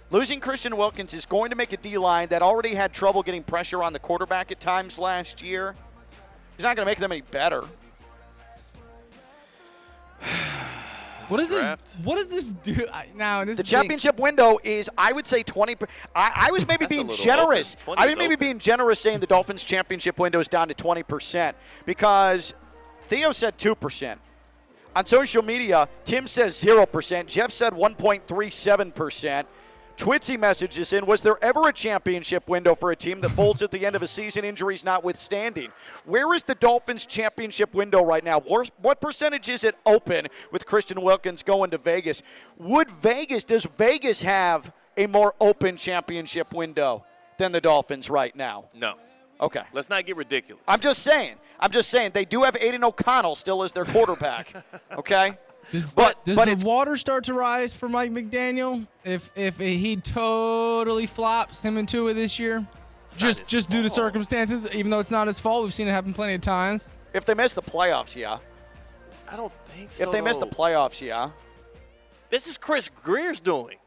Losing Christian Wilkins is going to make a D-line that already had trouble getting pressure on the quarterback at times last year. He's not going to make them any better. What is this? What does this do? The championship window is, I would say, 20. I was maybe being generous. I was maybe being generous saying the Dolphins' championship window is down to 20% because Theo said 2%. On social media, Tim says 0%. Jeff said 1.37%. Twitsy messages in, was there ever a championship window for a team that folds at the end of a season, injuries notwithstanding? Where is the Dolphins' championship window right now? What percentage is it open with Christian Wilkins going to Vegas? Does Vegas have a more open championship window than the Dolphins right now? No. Okay. Let's not get ridiculous. I'm just saying. They do have Aiden O'Connell still as their quarterback. Okay? Does the water start to rise for Mike McDaniel if he totally flops him in Tua this year? Just due to circumstances, even though it's not his fault. We've seen it happen plenty of times. If they miss the playoffs, yeah. I don't think so. If they miss the playoffs, yeah. This is Chris Greer's doing.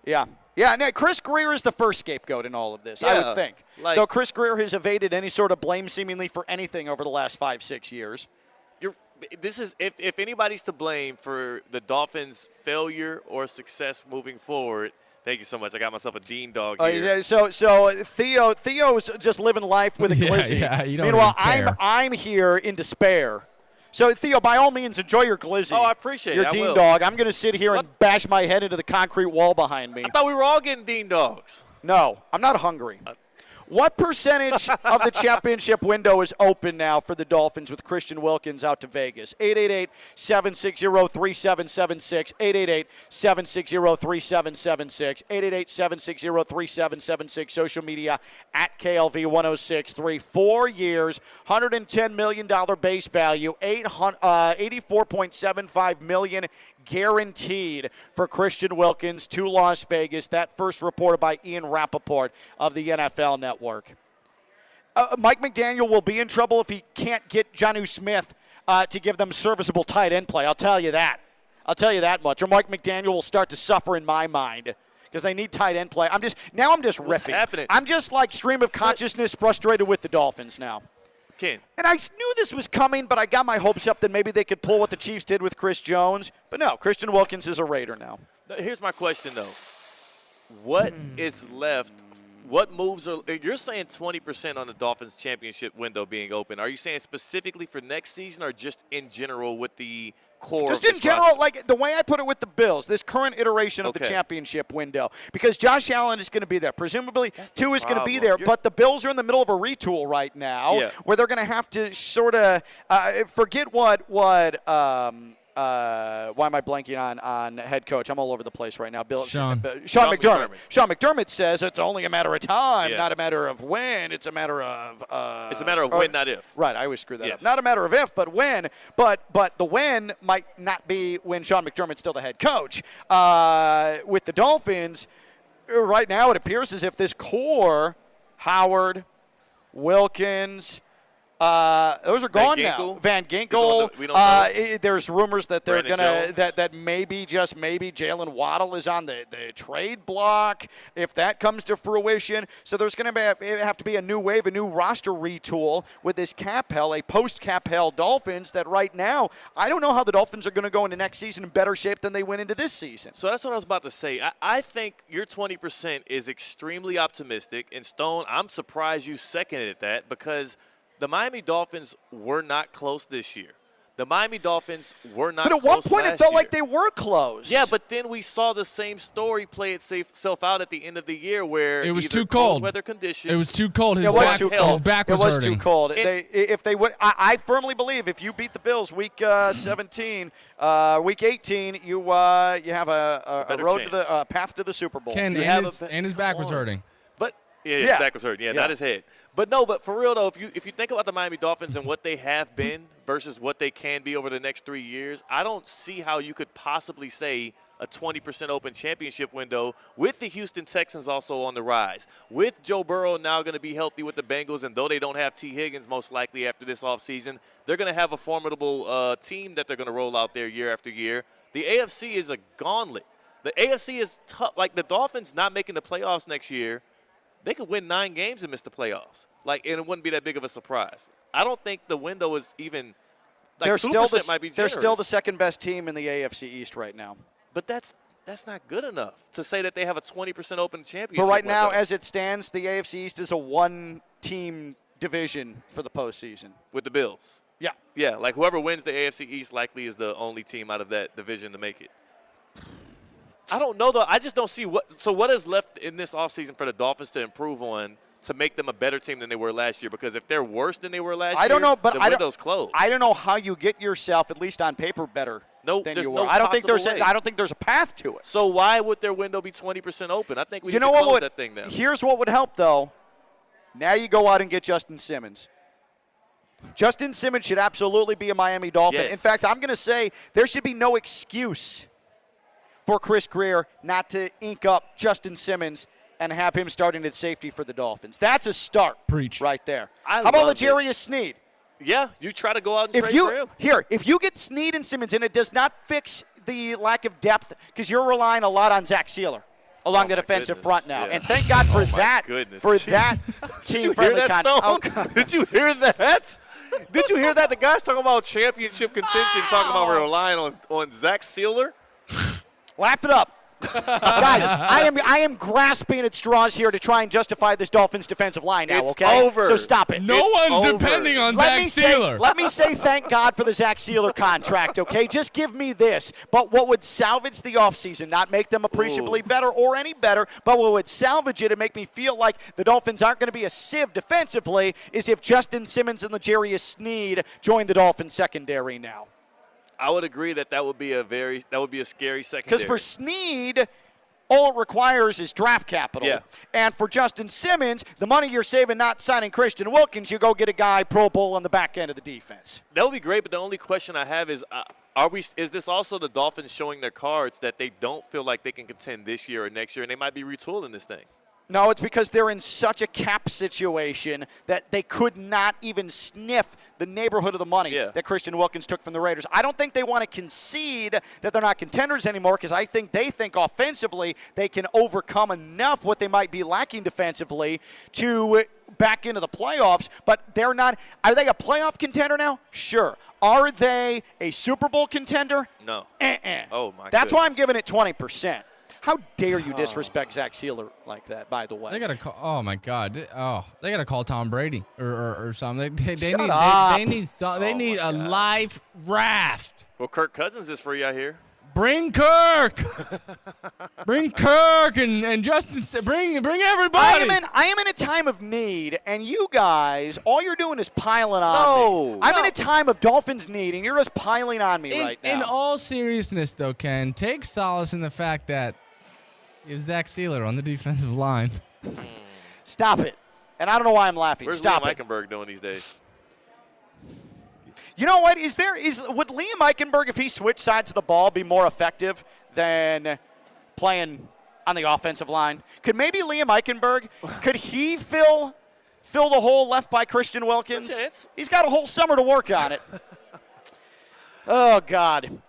Yeah. Yeah, no, Chris Greer is the first scapegoat in all of this, I would think. Though Chris Greer has evaded any sort of blame seemingly for anything over the last 5-6 years. This is if anybody's to blame for the Dolphins' failure or success moving forward, Thank you so much. I got myself a Dean dog Oh, here. yeah, so Theo's just living life with a glizzy. Yeah, you don't Meanwhile, even care. I'm here in despair. So Theo, by all means, enjoy your glizzy. Oh, I appreciate it. Your I Dean will. dog. I'm going to sit here and bash my head into the concrete wall behind me. I thought we were all getting Dean dogs. No, I'm not hungry. What percentage of the championship window is open now for the Dolphins with Christian Wilkins out to Vegas? 888-760-3776, 888-760-3776, 888-760-3776, social media at KLV1063. 4 years, $110 million base value, $84.75 million guaranteed for Christian Wilkins to Las Vegas. That first reported by Ian Rappaport of the NFL Network. Mike McDaniel will be in trouble if he can't get Jonnu Smith to give them serviceable tight end play. I'll tell you that. I'll tell you that much. Or Mike McDaniel will start to suffer in my mind because they need tight end play. I'm just riffing. Happening? I'm just like stream of consciousness frustrated with the Dolphins now. Ken. And I knew this was coming, but I got my hopes up that maybe they could pull what the Chiefs did with Chris Jones. But no, Christian Wilkins is a Raider now. Here's my question, though. What is left? What moves are – you're saying 20% on the Dolphins championship window being open. Are you saying specifically for next season or just in general with the core? Just of in this general, roster? like the way I put it with the Bills, this current iteration of the Okay. championship window, because Josh Allen is going to be there. Presumably, Tua is going to be there, problem. but the Bills are in the middle of a retool right now Yeah. where they're going to have to sort of forget what why am I blanking on head coach? I'm all over the place right now. Sean McDermott. Sean McDermott says it's only a matter of time, Yeah. not a matter of when. It's a matter of It's a matter of when, not if. Right, I always screw that Yes. up. Not a matter of if, but when. But the when might not be when Sean McDermott's still the head coach. With the Dolphins, right now it appears as if this core, Howard, Wilkins, those are gone now. Ginkel? Van Ginkel. We don't know. There's rumors that they're Brandon gonna Jones. that maybe just maybe Jalen Waddle is on the trade block if that comes to fruition. So there's going to have to be a new wave, a new roster retool with this cap hell, a post cap hell Dolphins. That right now I don't know how the Dolphins are going to go into next season in better shape than they went into this season. So that's what I was about to say. I think your 20% is extremely optimistic. And Stone, I'm surprised you seconded that because the Miami Dolphins were not close this year. The Miami Dolphins were not But at close one point it last felt year. like they were close. Yeah, but then we saw the same story play itself out at the end of the year where It was either too cold. weather conditions. It was too cold. His It was back, too his cold. back was It was hurting. too cold. And- If they would, I firmly believe if you beat the Bills week 17, week 18, you have a better road chance. to the path to the Super Bowl. Ken, You and have his, a- and his back was come on. hurting. But yeah, Yeah. his back was hurting. Yeah, not his head. But for real though, if you think about the Miami Dolphins and what they have been versus what they can be over the next 3 years, I don't see how you could possibly say a 20% open championship window with the Houston Texans also on the rise. With Joe Burrow now going to be healthy with the Bengals, and though they don't have T. Higgins most likely after this offseason, they're going to have a formidable team that they're going to roll out there year after year. The AFC is a gauntlet. The AFC is tough. Like the Dolphins not making the playoffs next year, they could win 9 games and miss the playoffs. And it wouldn't be that big of a surprise. I don't think the window is even like they're 2% might be they're generous. still the second best team in the AFC East right now. But that's not good enough to say that they have a 20% open championship. But right now, window. as it stands, the AFC East is a one-team division for the postseason. With the Bills. Yeah. Yeah, like whoever wins the AFC East likely is the only team out of that division to make it. I don't know, though. I just don't see what is left in this offseason for the Dolphins to improve on to make them a better team than they were last year. Because if they're worse than they were last year, I don't know, but the I window's closed. I don't know how you get yourself, at least on paper, better than there's you no were. I don't think possible way. I don't think there's a path to it. So why would their window be 20% open? I think we You need know to what close would? that thing now. Here's what would help, though. Now you go out and get Justin Simmons. Justin Simmons should absolutely be a Miami Dolphin. Yes. In fact, I'm going to say there should be no excuse for Chris Greer not to ink up Justin Simmons and have him starting at safety for the Dolphins. That's a start. Preach. Right there. I How about love L'Jarius Sneed? Yeah, you try to go out and trade for him. If you get Sneed and Simmons, and it does not fix the lack of depth, because you're relying a lot on Zach Sealer along the defensive front now. yeah. And thank God for Oh, my that. goodness. For that Did you hear team-friendly that, Stone? Did you hear that? Did you hear that? The guy's talking about championship contention, talking about relying on Zach Sealer. Laugh it up. Guys, I am grasping at straws here to try and justify this Dolphins defensive line now, It's okay? over. So stop it. No one's depending on Zach Sealer. Let me say thank God for the Zach Sealer contract, okay? Just give me this. But what would salvage the offseason, not make them appreciably better or any better, but what would salvage it and make me feel like the Dolphins aren't going to be a sieve defensively is if Justin Simmons and L'Jarius Sneed join the Dolphins secondary now. I would agree that would be a scary secondary. Because for Sneed, all it requires is draft capital. Yeah. And for Justin Simmons, the money you're saving not signing Christian Wilkins, you go get a guy Pro Bowl on the back end of the defense. That would be great, but the only question I have is, is this also the Dolphins showing their cards that they don't feel like they can contend this year or next year, and they might be retooling this thing? No, it's because they're in such a cap situation that they could not even sniff the neighborhood of the money that Christian Wilkins took from the Raiders. I don't think they want to concede that they're not contenders anymore because I think they think offensively they can overcome enough what they might be lacking defensively to back into the playoffs, but they're not. Are they a playoff contender now? Sure. Are they a Super Bowl contender? No. Oh, my That's why I'm giving it 20%. How dare you disrespect Zach Sealer like that, by the way? They got to call. Oh, my God. Oh, they got to call Tom Brady or something. They need a live raft. Well, Kirk Cousins is free out here. Bring Kirk. Bring Kirk and Justin. Bring everybody. I am in a time of need, and you guys, all you're doing is piling on me. I'm in a time of Dolphins need, and you're just piling on me right now. In all seriousness, though, Ken, take solace in the fact that you have Zach Sealer on the defensive line. Stop it. And I don't know why I'm laughing. Where's Stop Liam it. Eichenberg doing these days? You know what? Would Liam Eichenberg, if he switched sides of the ball, be more effective than playing on the offensive line? Could maybe Liam Eichenberg, could he fill the hole left by Christian Wilkins? He's got a whole summer to work on it. Oh, God.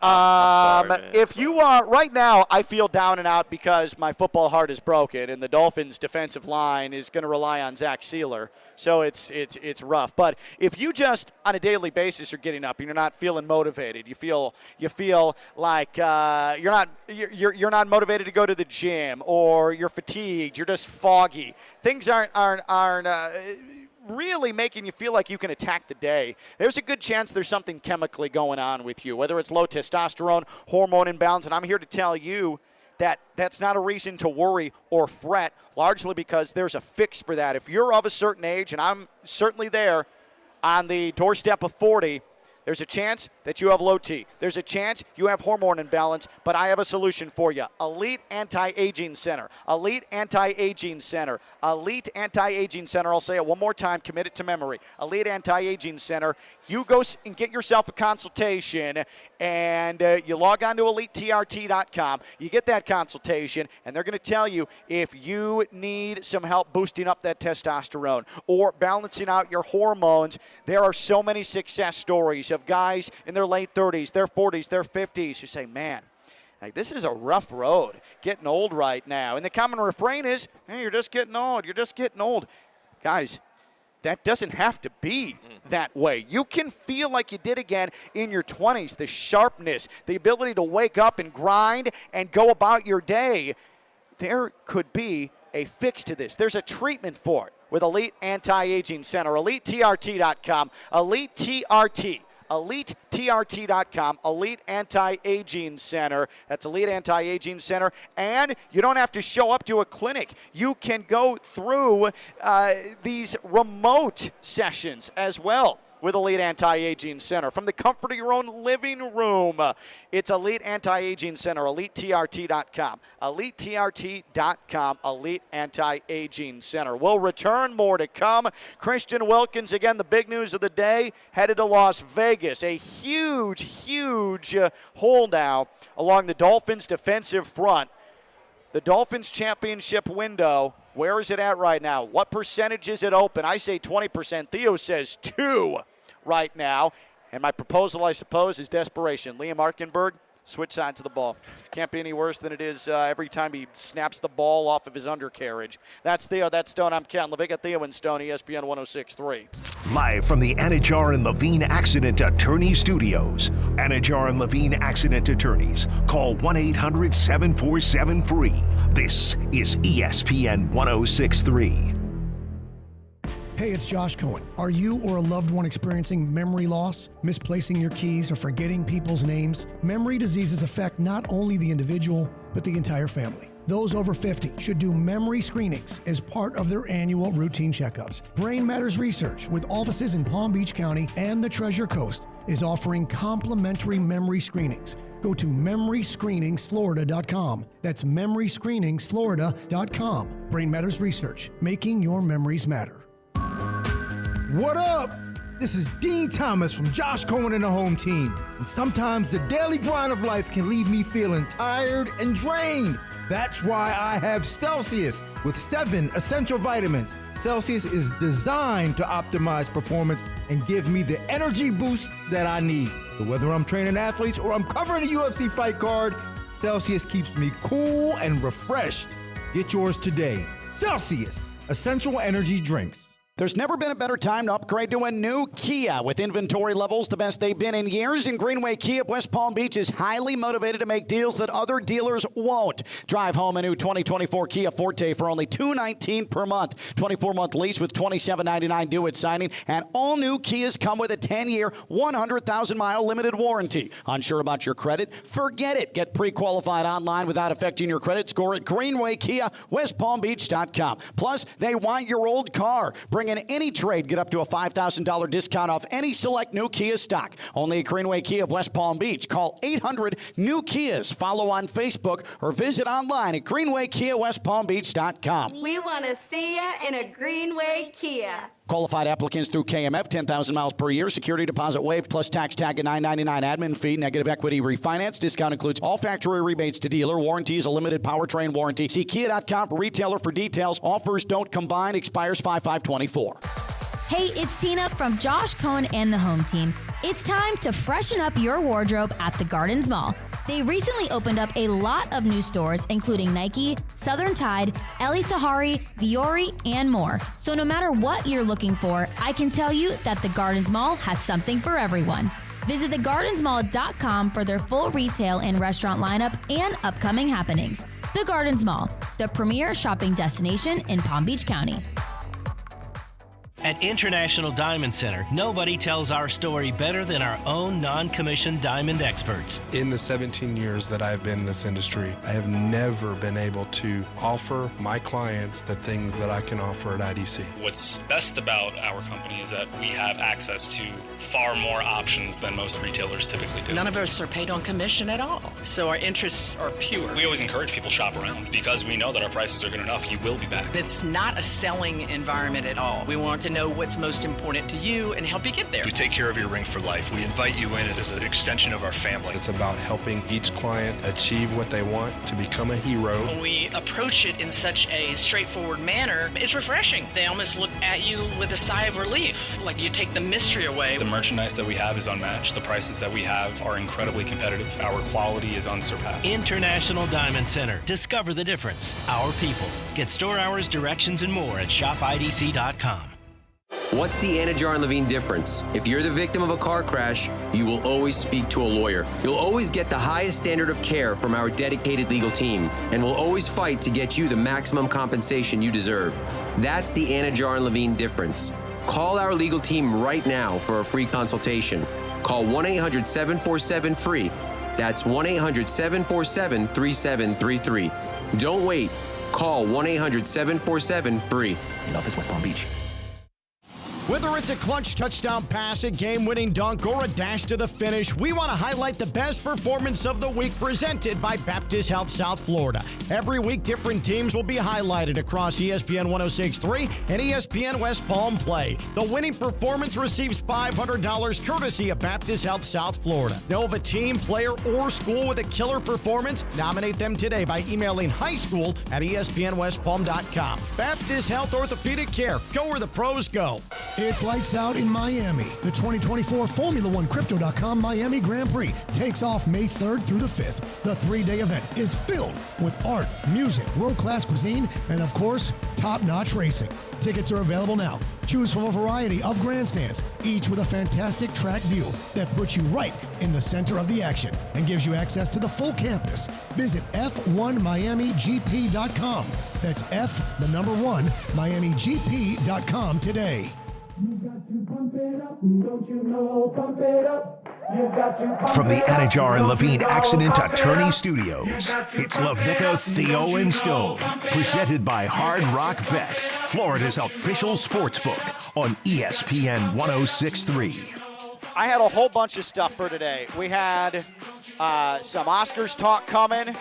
If you are right now, I feel down and out because my football heart is broken, and the Dolphins' defensive line is going to rely on Zach Sealer. So it's rough. But if you just on a daily basis are getting up and you're not feeling motivated, you feel like you're not motivated to go to the gym, or you're fatigued, you're just foggy. Things aren't really making you feel like you can attack the day, there's a good chance there's something chemically going on with you, whether it's low testosterone, hormone imbalance, and I'm here to tell you that that's not a reason to worry or fret, largely because there's a fix for that. If you're of a certain age, and I'm certainly there on the doorstep of 40, there's a chance that you have low T. There's a chance you have hormone imbalance, but I have a solution for you. Elite Anti-Aging Center. Elite Anti-Aging Center. Elite Anti-Aging Center. I'll say it one more time. Commit it to memory. Elite Anti-Aging Center. You go and get yourself a consultation, and you log on to EliteTRT.com. You get that consultation, and they're going to tell you if you need some help boosting up that testosterone or balancing out your hormones. There are so many success stories of guys in their late 30s, their 40s, their 50s who say, man, like, this is a rough road, getting old right now. And the common refrain is, hey, you're just getting old. You're just getting old. Guys, that doesn't have to be that way. You can feel like you did again in your 20s, the sharpness, the ability to wake up and grind and go about your day. There could be a fix to this. There's a treatment for it with Elite Anti-Aging Center. EliteTRT.com. Elite TRT. EliteTRT.com, Elite Anti-Aging Center. That's Elite Anti-Aging Center. And you don't have to show up to a clinic. You can go through these remote sessions as well with Elite Anti-Aging Center. From the comfort of your own living room, it's Elite Anti-Aging Center, EliteTRT.com. EliteTRT.com, Elite Anti-Aging Center. We'll return, more to come. Christian Wilkins, again, the big news of the day, headed to Las Vegas. A huge hole now along the Dolphins' defensive front. The Dolphins championship window, where is it at right now? What percentage is it open? I say 20%. Theo says 2% right now. And my proposal, I suppose, is desperation. Liam Eichenberg, Switch sides of the ball. Can't be any worse than it is every time he snaps the ball off of his undercarriage. That's Theo, that's Stone. I'm Ken. LaVicka, Theo, and Stone, ESPN 106.3. Live from the Anajar and Levine Accident Attorney Studios. Anajar and Levine Accident Attorneys. Call 1-800-747-FREE. This is ESPN 106.3. Hey, it's Josh Cohen. Are you or a loved one experiencing memory loss, misplacing your keys, or forgetting people's names? Memory diseases affect not only the individual, but the entire family. Those over 50 should do memory screenings as part of their annual routine checkups. Brain Matters Research, with offices in Palm Beach County and the Treasure Coast, is offering complimentary memory screenings. Go to memoryscreeningsflorida.com. That's memoryscreeningsflorida.com. Brain Matters Research, making your memories matter. What up? This is Dean Thomas from Josh Cohen and the Home Team. And sometimes the daily grind of life can leave me feeling tired and drained. That's why I have Celsius with 7 essential vitamins. Celsius is designed to optimize performance and give me the energy boost that I need. So whether I'm training athletes or I'm covering a UFC fight card, Celsius keeps me cool and refreshed. Get yours today. Celsius, essential energy drinks. There's never been a better time to upgrade to a new Kia. With inventory levels the best they've been in years, and Greenway Kia of West Palm Beach is highly motivated to make deals that other dealers won't. Drive home a new 2024 Kia Forte for only $219 per month. 24-month lease with $27.99 due at signing, and all new Kias come with a 10-year, 100,000-mile limited warranty. Unsure about your credit? Forget it. Get pre-qualified online without affecting your credit score at Greenway Kia, WestPalmBeach.com. Plus, they want your old car. Bring in any trade, get up to a $5,000 discount off any select new Kia stock. Only at Greenway Kia of West Palm Beach. Call 800-NEW-KIAs. Follow on Facebook or visit online at GreenwayKiaWestPalmBeach.com. We want to see you in a Greenway Kia. Qualified applicants through KMF, 10,000 miles per year, security deposit waived, plus tax tag at $9.99 admin fee, negative equity refinance. Discount includes all factory rebates to dealer. Warranty is a limited powertrain warranty. See Kia.com for retailer for details. Offers don't combine. Expires 5/5/24. Hey, it's Tina from Josh Cohen and the Home Team. It's time to freshen up your wardrobe at the Gardens Mall. They recently opened up a lot of new stores, including Nike, Southern Tide, Eli Tahari, Viore, and more. So no matter what you're looking for, I can tell you that the Gardens Mall has something for everyone. Visit thegardensmall.com for their full retail and restaurant lineup and upcoming happenings. The Gardens Mall, the premier shopping destination in Palm Beach County. At International Diamond Center, nobody tells our story better than our own non-commissioned diamond experts. In the 17 years that I've been in this industry, I have never been able to offer my clients the things that I can offer at IDC. What's best about our company is that we have access to far more options than most retailers typically do. None of us are paid on commission at all, so our interests are pure. We always encourage people to shop around because we know that our prices are good enough. You will be back. It's not a selling environment at all. We want to know what's most important to you and help you get there. We take care of your ring for life. We invite you in as an extension of our family. It's about helping each client achieve what they want, to become a hero. When we approach it in such a straightforward manner, it's refreshing. They almost look at you with a sigh of relief, like you take the mystery away. The merchandise that we have is unmatched. The prices that we have are incredibly competitive. Our quality is unsurpassed. International Diamond Center. Discover the difference. Our people. Get store hours, directions, and more at shopidc.com. What's the Anajar and Levine difference? If you're the victim of a car crash, you will always speak to a lawyer. You'll always get the highest standard of care from our dedicated legal team, and we'll always fight to get you the maximum compensation you deserve. That's the Anajar and Levine difference. Call our legal team right now for a free consultation. Call 1-800-747-FREE. That's 1-800-747-3733. Don't wait. Call 1-800-747-FREE. In office, West Palm Beach. Whether it's a clutch touchdown pass, a game-winning dunk, or a dash to the finish, we want to highlight the best performance of the week presented by Baptist Health South Florida. Every week, different teams will be highlighted across ESPN 106.3 and ESPN West Palm Play. The winning performance receives $500 courtesy of Baptist Health South Florida. Know of a team, player, or school with a killer performance? Nominate them today by emailing highschool@espnwestpalm.com. Baptist Health Orthopedic Care. Go where the pros go. It's lights out in Miami. The 2024 Formula One Crypto.com Miami Grand Prix takes off May 3rd through the 5th. The 3-day event is filled with art, music, world-class cuisine, and of course, top-notch racing. Tickets are available now. Choose from a variety of grandstands, each with a fantastic track view that puts you right in the center of the action and gives you access to the full campus. Visit F1MiamiGP.com. That's F1MiamiGP.com today. From the Anajar and Levine Accident Attorney Studios, it's LaVicka, Theo, and Stone. Presented by Hard Rock Bet, Florida's official sportsbook on ESPN 106.3. I had a whole bunch of stuff for today. We had some Oscars talk coming.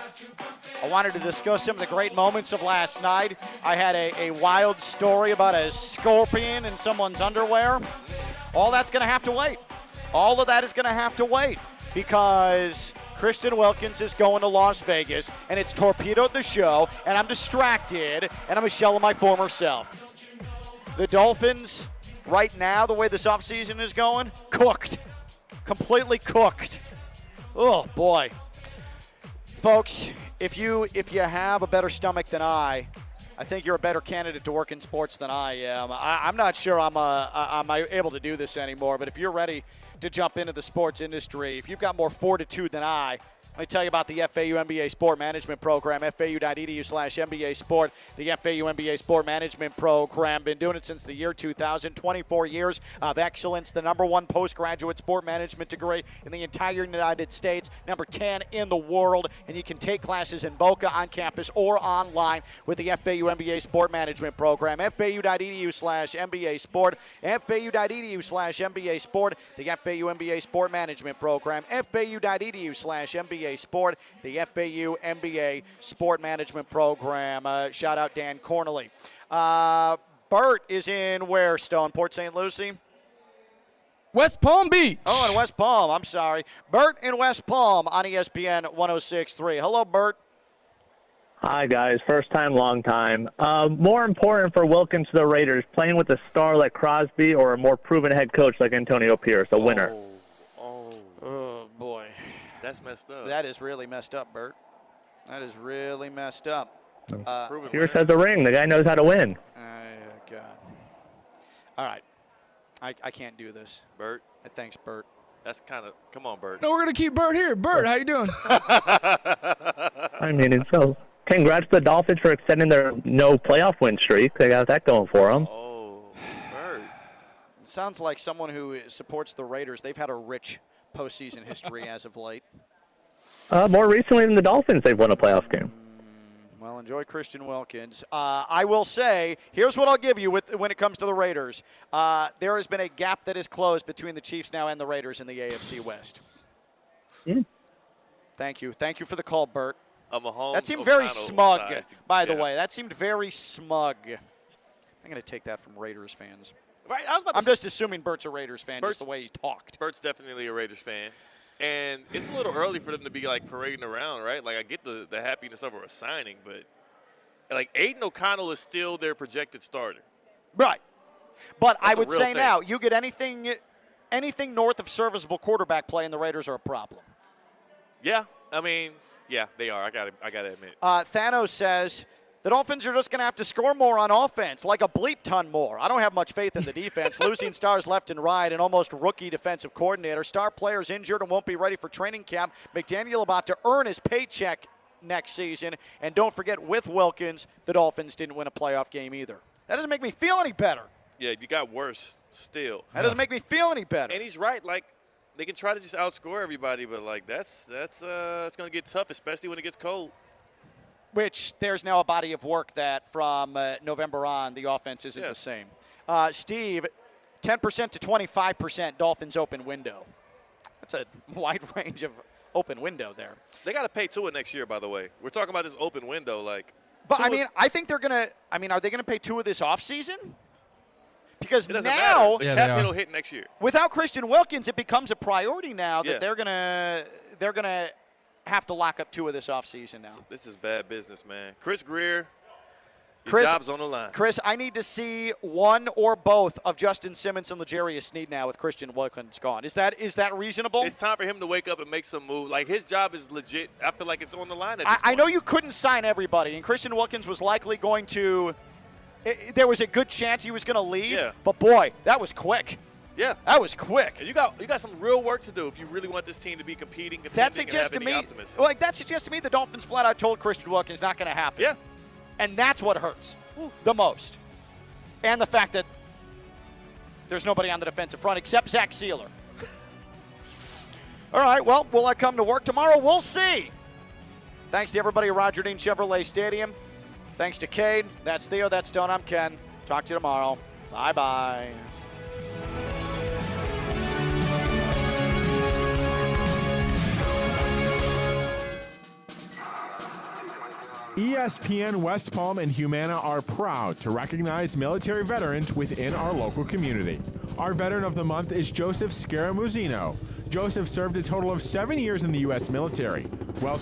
I wanted to discuss some of the great moments of last night. I had a wild story about a scorpion in someone's underwear. All that's going to have to wait. All of that is going to have to wait because Kristen Wilkins is going to Las Vegas, and it's torpedoed the show, and I'm distracted, and I'm a shell of my former self. The Dolphins, right now, the way this offseason is going, cooked. Completely cooked. Oh, boy. Folks, if you have a better stomach than I think you're a better candidate to work in sports than I am. I'm not sure I'm able to do this anymore, but if you're ready to jump into the sports industry, if you've got more fortitude than I, let me tell you about the FAU MBA Sport Management Program, FAU.edu/MBA Sport. The FAU MBA Sport Management Program, been doing it since the year 2000, 24 years of excellence, the #1 postgraduate sport management degree in the entire United States, #10 in the world, and you can take classes in Boca on campus or online with the FAU MBA Sport Management Program, FAU.edu/MBA Sport, FAU.edu/MBA Sport, the FAU MBA Sport Management Program, FAU.edu/MBA Sport, the FAU MBA Sport Management Program. Shout out Dan Cornely. Bert is in where, Stone? Port St. Lucie? West Palm Beach. Oh, in West Palm. I'm sorry. Bert in West Palm on ESPN 106.3. Hello, Bert. Hi, guys. First time, long time. More important for Wilkins to the Raiders, playing with a star like Crosby or a more proven head coach like Antonio Pierce, a winner? Oh, boy. That's messed up. That is really messed up, Bert. That is really messed up. Pierce has a ring. The guy knows how to win. God. All right. I can't do this. Bert. Thanks, Bert. That's kind of – come on, Bert. No, we're going to keep Bert here. Bert, how you doing? I mean, it's so – congrats to the Dolphins for extending their no playoff win streak. They got that going for them. Oh, Bert. It sounds like someone who supports the Raiders. They've had a rich postseason history as of late. More recently than the Dolphins, they've won a playoff game. Well, enjoy Christian Wilkins. I will say, here's what I'll give you when it comes to the Raiders. There has been a gap that is closed between the Chiefs now and the Raiders in the AFC West. Yeah. Thank you. Thank you for the call, Bert. That seemed Ohio very smug, sized. by the Yeah. way. That seemed very smug. I'm going to take that from Raiders fans. Right, I was about to I'm just assuming Bert's a Raiders fan, just the way he talked. Bert's definitely a Raiders fan. And it's a little early for them to be, like, parading around, right? Like, I get the happiness over a signing, but, like, Aiden O'Connell is still their projected starter. Right. But That's I would say thing. now, you get anything north of serviceable quarterback play, and the Raiders are a problem. Yeah, I mean, yeah, they are. I gotta admit. Thanos says the Dolphins are just going to have to score more on offense, like a bleep ton more. I don't have much faith in the defense. Losing stars left and right, an almost rookie defensive coordinator. Star players injured and won't be ready for training camp. McDaniel about to earn his paycheck next season. And don't forget, with Wilkins, the Dolphins didn't win a playoff game either. That doesn't make me feel any better. Yeah, you got worse still. That doesn't make me feel any better. And he's right. Like, they can try to just outscore everybody, but, like, it's going to get tough, especially when it gets cold. Which there's now a body of work that from November on, the offense isn't the same. Steve, 10% to 25% Dolphins open window. That's a wide range of open window there. They got to pay Tua next year, by the way. We're talking about this open window. Like, but, Tua, I mean, I think they're going to – I mean, are they going to pay Tua this offseason? Because it doesn't now – matter. The cap hit will hit next year. Without Christian Wilkins, it becomes a priority now that Yeah. they're going to have to lock up Tua this offseason now. This is bad business, man. Chris Greer, Chris, job's on the line. Chris, I need to see one or both of Justin Simmons and L'Jarius Sneed now with Christian Wilkins gone. Is that reasonable? It's time for him to wake up and make some move. Like, his job is legit. I feel like it's on the line at this I point. know you couldn't sign everybody, and Christian Wilkins was likely going to there was a good chance he was going to leave. Yeah. But, boy, that was quick. Yeah. That was quick. And you got some real work to do if you really want this team to be competing, That suggests to me, the Dolphins flat out told Christian Wilkins not going to happen. Yeah. And that's what hurts the most. And the fact that there's nobody on the defensive front except Zach Sealer. All right, well, will I come to work tomorrow? We'll see. Thanks to everybody at Roger Dean Chevrolet Stadium. Thanks to Cade. That's Theo. That's Stone. I'm Ken. Talk to you tomorrow. Bye-bye. ESPN West Palm and Humana are proud to recognize military veterans within our local community. Our Veteran of the Month is Joseph Scaramuzino. Joseph served a total of 7 years in the U.S. military. Well served.